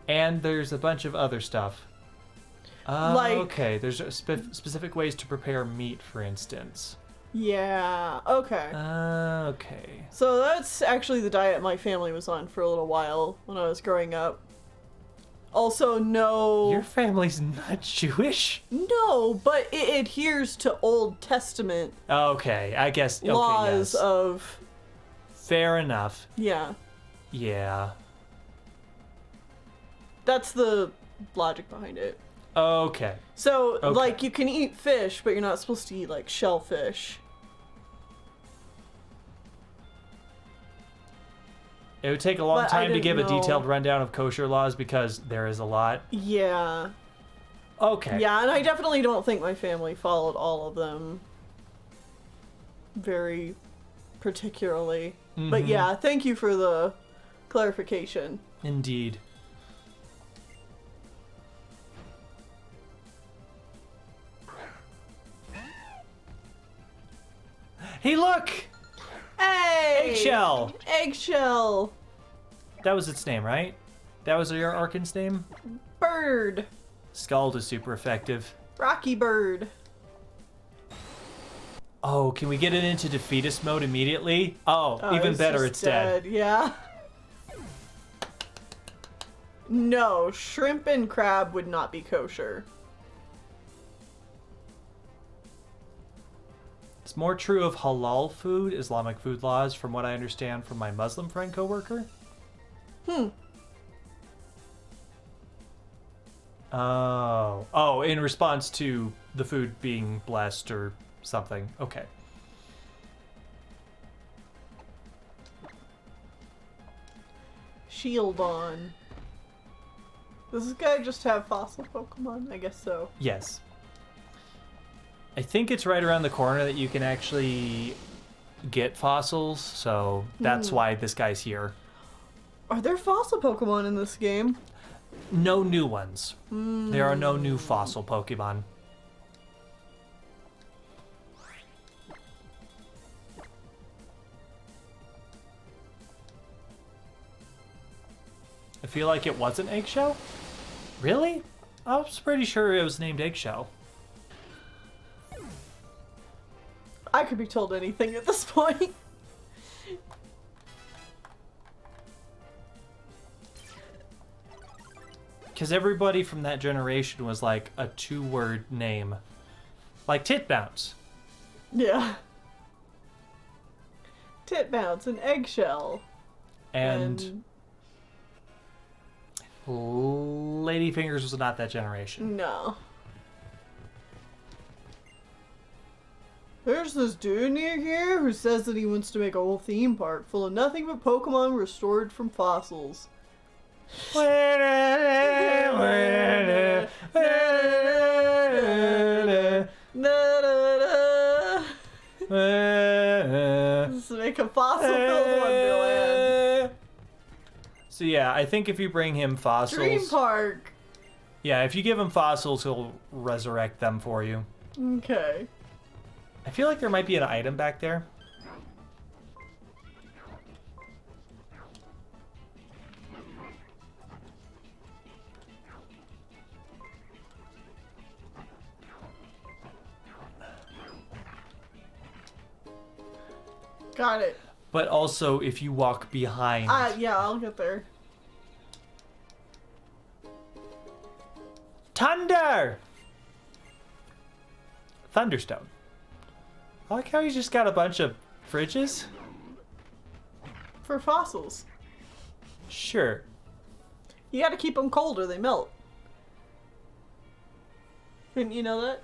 Speaker 1: And there's a bunch of other stuff. Okay, there's specific ways to prepare meat, for instance.
Speaker 2: Yeah, okay.
Speaker 1: Okay.
Speaker 2: So that's actually the diet my family was on for a little while when I was growing up. Also, no...
Speaker 1: Your family's not Jewish?
Speaker 2: No, but it adheres to Old Testament
Speaker 1: Okay, I guess. Okay,
Speaker 2: laws
Speaker 1: yes.
Speaker 2: of...
Speaker 1: Fair enough.
Speaker 2: Yeah.
Speaker 1: Yeah.
Speaker 2: That's the logic behind it.
Speaker 1: Okay.
Speaker 2: So,
Speaker 1: Okay.
Speaker 2: like, you can eat fish, but you're not supposed to eat, like, shellfish.
Speaker 1: It would take a long
Speaker 2: But I
Speaker 1: time to
Speaker 2: didn't
Speaker 1: give a
Speaker 2: know.
Speaker 1: detailed rundown of kosher laws because there is a lot.
Speaker 2: Yeah.
Speaker 1: Okay.
Speaker 2: Yeah, and I definitely don't think my family followed all of them very particularly. But
Speaker 1: Mhm.
Speaker 2: yeah, thank you for the clarification.
Speaker 1: Indeed. Hey, look!
Speaker 2: Hey!
Speaker 1: Eggshell!
Speaker 2: Eggshell!
Speaker 1: That was its name, right? That was your Arkan's name?
Speaker 2: Bird!
Speaker 1: Scald is super effective.
Speaker 2: Rocky bird.
Speaker 1: Oh, can we get it into defeatist mode immediately? Oh, even better,
Speaker 2: just
Speaker 1: it's dead.
Speaker 2: Yeah. No, shrimp and crab would not be kosher.
Speaker 1: It's more true of halal food, Islamic food laws, from what I understand from my Muslim friend coworker. Oh, in response to the food being blessed or something. Okay.
Speaker 2: Shield on. Does this guy just have fossil Pokemon? I guess so.
Speaker 1: Yes. I think it's right around the corner that you can actually get fossils, so that's why this guy's here.
Speaker 2: Are there fossil Pokemon in this game?
Speaker 1: No new ones. There are no new fossil Pokemon. I feel like it was an Eggshell? Really? I was pretty sure it was named Eggshell.
Speaker 2: I could be told anything at this point.
Speaker 1: Because everybody from that generation was like a 2-word name. Like Titbounce.
Speaker 2: Yeah. Titbounce and Eggshell.
Speaker 1: And Ladyfingers was not that generation.
Speaker 2: No. There's this dude near here who says that he wants to make a whole theme park full of nothing but Pokemon restored from fossils. Let's make a fossil-filled wonderland.
Speaker 1: So yeah, I think if you bring him fossils...
Speaker 2: Dream Park.
Speaker 1: Yeah, if you give him fossils, he'll resurrect them for you.
Speaker 2: Okay.
Speaker 1: I feel like there might be an item back there.
Speaker 2: Got it.
Speaker 1: But also, if you walk behind...
Speaker 2: Yeah, I'll get there.
Speaker 1: Thunder! Thunderstone. I like how he's just got a bunch of fridges.
Speaker 2: For fossils.
Speaker 1: Sure.
Speaker 2: You gotta keep them cold or they melt. Didn't you know that?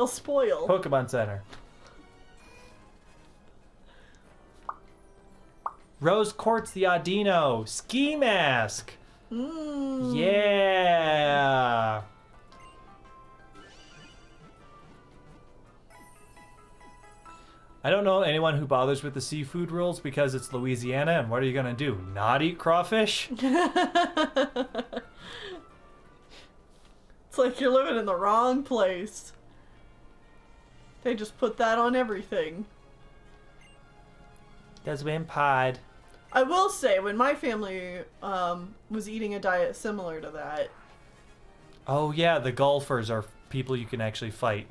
Speaker 2: They'll spoil.
Speaker 1: Pokemon Center. Rose Quartz the Audino. Ski mask. Yeah. I don't know anyone who bothers with the seafood rules because it's Louisiana, and what are you gonna do? Not eat crawfish?
Speaker 2: It's like you're living in the wrong place. They just put that on everything.
Speaker 1: That's been pied.
Speaker 2: I will say, when my family was eating a diet similar to that.
Speaker 1: Oh yeah, the golfers are people you can actually fight.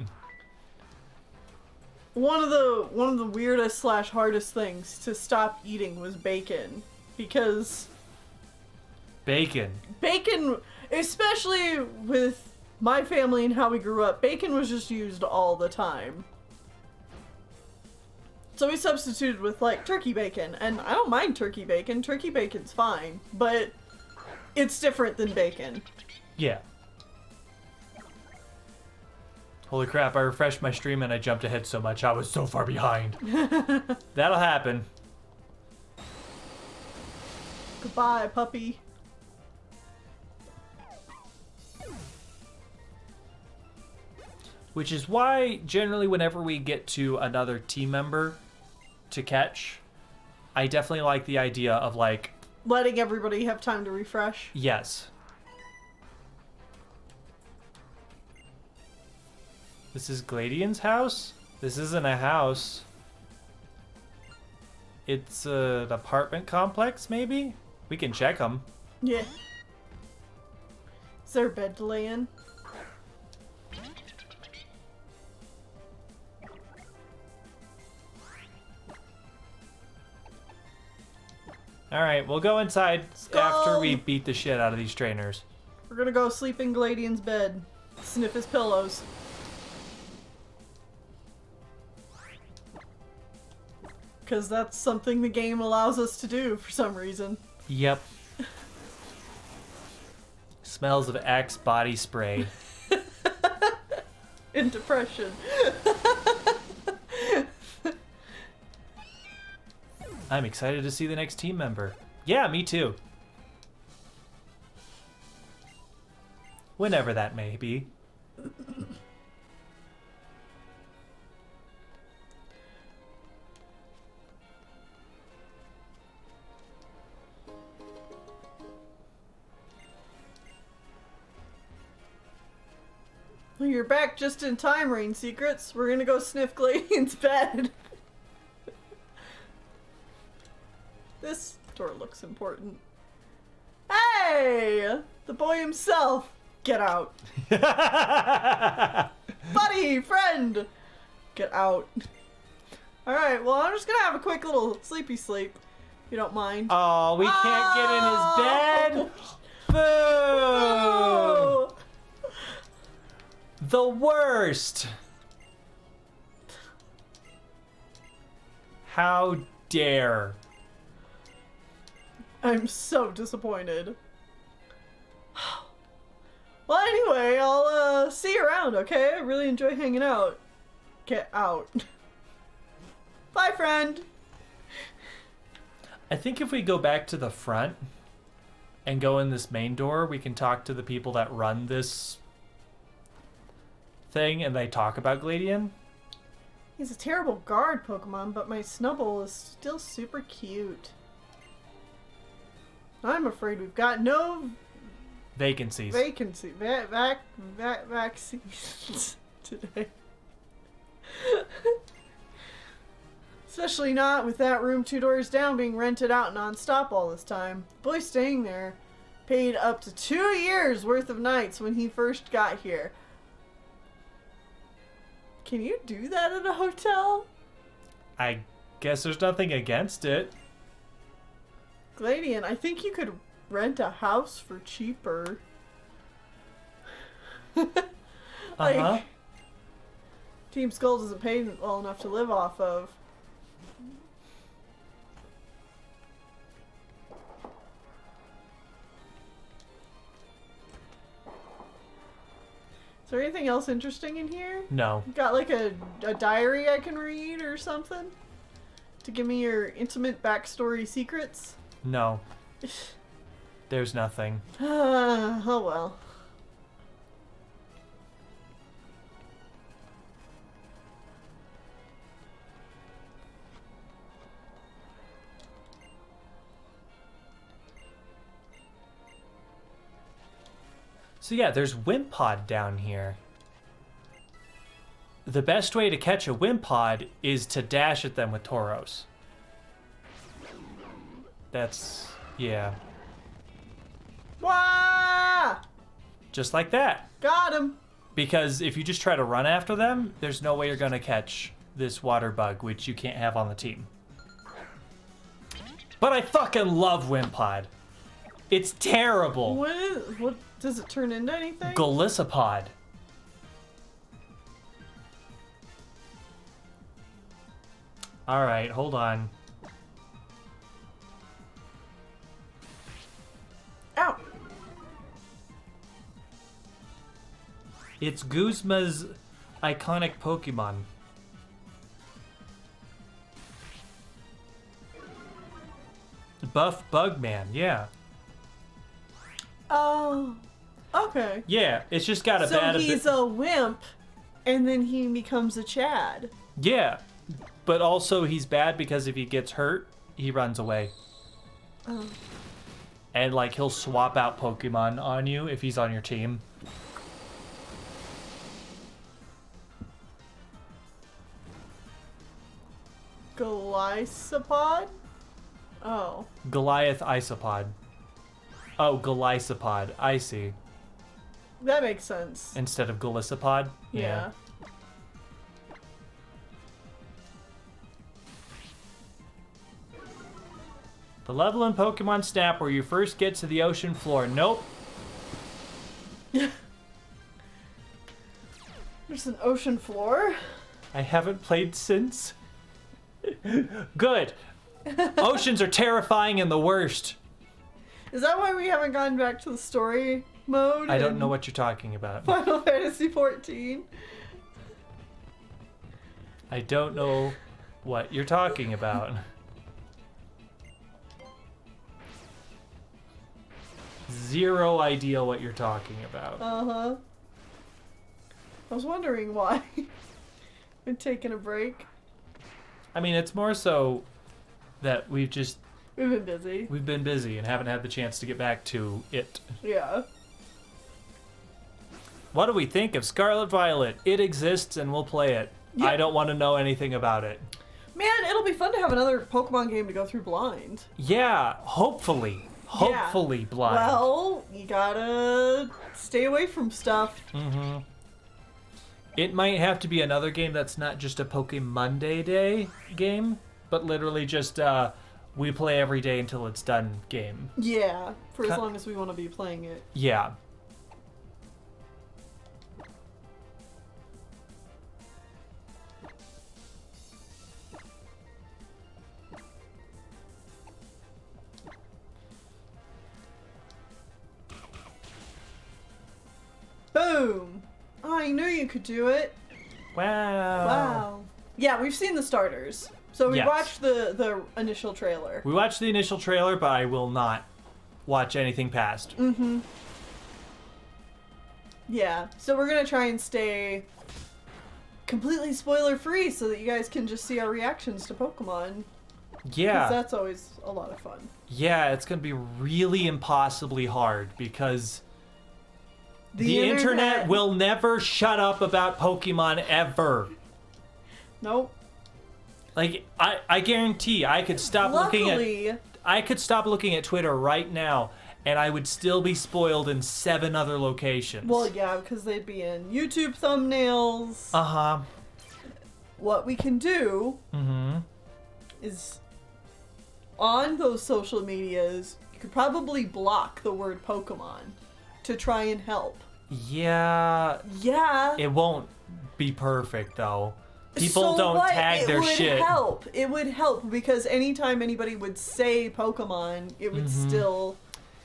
Speaker 2: One of the weirdest / hardest things to stop eating was bacon, because
Speaker 1: Bacon,
Speaker 2: especially with my family and how we grew up, bacon was just used all the time. So we substituted with like turkey bacon, and I don't mind turkey bacon. Turkey bacon's fine, but it's different than bacon.
Speaker 1: yeah. Holy crap, I refreshed my stream and I jumped ahead so much. I was so far behind. That'll happen.
Speaker 2: Goodbye, puppy.
Speaker 1: Which is why, generally, whenever we get to another team member to catch, I definitely like the idea of, like...
Speaker 2: letting everybody have time to refresh.
Speaker 1: Yes. This is Gladian's house? This isn't a house. It's an apartment complex, maybe? We can check them.
Speaker 2: Yeah. Is there a bed to lay in?
Speaker 1: Alright, we'll go inside after we beat the shit out of these trainers.
Speaker 2: We're gonna go sleep in Gladian's bed. Sniff his pillows. Because that's something the game allows us to do for some reason.
Speaker 1: Yep. Smells of Axe body spray.
Speaker 2: In depression.
Speaker 1: I'm excited to see the next team member. Yeah, me too. Whenever that may be.
Speaker 2: Well, you're back just in time, Rain Secrets. We're gonna go sniff Gladian's bed. This door looks important. Hey! The boy himself! Get out. Buddy! Friend! Get out. Alright, well, I'm just gonna have a quick little sleepy sleep, if you don't mind.
Speaker 1: Oh, we can't get in his bed? Boo!
Speaker 2: Oh!
Speaker 1: The worst! How dare.
Speaker 2: I'm so disappointed. Well, anyway, I'll see you around, okay? I really enjoy hanging out. Get out. Bye, friend.
Speaker 1: I think if we go back to the front and go in this main door, we can talk to the people that run this thing and they talk about Gladian.
Speaker 2: He's a terrible guard Pokemon, but my Snubbull is still super cute. I'm afraid we've got no
Speaker 1: Vacancies.
Speaker 2: vaccines today. Especially not with that room 2 doors down being rented out non-stop all this time. The boy staying there paid up to 2 years worth of nights when he first got here. Can you do that at a hotel?
Speaker 1: I guess there's nothing against it.
Speaker 2: Gladian, I think you could rent a house for cheaper.
Speaker 1: Uh-huh.
Speaker 2: Team Skull doesn't pay well enough to live off of. Is there anything else interesting in here?
Speaker 1: No.
Speaker 2: Got like a diary I can read or something? To give me your intimate backstory secrets?
Speaker 1: No. There's nothing.
Speaker 2: Oh well.
Speaker 1: So yeah, there's Wimpod down here. The best way to catch a Wimpod is to dash at them with Tauros. That's... yeah.
Speaker 2: Wah!
Speaker 1: Just like that.
Speaker 2: Got him.
Speaker 1: Because if you just try to run after them, there's no way you're gonna catch this water bug, which you can't have on the team. But I fucking love Wimpod. It's terrible.
Speaker 2: What does it turn into anything?
Speaker 1: Golisopod. Alright, hold on.
Speaker 2: Ow!
Speaker 1: It's Guzma's iconic Pokemon. Buff Bugman, yeah.
Speaker 2: Oh, okay.
Speaker 1: Yeah, it's just got a
Speaker 2: So
Speaker 1: bad...
Speaker 2: he's a wimp, and then he becomes a Chad.
Speaker 1: Yeah, but also he's bad because if he gets hurt, he runs away.
Speaker 2: Oh.
Speaker 1: And, like, he'll swap out Pokemon on you if he's on your team.
Speaker 2: Golisopod? Oh.
Speaker 1: Goliath Isopod. Oh, Golisopod. I see.
Speaker 2: That makes sense.
Speaker 1: Instead of Golisopod?
Speaker 2: Yeah.
Speaker 1: The level in Pokemon Snap where you first get to the ocean floor. Nope.
Speaker 2: There's an ocean floor.
Speaker 1: I haven't played since. Good. Oceans are terrifying and the worst.
Speaker 2: Is that why we haven't gone back to the story mode?
Speaker 1: I don't
Speaker 2: in
Speaker 1: know what you're talking about.
Speaker 2: Final Fantasy 14.
Speaker 1: I don't know what you're talking about. Zero idea what you're talking about.
Speaker 2: Uh-huh. I was wondering why. Been taking a break.
Speaker 1: I mean, it's more so that
Speaker 2: We've been busy.
Speaker 1: we've been busy and haven't had the chance to get back to it.
Speaker 2: Yeah.
Speaker 1: What do we think of Scarlet Violet? It exists and we'll play it.
Speaker 2: Yeah.
Speaker 1: I don't want to know anything about it.
Speaker 2: Man, it'll be fun to have another Pokemon game to go through blind.
Speaker 1: Yeah, hopefully. Hopefully blind.
Speaker 2: Well, you gotta stay away from stuff.
Speaker 1: Mm-hmm. It might have to be another game that's not just a Pokemon Day game, but literally just we play every day until it's done game.
Speaker 2: Yeah, for as long as we want to be playing it.
Speaker 1: Yeah.
Speaker 2: Boom! I knew you could do it.
Speaker 1: Wow.
Speaker 2: Wow. Yeah, we've seen the starters. So we
Speaker 1: Yes.
Speaker 2: watched the initial trailer.
Speaker 1: We watched the initial trailer, but I will not watch anything past.
Speaker 2: Mm-hmm. Yeah, so we're gonna try and stay completely spoiler-free so that you guys can just see our reactions to Pokemon.
Speaker 1: Yeah.
Speaker 2: 'Cause that's always a lot of fun.
Speaker 1: Yeah, it's going to be really impossibly hard because the internet will never shut up about Pokemon ever.
Speaker 2: Nope.
Speaker 1: Like, I guarantee I could stop
Speaker 2: Luckily,
Speaker 1: looking at Twitter right now and I would still be spoiled in 7 other locations.
Speaker 2: well, yeah, because they'd be in YouTube thumbnails.
Speaker 1: Uh-huh.
Speaker 2: What we can do is on those social medias, you could probably block the word Pokemon to try and help.
Speaker 1: Yeah.
Speaker 2: Yeah.
Speaker 1: It won't be perfect, though. People
Speaker 2: So
Speaker 1: don't
Speaker 2: what?
Speaker 1: tag their shit.
Speaker 2: It would help because anytime anybody would say Pokemon, it would still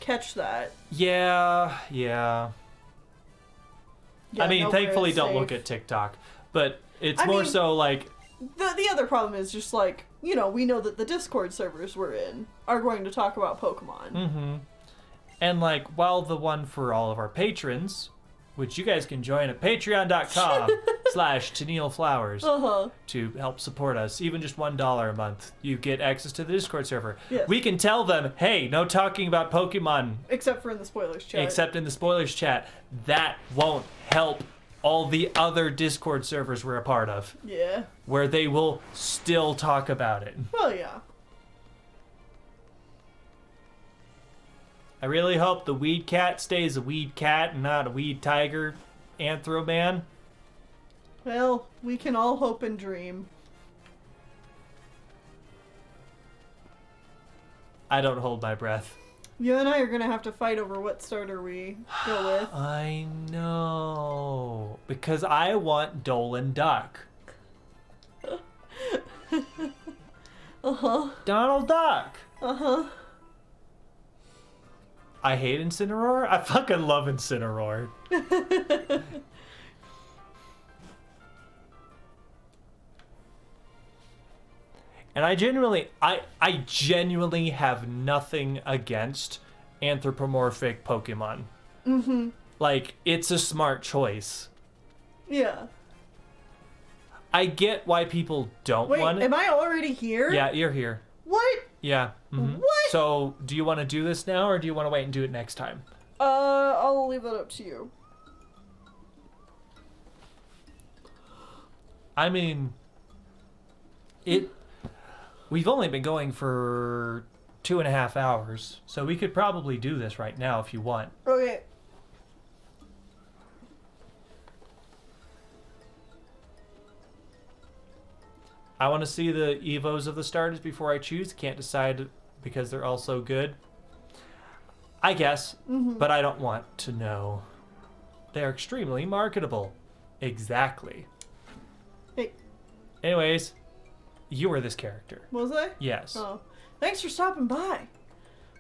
Speaker 2: catch that.
Speaker 1: Yeah, yeah.
Speaker 2: Yeah,
Speaker 1: I mean,
Speaker 2: nowhere
Speaker 1: thankfully,
Speaker 2: is
Speaker 1: don't look
Speaker 2: safe.
Speaker 1: at TikTok, but it's
Speaker 2: I
Speaker 1: more
Speaker 2: mean-
Speaker 1: so like,
Speaker 2: The other problem is just like, we know that the Discord servers we're in are going to talk about Pokemon.
Speaker 1: and like, while the one for all of our patrons, which you guys can join at patreon.com/TennilleFlowers
Speaker 2: Uh-huh.
Speaker 1: to help support us, even just $1 a month, you get access to the Discord server.
Speaker 2: Yes.
Speaker 1: We can tell them, hey, no talking about Pokemon
Speaker 2: Except for in the spoilers chat.
Speaker 1: except in the spoilers chat. That won't help all the other Discord servers we're a part of,
Speaker 2: Yeah.
Speaker 1: where they will still talk about it.
Speaker 2: Well, yeah.
Speaker 1: I really hope the weed cat stays a weed cat and not a weed tiger anthro man.
Speaker 2: Well, we can all hope and dream.
Speaker 1: I don't hold my breath.
Speaker 2: You and I are gonna have to fight over what starter we go with.
Speaker 1: I know. Because I want Dolan Duck.
Speaker 2: Uh-huh.
Speaker 1: Donald Duck.
Speaker 2: Uh-huh.
Speaker 1: I hate Incineroar. I fucking love Incineroar. And I genuinely have nothing against anthropomorphic Pokemon.
Speaker 2: Mm-hmm.
Speaker 1: Like, it's a smart choice.
Speaker 2: Yeah.
Speaker 1: I get why people don't
Speaker 2: Wait,
Speaker 1: want it.
Speaker 2: am I already here?
Speaker 1: Yeah, you're here.
Speaker 2: What?
Speaker 1: Yeah. mhm.
Speaker 2: What?
Speaker 1: So, do you want to do this now, or do you want to wait and do it next time?
Speaker 2: I'll leave it up to you.
Speaker 1: I mean, we've only been going for 2.5 hours, so we could probably do this right now if you want.
Speaker 2: Okay.
Speaker 1: I want to see the evos of the starters before I choose. Can't decide because they're all so good. I guess, but I don't want to know. They're extremely marketable. Exactly.
Speaker 2: Hey,
Speaker 1: Anyways, you were this character.
Speaker 2: was I?
Speaker 1: Yes.
Speaker 2: Oh. Thanks for stopping by.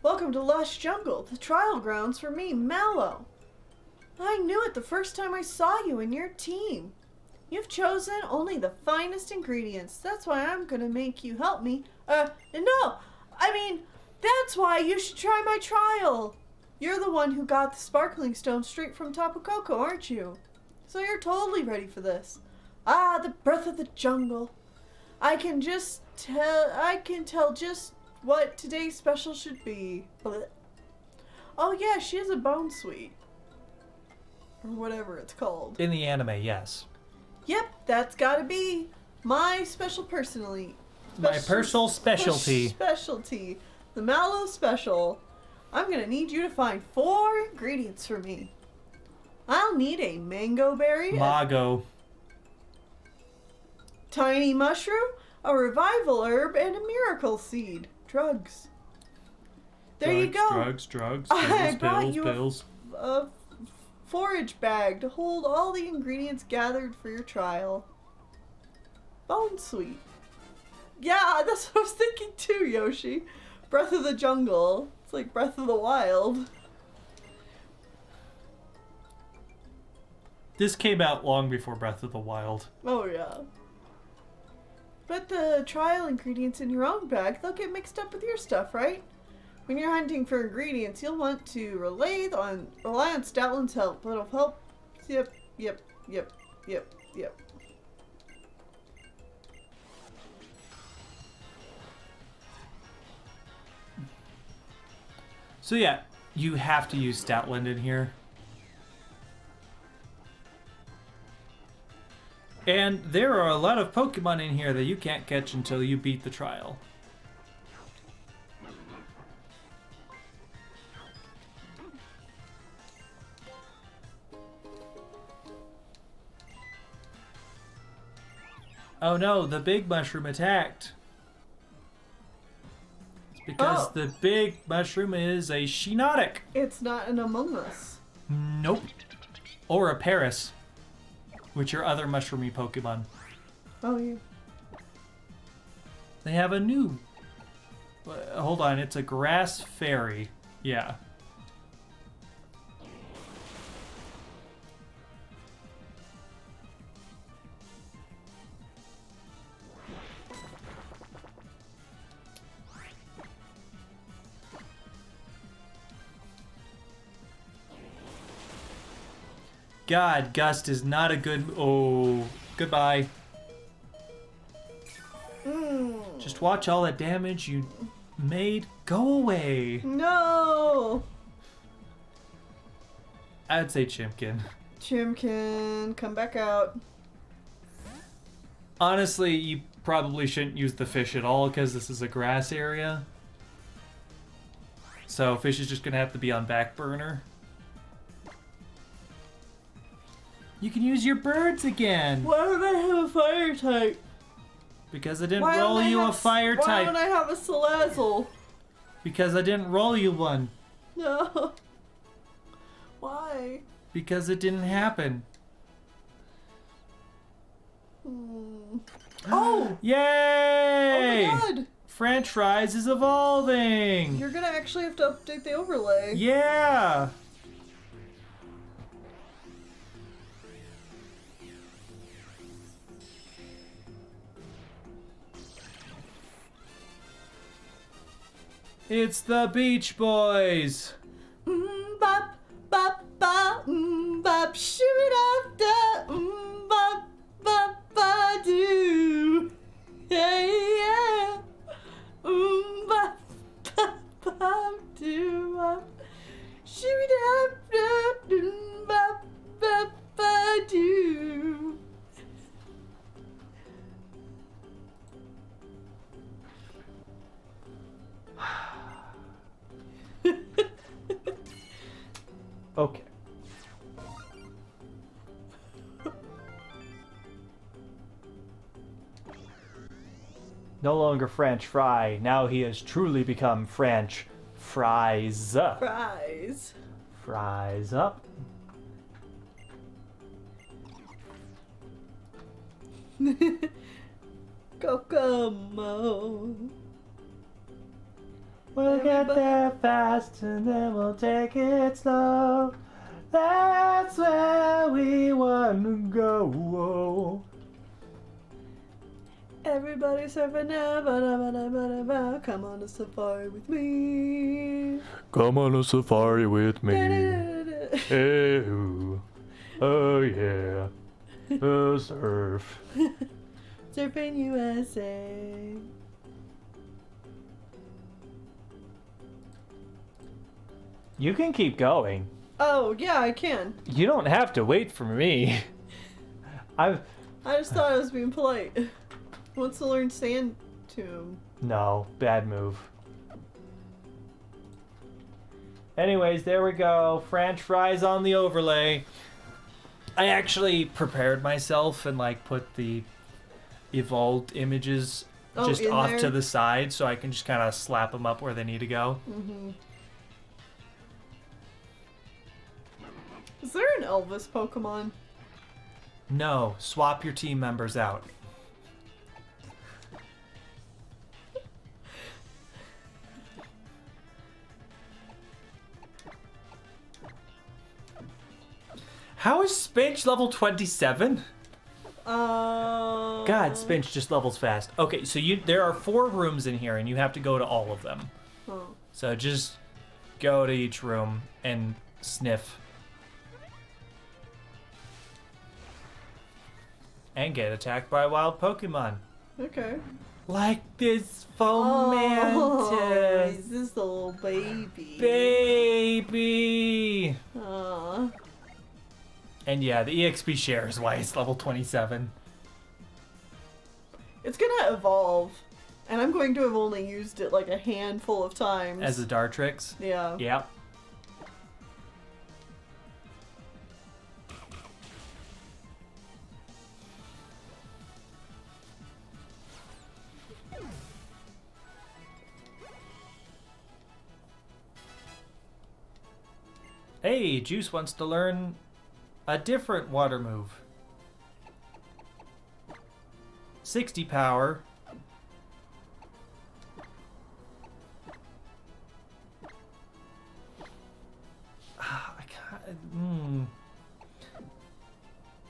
Speaker 2: Welcome to Lush Jungle, the trial grounds for me, Mallow. I knew it the first time I saw you and your team. You've chosen only the finest ingredients. That's why I'm gonna make you help me. No! I mean, that's why you should try my trial. You're the one who got the sparkling stone straight from Tapu Koko, aren't you? So you're totally ready for this. Ah, the breath of the jungle. I can tell just what today's special should be. Blech. Oh yeah, she has a bone sweet. Or whatever it's called.
Speaker 1: In the anime, yes.
Speaker 2: Yep, that's gotta be my special personally.
Speaker 1: My personal specialty.
Speaker 2: Specialty. The Mallow Special. I'm gonna need you to find 4 ingredients for me. I'll need a mango berry,
Speaker 1: Mago.
Speaker 2: tiny mushroom, a revival herb, and a miracle seed. Drugs. There you go.
Speaker 1: Drugs,
Speaker 2: I brought you
Speaker 1: pills.
Speaker 2: a forage bag to hold all the ingredients gathered for your trial. Bone sweet. Yeah, that's what I was thinking too, Yoshi. Breath of the Jungle. It's like Breath of the Wild.
Speaker 1: This came out long before Breath of the Wild.
Speaker 2: Oh yeah. But the trial ingredients in your own bag, they'll get mixed up with your stuff, right? When you're hunting for ingredients, you'll want to rely on Stoutland's help. It'll help. Yep.
Speaker 1: So yeah, you have to use Stoutland in here. And there are a lot of Pokemon in here that you can't catch until you beat the trial. Oh no, the big mushroom attacked. It's because
Speaker 2: Oh.
Speaker 1: the big mushroom is a Shiinotic.
Speaker 2: It's not an Among Us.
Speaker 1: Nope. Or a Paris, which are other mushroomy Pokemon.
Speaker 2: Oh yeah.
Speaker 1: They have a new... hold on, it's a grass fairy. Yeah. God, Gust is not a good... Oh, goodbye. Just watch all that damage you made go away.
Speaker 2: No!
Speaker 1: I'd say Chimkin.
Speaker 2: Chimkin, come back out.
Speaker 1: Honestly, you probably shouldn't use the fish at all because this is a grass area. So fish is just going to have to be on back burner. You can use your birds again.
Speaker 2: Why don't I have a fire type?
Speaker 1: Because I didn't roll you a fire type.
Speaker 2: Why don't I have a Salazzle?
Speaker 1: Because I didn't roll you one.
Speaker 2: No. Why?
Speaker 1: Because it didn't happen.
Speaker 2: Oh!
Speaker 1: Yay!
Speaker 2: Oh my god!
Speaker 1: French fries is evolving!
Speaker 2: You're gonna actually have to update the overlay.
Speaker 1: Yeah! It's the Beach Boys!
Speaker 2: Bop, bop, bop, bop, shoot up the bop, bop, ba, do. Yeah, yeah. Bop, bop, bop, do. Bop, shoot up the bop, bop, ba, do.
Speaker 1: Okay. No longer French fry, now he has truly become French fries.
Speaker 2: Fries.
Speaker 1: Fries up.
Speaker 2: Kokomo.
Speaker 1: We'll get there fast and then we'll take it slow. That's where we want to go.
Speaker 2: Everybody surfing now, come on a safari with me.
Speaker 1: Come on a safari with me. Hey, oh yeah, surf.
Speaker 2: Surfing USA.
Speaker 1: You can keep going.
Speaker 2: Oh, yeah, I can.
Speaker 1: You don't have to wait for me.
Speaker 2: I just thought I was being polite. Wants to learn Sand Tomb.
Speaker 1: No, bad move. Anyways, there we go. French fries on the overlay. I actually prepared myself and like put the evolved images just off
Speaker 2: there?
Speaker 1: to the side so I can just kind of slap them up where they need to go.
Speaker 2: Mm-hmm. Is there an Elvis Pokemon?
Speaker 1: No, swap your team members out. How is Spinch level 27? God, Spinch just levels fast. Okay, so there are 4 rooms in here and you have to go to all of them.
Speaker 2: Oh.
Speaker 1: So just go to each room and sniff. And get attacked by wild Pokemon.
Speaker 2: Okay.
Speaker 1: Like this
Speaker 2: Oh,
Speaker 1: Fomantis.
Speaker 2: is this the little baby?
Speaker 1: Baby!
Speaker 2: Aw.
Speaker 1: And yeah, the EXP share is why it's level 27.
Speaker 2: It's gonna evolve. And I'm going to have only used it like a handful of times.
Speaker 1: As a Dartrix.
Speaker 2: Yeah.
Speaker 1: Yep. Hey, Juice wants to learn a different water move. 60 power. I can't.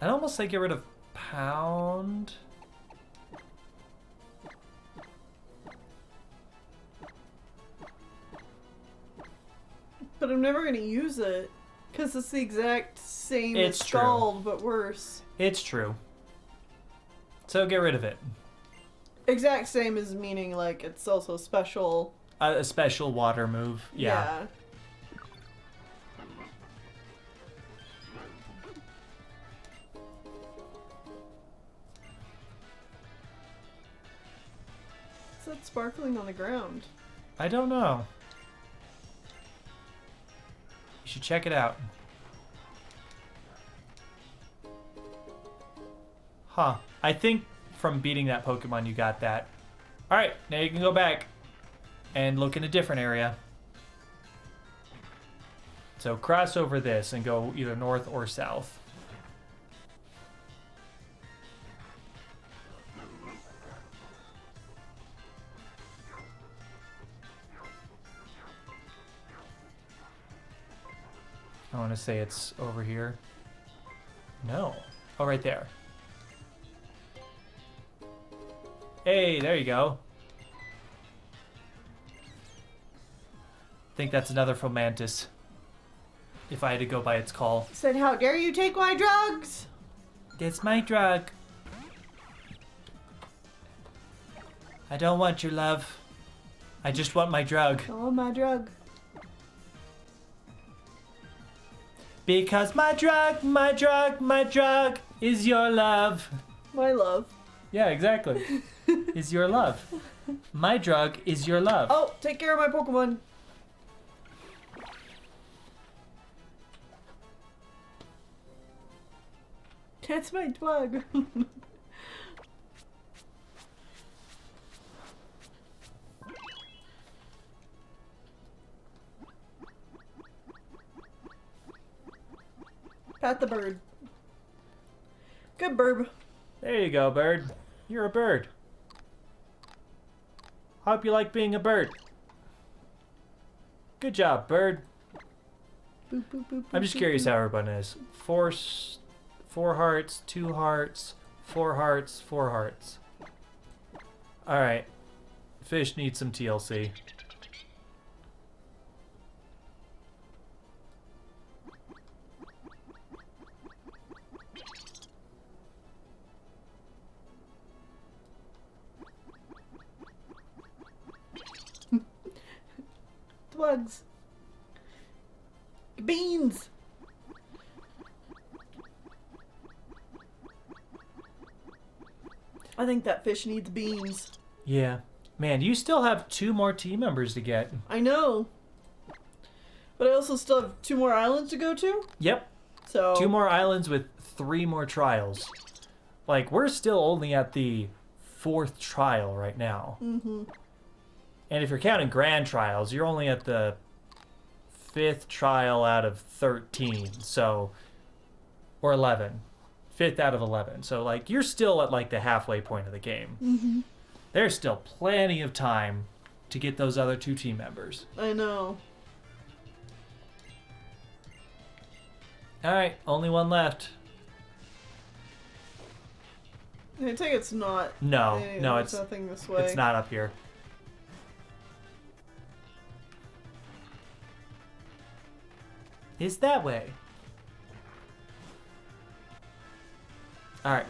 Speaker 1: I'd almost say get rid of pound.
Speaker 2: But I'm never gonna use it. Because it's the exact same
Speaker 1: It's
Speaker 2: as
Speaker 1: true.
Speaker 2: Scald, but worse.
Speaker 1: It's true. So get rid of it.
Speaker 2: Exact same as meaning like it's also special.
Speaker 1: A special water move. Yeah.
Speaker 2: What's that sparkling on the ground?
Speaker 1: I don't know. You should check it out. Huh. I think from beating that Pokemon you got that. Alright, now you can go back and look in a different area. So cross over this and go either north or south. I want to say it's over here. No. Oh, right there. Hey, there you go. I think that's another Fomantis. If I had to go by its call.
Speaker 2: Said, how dare you take my drugs?
Speaker 1: That's my drug. I don't want your love. I just want my drug.
Speaker 2: Oh, my drug.
Speaker 1: Because my drug is your love.
Speaker 2: My love.
Speaker 1: Yeah, exactly. Is your love. My drug is your love.
Speaker 2: Oh, take care of my Pokemon. That's my drug. Pat the bird. Good burb.
Speaker 1: There you go, bird. You're a bird. Hope you like being a bird. Good job, bird.
Speaker 2: Boop, boop, boop,
Speaker 1: I'm just
Speaker 2: boop,
Speaker 1: curious
Speaker 2: boop.
Speaker 1: how everyone is. Four hearts, 2 hearts, 4 hearts, 4 hearts. Alright. Fish needs some TLC.
Speaker 2: Slugs. Beans. I think that fish needs beans.
Speaker 1: Yeah. Man, you still have 2 more team members to get.
Speaker 2: I know. But I also still have 2 more islands to go to.
Speaker 1: Yep.
Speaker 2: So
Speaker 1: 2 more islands with 3 more trials. Like, we're still only at the 4th trial right now.
Speaker 2: Mm-hmm.
Speaker 1: And if you're counting grand trials, you're only at the 5th trial out of 13. So, or 11. 5th out of 11. So, like, you're still at, like, the halfway point of the game.
Speaker 2: Mm-hmm.
Speaker 1: There's still plenty of time to get those other 2 team members.
Speaker 2: I know.
Speaker 1: Alright, only 1 left.
Speaker 2: I think it's not.
Speaker 1: No, no,
Speaker 2: there's
Speaker 1: it's
Speaker 2: nothing this way.
Speaker 1: It's not up here. It's that way. Alright.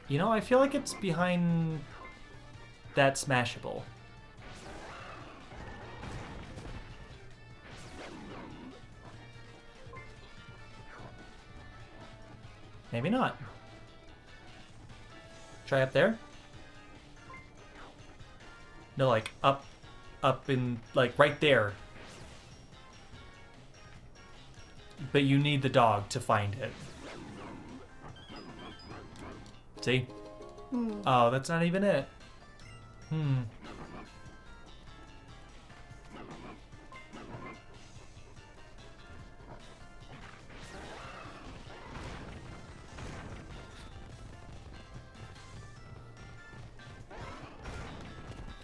Speaker 1: You know, I feel like it's behind that Smashable. Maybe not. Try up there? No, like up in, like right there. But you need the dog to find it. See? Oh, that's not even it.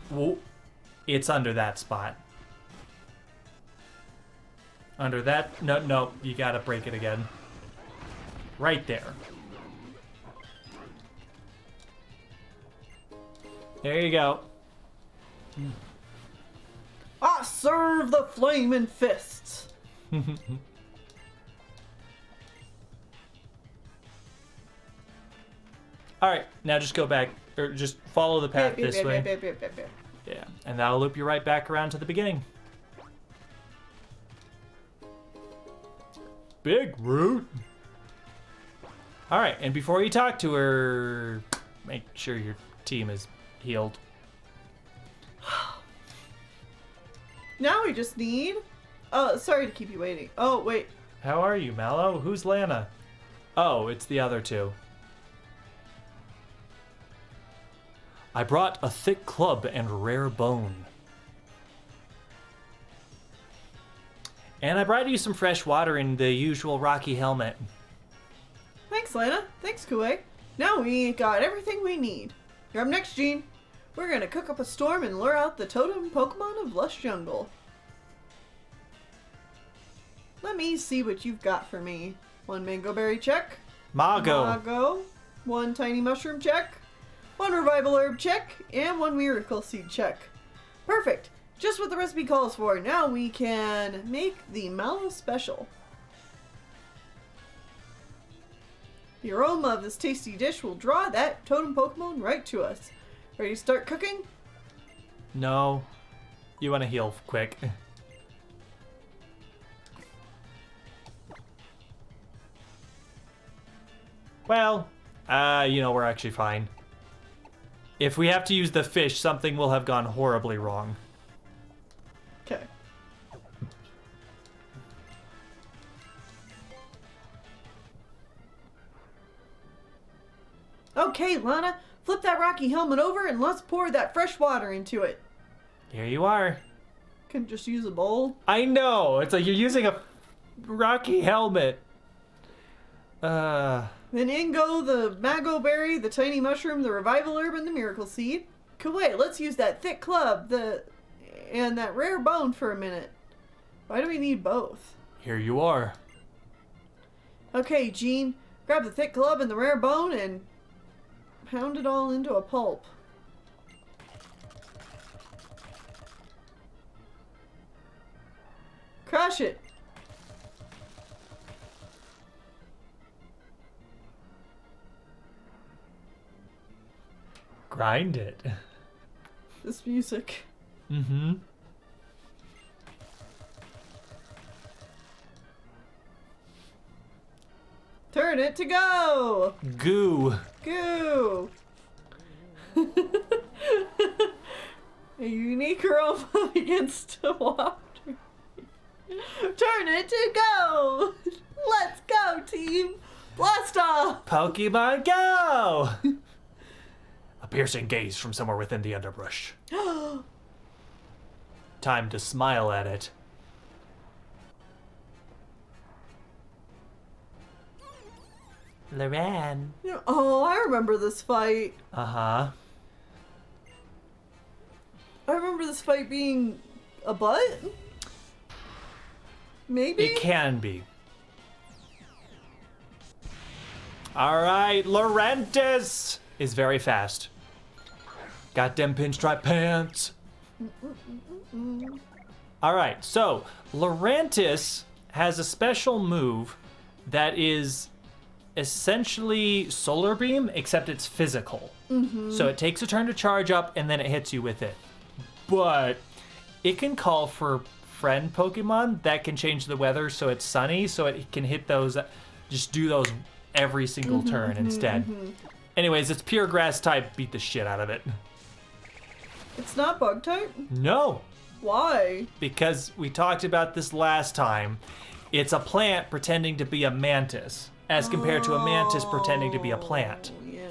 Speaker 1: Whoa. It's under that spot. Under that? No, you gotta break it again. Right there. There you go.
Speaker 2: Ah, serve! Serve the flaming fists.
Speaker 1: All right, now just go back, or just follow the path this way. Yeah, and that'll loop you right back around to the beginning. Big root. All right, and before you talk to her, make sure your team is healed.
Speaker 2: Now we just need... Oh, sorry to keep you waiting. Oh, wait.
Speaker 1: How are you, Mallow? Who's Lana? Oh, it's the other two. I brought a thick club and rare bone. And I brought you some fresh water in the usual rocky helmet.
Speaker 2: Thanks, Lana. Thanks, Kue. Now we got everything we need. You're up next, Jean. We're gonna cook up a storm and lure out the totem Pokemon of Lush Jungle. Let me see what you've got for me. 1 mango berry check.
Speaker 1: Mago.
Speaker 2: 1 tiny mushroom check. 1 revival herb check. And 1 miracle seed check. Perfect. Just what the recipe calls for. Now we can make the Mallow special. The aroma of this tasty dish will draw that totem Pokemon right to us. Ready to start cooking?
Speaker 1: No. You want to heal quick. Well, we're actually fine. If we have to use the fish, something will have gone horribly wrong.
Speaker 2: Okay. Okay, Lana, flip that rocky helmet over and let's pour that fresh water into it.
Speaker 1: Here you are.
Speaker 2: Can just use a bowl.
Speaker 1: I know. It's like you're using a rocky helmet.
Speaker 2: Then in go the Mago Berry, the Tiny Mushroom, the Revival Herb, and the Miracle Seed. Wait, let's use that thick club, and that rare bone for a minute. Why do we need both?
Speaker 1: Here you are.
Speaker 2: Okay, Jean, grab the thick club and the rare bone and pound it all into a pulp. Crush it.
Speaker 1: Grind it.
Speaker 2: This music.
Speaker 1: Mm-hmm.
Speaker 2: Turn it to go.
Speaker 1: Goo.
Speaker 2: Goo. A unique aroma begins to waft. Turn it to go. Let's go, team. Blast off.
Speaker 1: Pokemon go! A piercing gaze from somewhere within the underbrush. Time to smile at it. Loran.
Speaker 2: Oh, I remember this fight.
Speaker 1: Uh-huh.
Speaker 2: I remember this fight being a butt? Maybe?
Speaker 1: It can be. Alright, Laurentis is very fast. Got them pinstripe pants. Alright, so Laurentis has a special move that is essentially Solar Beam, except it's physical. So it takes a turn to charge up and then it hits you with it. But it can call for friend Pokemon that can change the weather so it's sunny, so it can hit those, just do those every single turn instead. Anyways, it's pure grass type, beat the shit out of it.
Speaker 2: It's not bug type?
Speaker 1: No,
Speaker 2: Why?
Speaker 1: because we talked about this last time. It's a plant pretending to be a mantis, as compared to a mantis pretending to be a plant.
Speaker 2: Oh, yeah.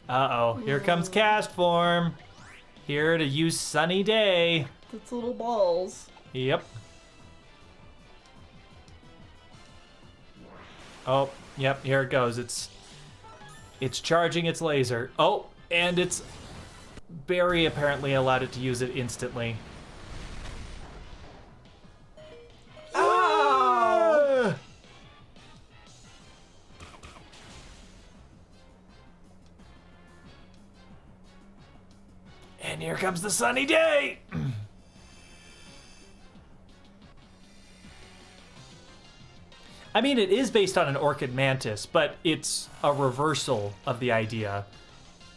Speaker 1: Uh-oh, here comes cast form. Here to use sunny day.
Speaker 2: It's little balls.
Speaker 1: Yep. Oh, yep, here it goes. It's charging its laser. Oh, and its berry apparently allowed it to use it instantly.
Speaker 2: Ow!
Speaker 1: And here comes the sunny day! I mean, it is based on an orchid mantis, but it's a reversal of the idea.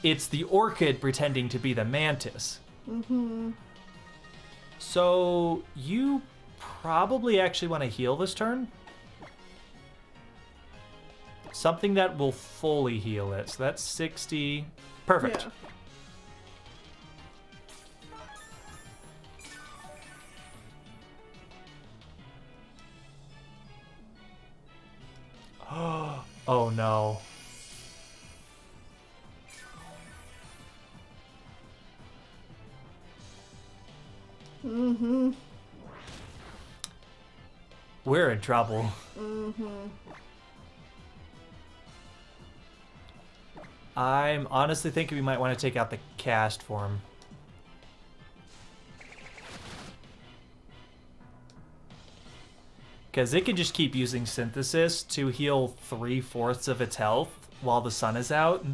Speaker 1: It's the orchid pretending to be the mantis.
Speaker 2: Mm-hmm.
Speaker 1: So, you probably actually want to heal this turn? Something that will fully heal it. So that's 60. Perfect.
Speaker 2: Yeah.
Speaker 1: Oh no.
Speaker 2: Mm-hmm.
Speaker 1: We're in trouble.
Speaker 2: Mm-hmm.
Speaker 1: I'm honestly thinking we might want to take out the cast form. Because it can just keep using synthesis to heal 3/4 of its health while the sun is out.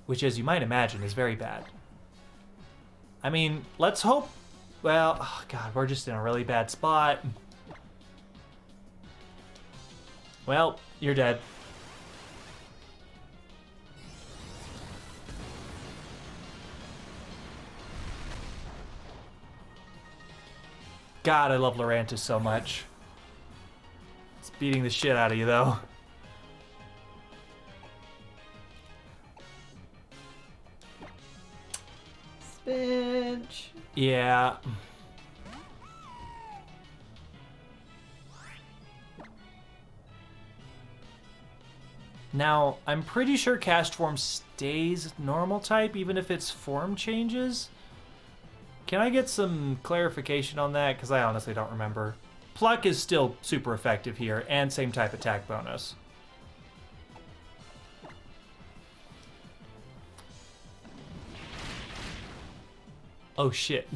Speaker 1: Which, as you might imagine, is very bad. I mean, let's hope... Well, oh God, we're just in a really bad spot. Well, you're dead. God, I love Lurantis so much. It's beating the shit out of you, though.
Speaker 2: Spinch.
Speaker 1: Yeah. Now, I'm pretty sure cast form stays normal type even if its form changes. Can I get some clarification on that? Because I honestly don't remember. Pluck is still super effective here, and same type attack bonus. Oh shit.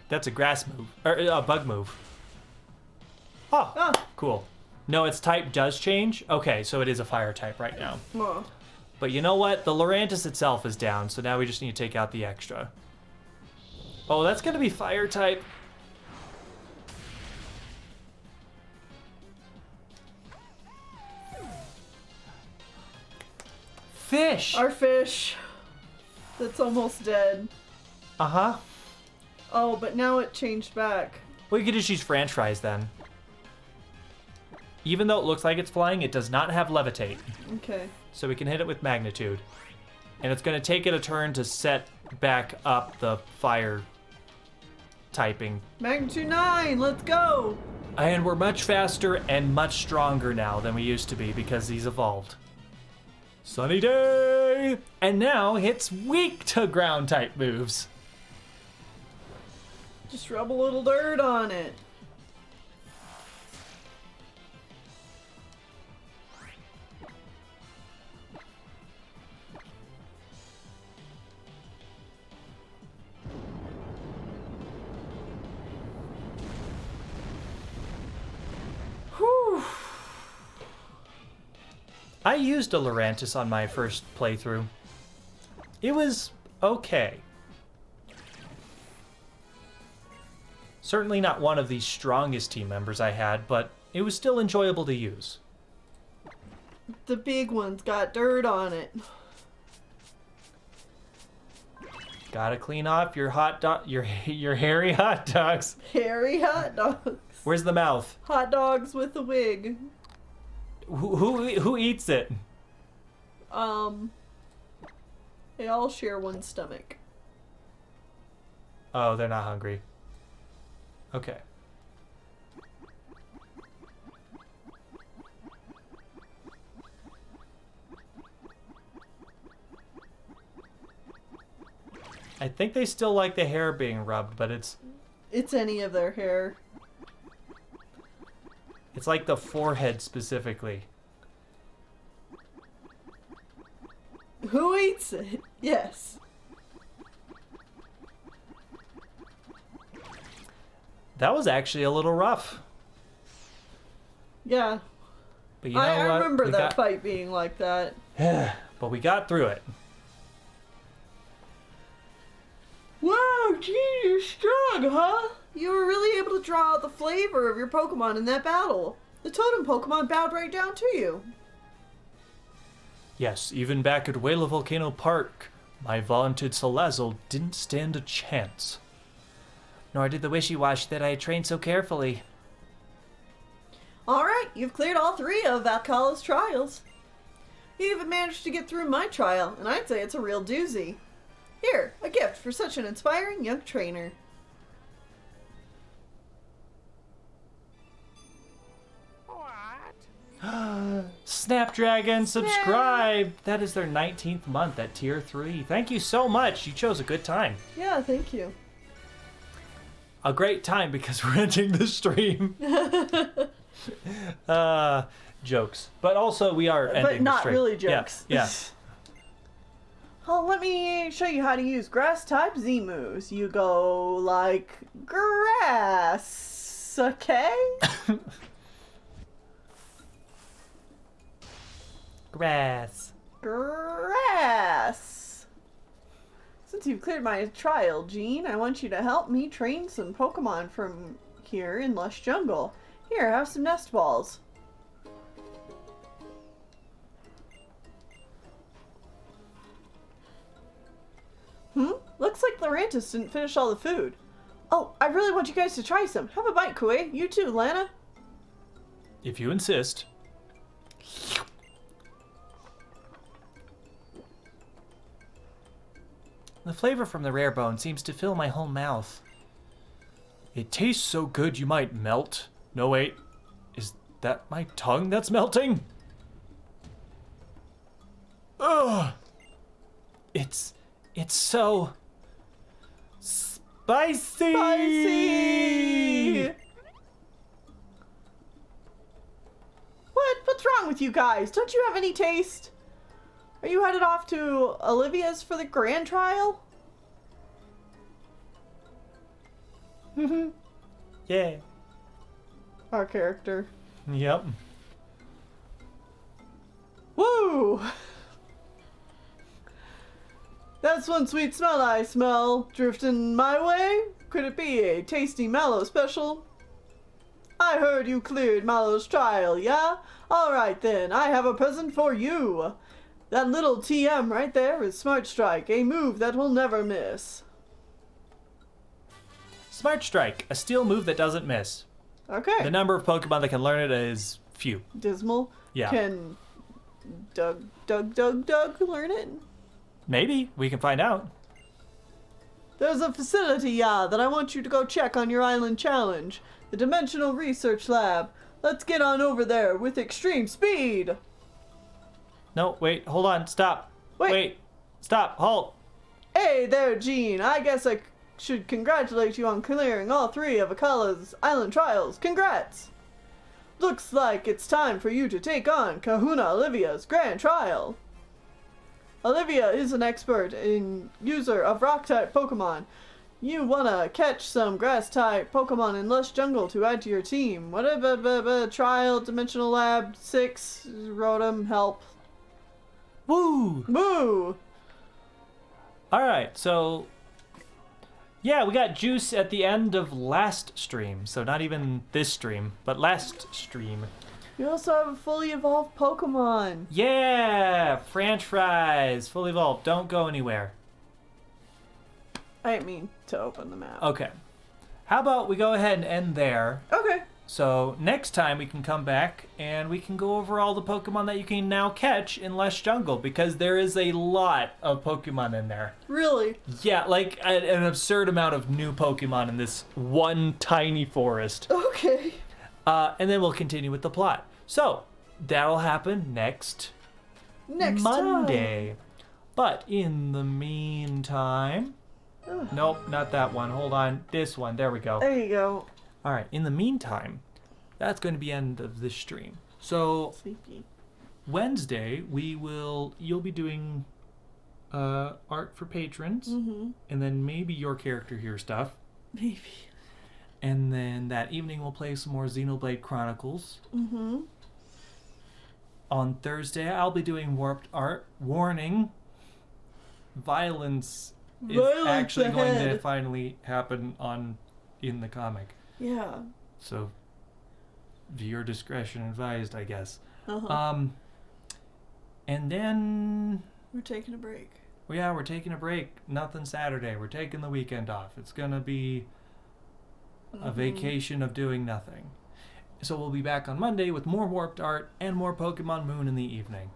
Speaker 1: That's a grass move. Or a bug move. Oh, cool. No, its type does change? Okay, so it is a fire type right now.
Speaker 2: Oh.
Speaker 1: But you know what? The Lurantis itself is down, so now we just need to take out the extra. Oh, that's gonna be fire type. Fish!
Speaker 2: Our fish. That's almost dead.
Speaker 1: Uh-huh.
Speaker 2: Oh, but now it changed back.
Speaker 1: Well, you could just use French fries then. Even though it looks like it's flying, it does not have levitate.
Speaker 2: Okay.
Speaker 1: So we can hit it with magnitude. And it's gonna take it a turn to set back up the fire typing.
Speaker 2: Magnitude 9, let's go!
Speaker 1: And we're much faster and much stronger now than we used to be because he's evolved. Sunny day! And now it's weak to ground type moves.
Speaker 2: Just rub a little dirt on it. Whew.
Speaker 1: I used a Lurantis on my first playthrough. It was okay. Certainly not one of the strongest team members I had, but it was still enjoyable to use.
Speaker 2: The big one's got dirt on it.
Speaker 1: Gotta clean off your hot dog, your hairy hot dogs.
Speaker 2: Hairy hot dogs.
Speaker 1: Where's the mouth?
Speaker 2: Hot dogs with a wig.
Speaker 1: Who eats it?
Speaker 2: They all share one stomach.
Speaker 1: Oh, they're not hungry. Okay. I think they still like the hair being rubbed, but it's
Speaker 2: any of their hair.
Speaker 1: It's like the forehead specifically.
Speaker 2: Who eats it? Yes.
Speaker 1: That was actually a little rough.
Speaker 2: Yeah.
Speaker 1: But you know
Speaker 2: I
Speaker 1: what?
Speaker 2: remember
Speaker 1: We
Speaker 2: that
Speaker 1: got-
Speaker 2: fight being like that.
Speaker 1: But we got through it.
Speaker 2: gee, you're strong, huh? You were really able to draw out the flavor of your Pokemon in that battle. The totem Pokemon bowed right down to you.
Speaker 1: Yes, even back at Whale Volcano Park, my vaunted Salazzle didn't stand a chance. Nor did the Wishy-Wash that I trained so carefully.
Speaker 2: Alright, you've cleared all 3 of Valkalla's trials. You even managed to get through my trial, and I'd say it's a real doozy. Here, a gift for such an inspiring young trainer.
Speaker 1: Snapdragon, subscribe! That is their 19th month at tier 3. Thank you so much. You chose a good time.
Speaker 2: Yeah, thank you.
Speaker 1: A great time because we're ending the stream. Jokes. But also we are ending the stream.
Speaker 2: But not really jokes.
Speaker 1: Yeah.
Speaker 2: Oh, let me show you how to use grass-type Z-moves. You go like grass, okay?
Speaker 1: Grass.
Speaker 2: Grass. Since you've cleared my trial, Jean, I want you to help me train some Pokemon from here in Lush Jungle. Here, have some nest balls. Looks like Lurantis didn't finish all the food. Oh, I really want you guys to try some. Have a bite, Kue. You too, Lana.
Speaker 1: If you insist. The flavor from the rare bone seems to fill my whole mouth. It tastes so good you might melt. No, wait. Is that my tongue that's melting? Ugh! It's so... spicy!
Speaker 2: What's wrong with you guys? Don't you have any taste? Are you headed off to Olivia's for the grand trial?
Speaker 1: Yeah.
Speaker 2: Our character.
Speaker 1: Yep.
Speaker 2: Woo! That's one sweet smell I smell. Drifting my way? Could it be a tasty Mallow special? I heard you cleared Mallow's trial, yeah? Alright then, I have a present for you. That little TM right there is Smart Strike, a move that will never miss.
Speaker 1: Smart Strike, a steel move that doesn't miss.
Speaker 2: Okay.
Speaker 1: The number of Pokemon that can learn it is few.
Speaker 2: Dismal?
Speaker 1: Yeah.
Speaker 2: Can Doug learn it?
Speaker 1: Maybe. We can find out.
Speaker 2: There's a facility, that I want you to go check on your island challenge. The Dimensional Research Lab. Let's get on over there with extreme speed.
Speaker 1: No, wait, hold on, stop.
Speaker 2: Wait.
Speaker 1: Stop, halt.
Speaker 2: Hey there, Jean. I guess I should congratulate you on clearing all 3 of Akala's island trials. Congrats! Looks like it's time for you to take on Kahuna Olivia's grand trial. Olivia is an expert in user of rock-type Pokemon. You wanna catch some grass-type Pokemon in Lush Jungle to add to your team. Whatever, trial, Dimensional Lab, 6, Rotom, help.
Speaker 1: Woo!
Speaker 2: Woo!
Speaker 1: Alright, so... yeah, we got juice at the end of last stream. So not even this stream, but last stream.
Speaker 2: You also have a fully evolved Pokemon.
Speaker 1: Yeah! French fries! Fully evolved. Don't go anywhere.
Speaker 2: I didn't mean to open the map.
Speaker 1: Okay. How about we go ahead and end there.
Speaker 2: Okay.
Speaker 1: So next time we can come back and we can go over all the Pokemon that you can now catch in Lush Jungle because there is a lot of Pokemon in there.
Speaker 2: Really?
Speaker 1: Yeah, like an absurd amount of new Pokemon in this one tiny forest.
Speaker 2: Okay.
Speaker 1: And then we'll continue with the plot. So that'll happen next Monday.
Speaker 2: Time.
Speaker 1: But in the meantime... nope, not that one. Hold on. This one. There we go.
Speaker 2: There you go.
Speaker 1: All right. In the meantime, that's going to be end of this stream. So
Speaker 2: Sleepy.
Speaker 1: Wednesday, you'll be doing art for patrons.
Speaker 2: Mm-hmm.
Speaker 1: And then maybe your character here stuff.
Speaker 2: Maybe.
Speaker 1: And then that evening, we'll play some more Xenoblade Chronicles.
Speaker 2: Mm-hmm.
Speaker 1: On Thursday, I'll be doing warped art. Warning. Violence is
Speaker 2: Violence
Speaker 1: actually going to
Speaker 2: ahead.
Speaker 1: finally happen in the comic.
Speaker 2: Yeah.
Speaker 1: So, viewer discretion advised, I guess.
Speaker 2: Uh-huh.
Speaker 1: And then,
Speaker 2: We're taking a break.
Speaker 1: well, yeah, we're taking a break. Nothing Saturday. We're taking the weekend off. It's gonna be a vacation of doing nothing. So we'll be back on Monday with more Warped Art and more Pokemon Moon in the evening.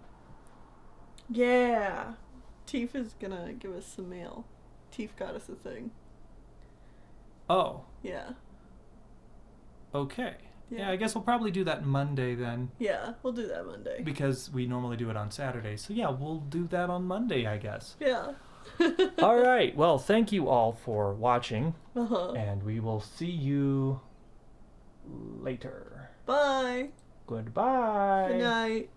Speaker 2: Yeah. Teef is gonna give us some mail. Teef got us a thing.
Speaker 1: Oh,
Speaker 2: Yeah.
Speaker 1: okay.
Speaker 2: Yeah.
Speaker 1: Yeah, I guess we'll probably do that Monday then,
Speaker 2: Yeah, we'll do that Monday.
Speaker 1: because we normally do it on Saturday. So yeah, we'll do that on Monday, I guess.
Speaker 2: Yeah.
Speaker 1: All right. Well, thank you all for watching,
Speaker 2: Uh-huh.
Speaker 1: and we will see you later.
Speaker 2: Bye.
Speaker 1: Goodbye.
Speaker 2: Good night.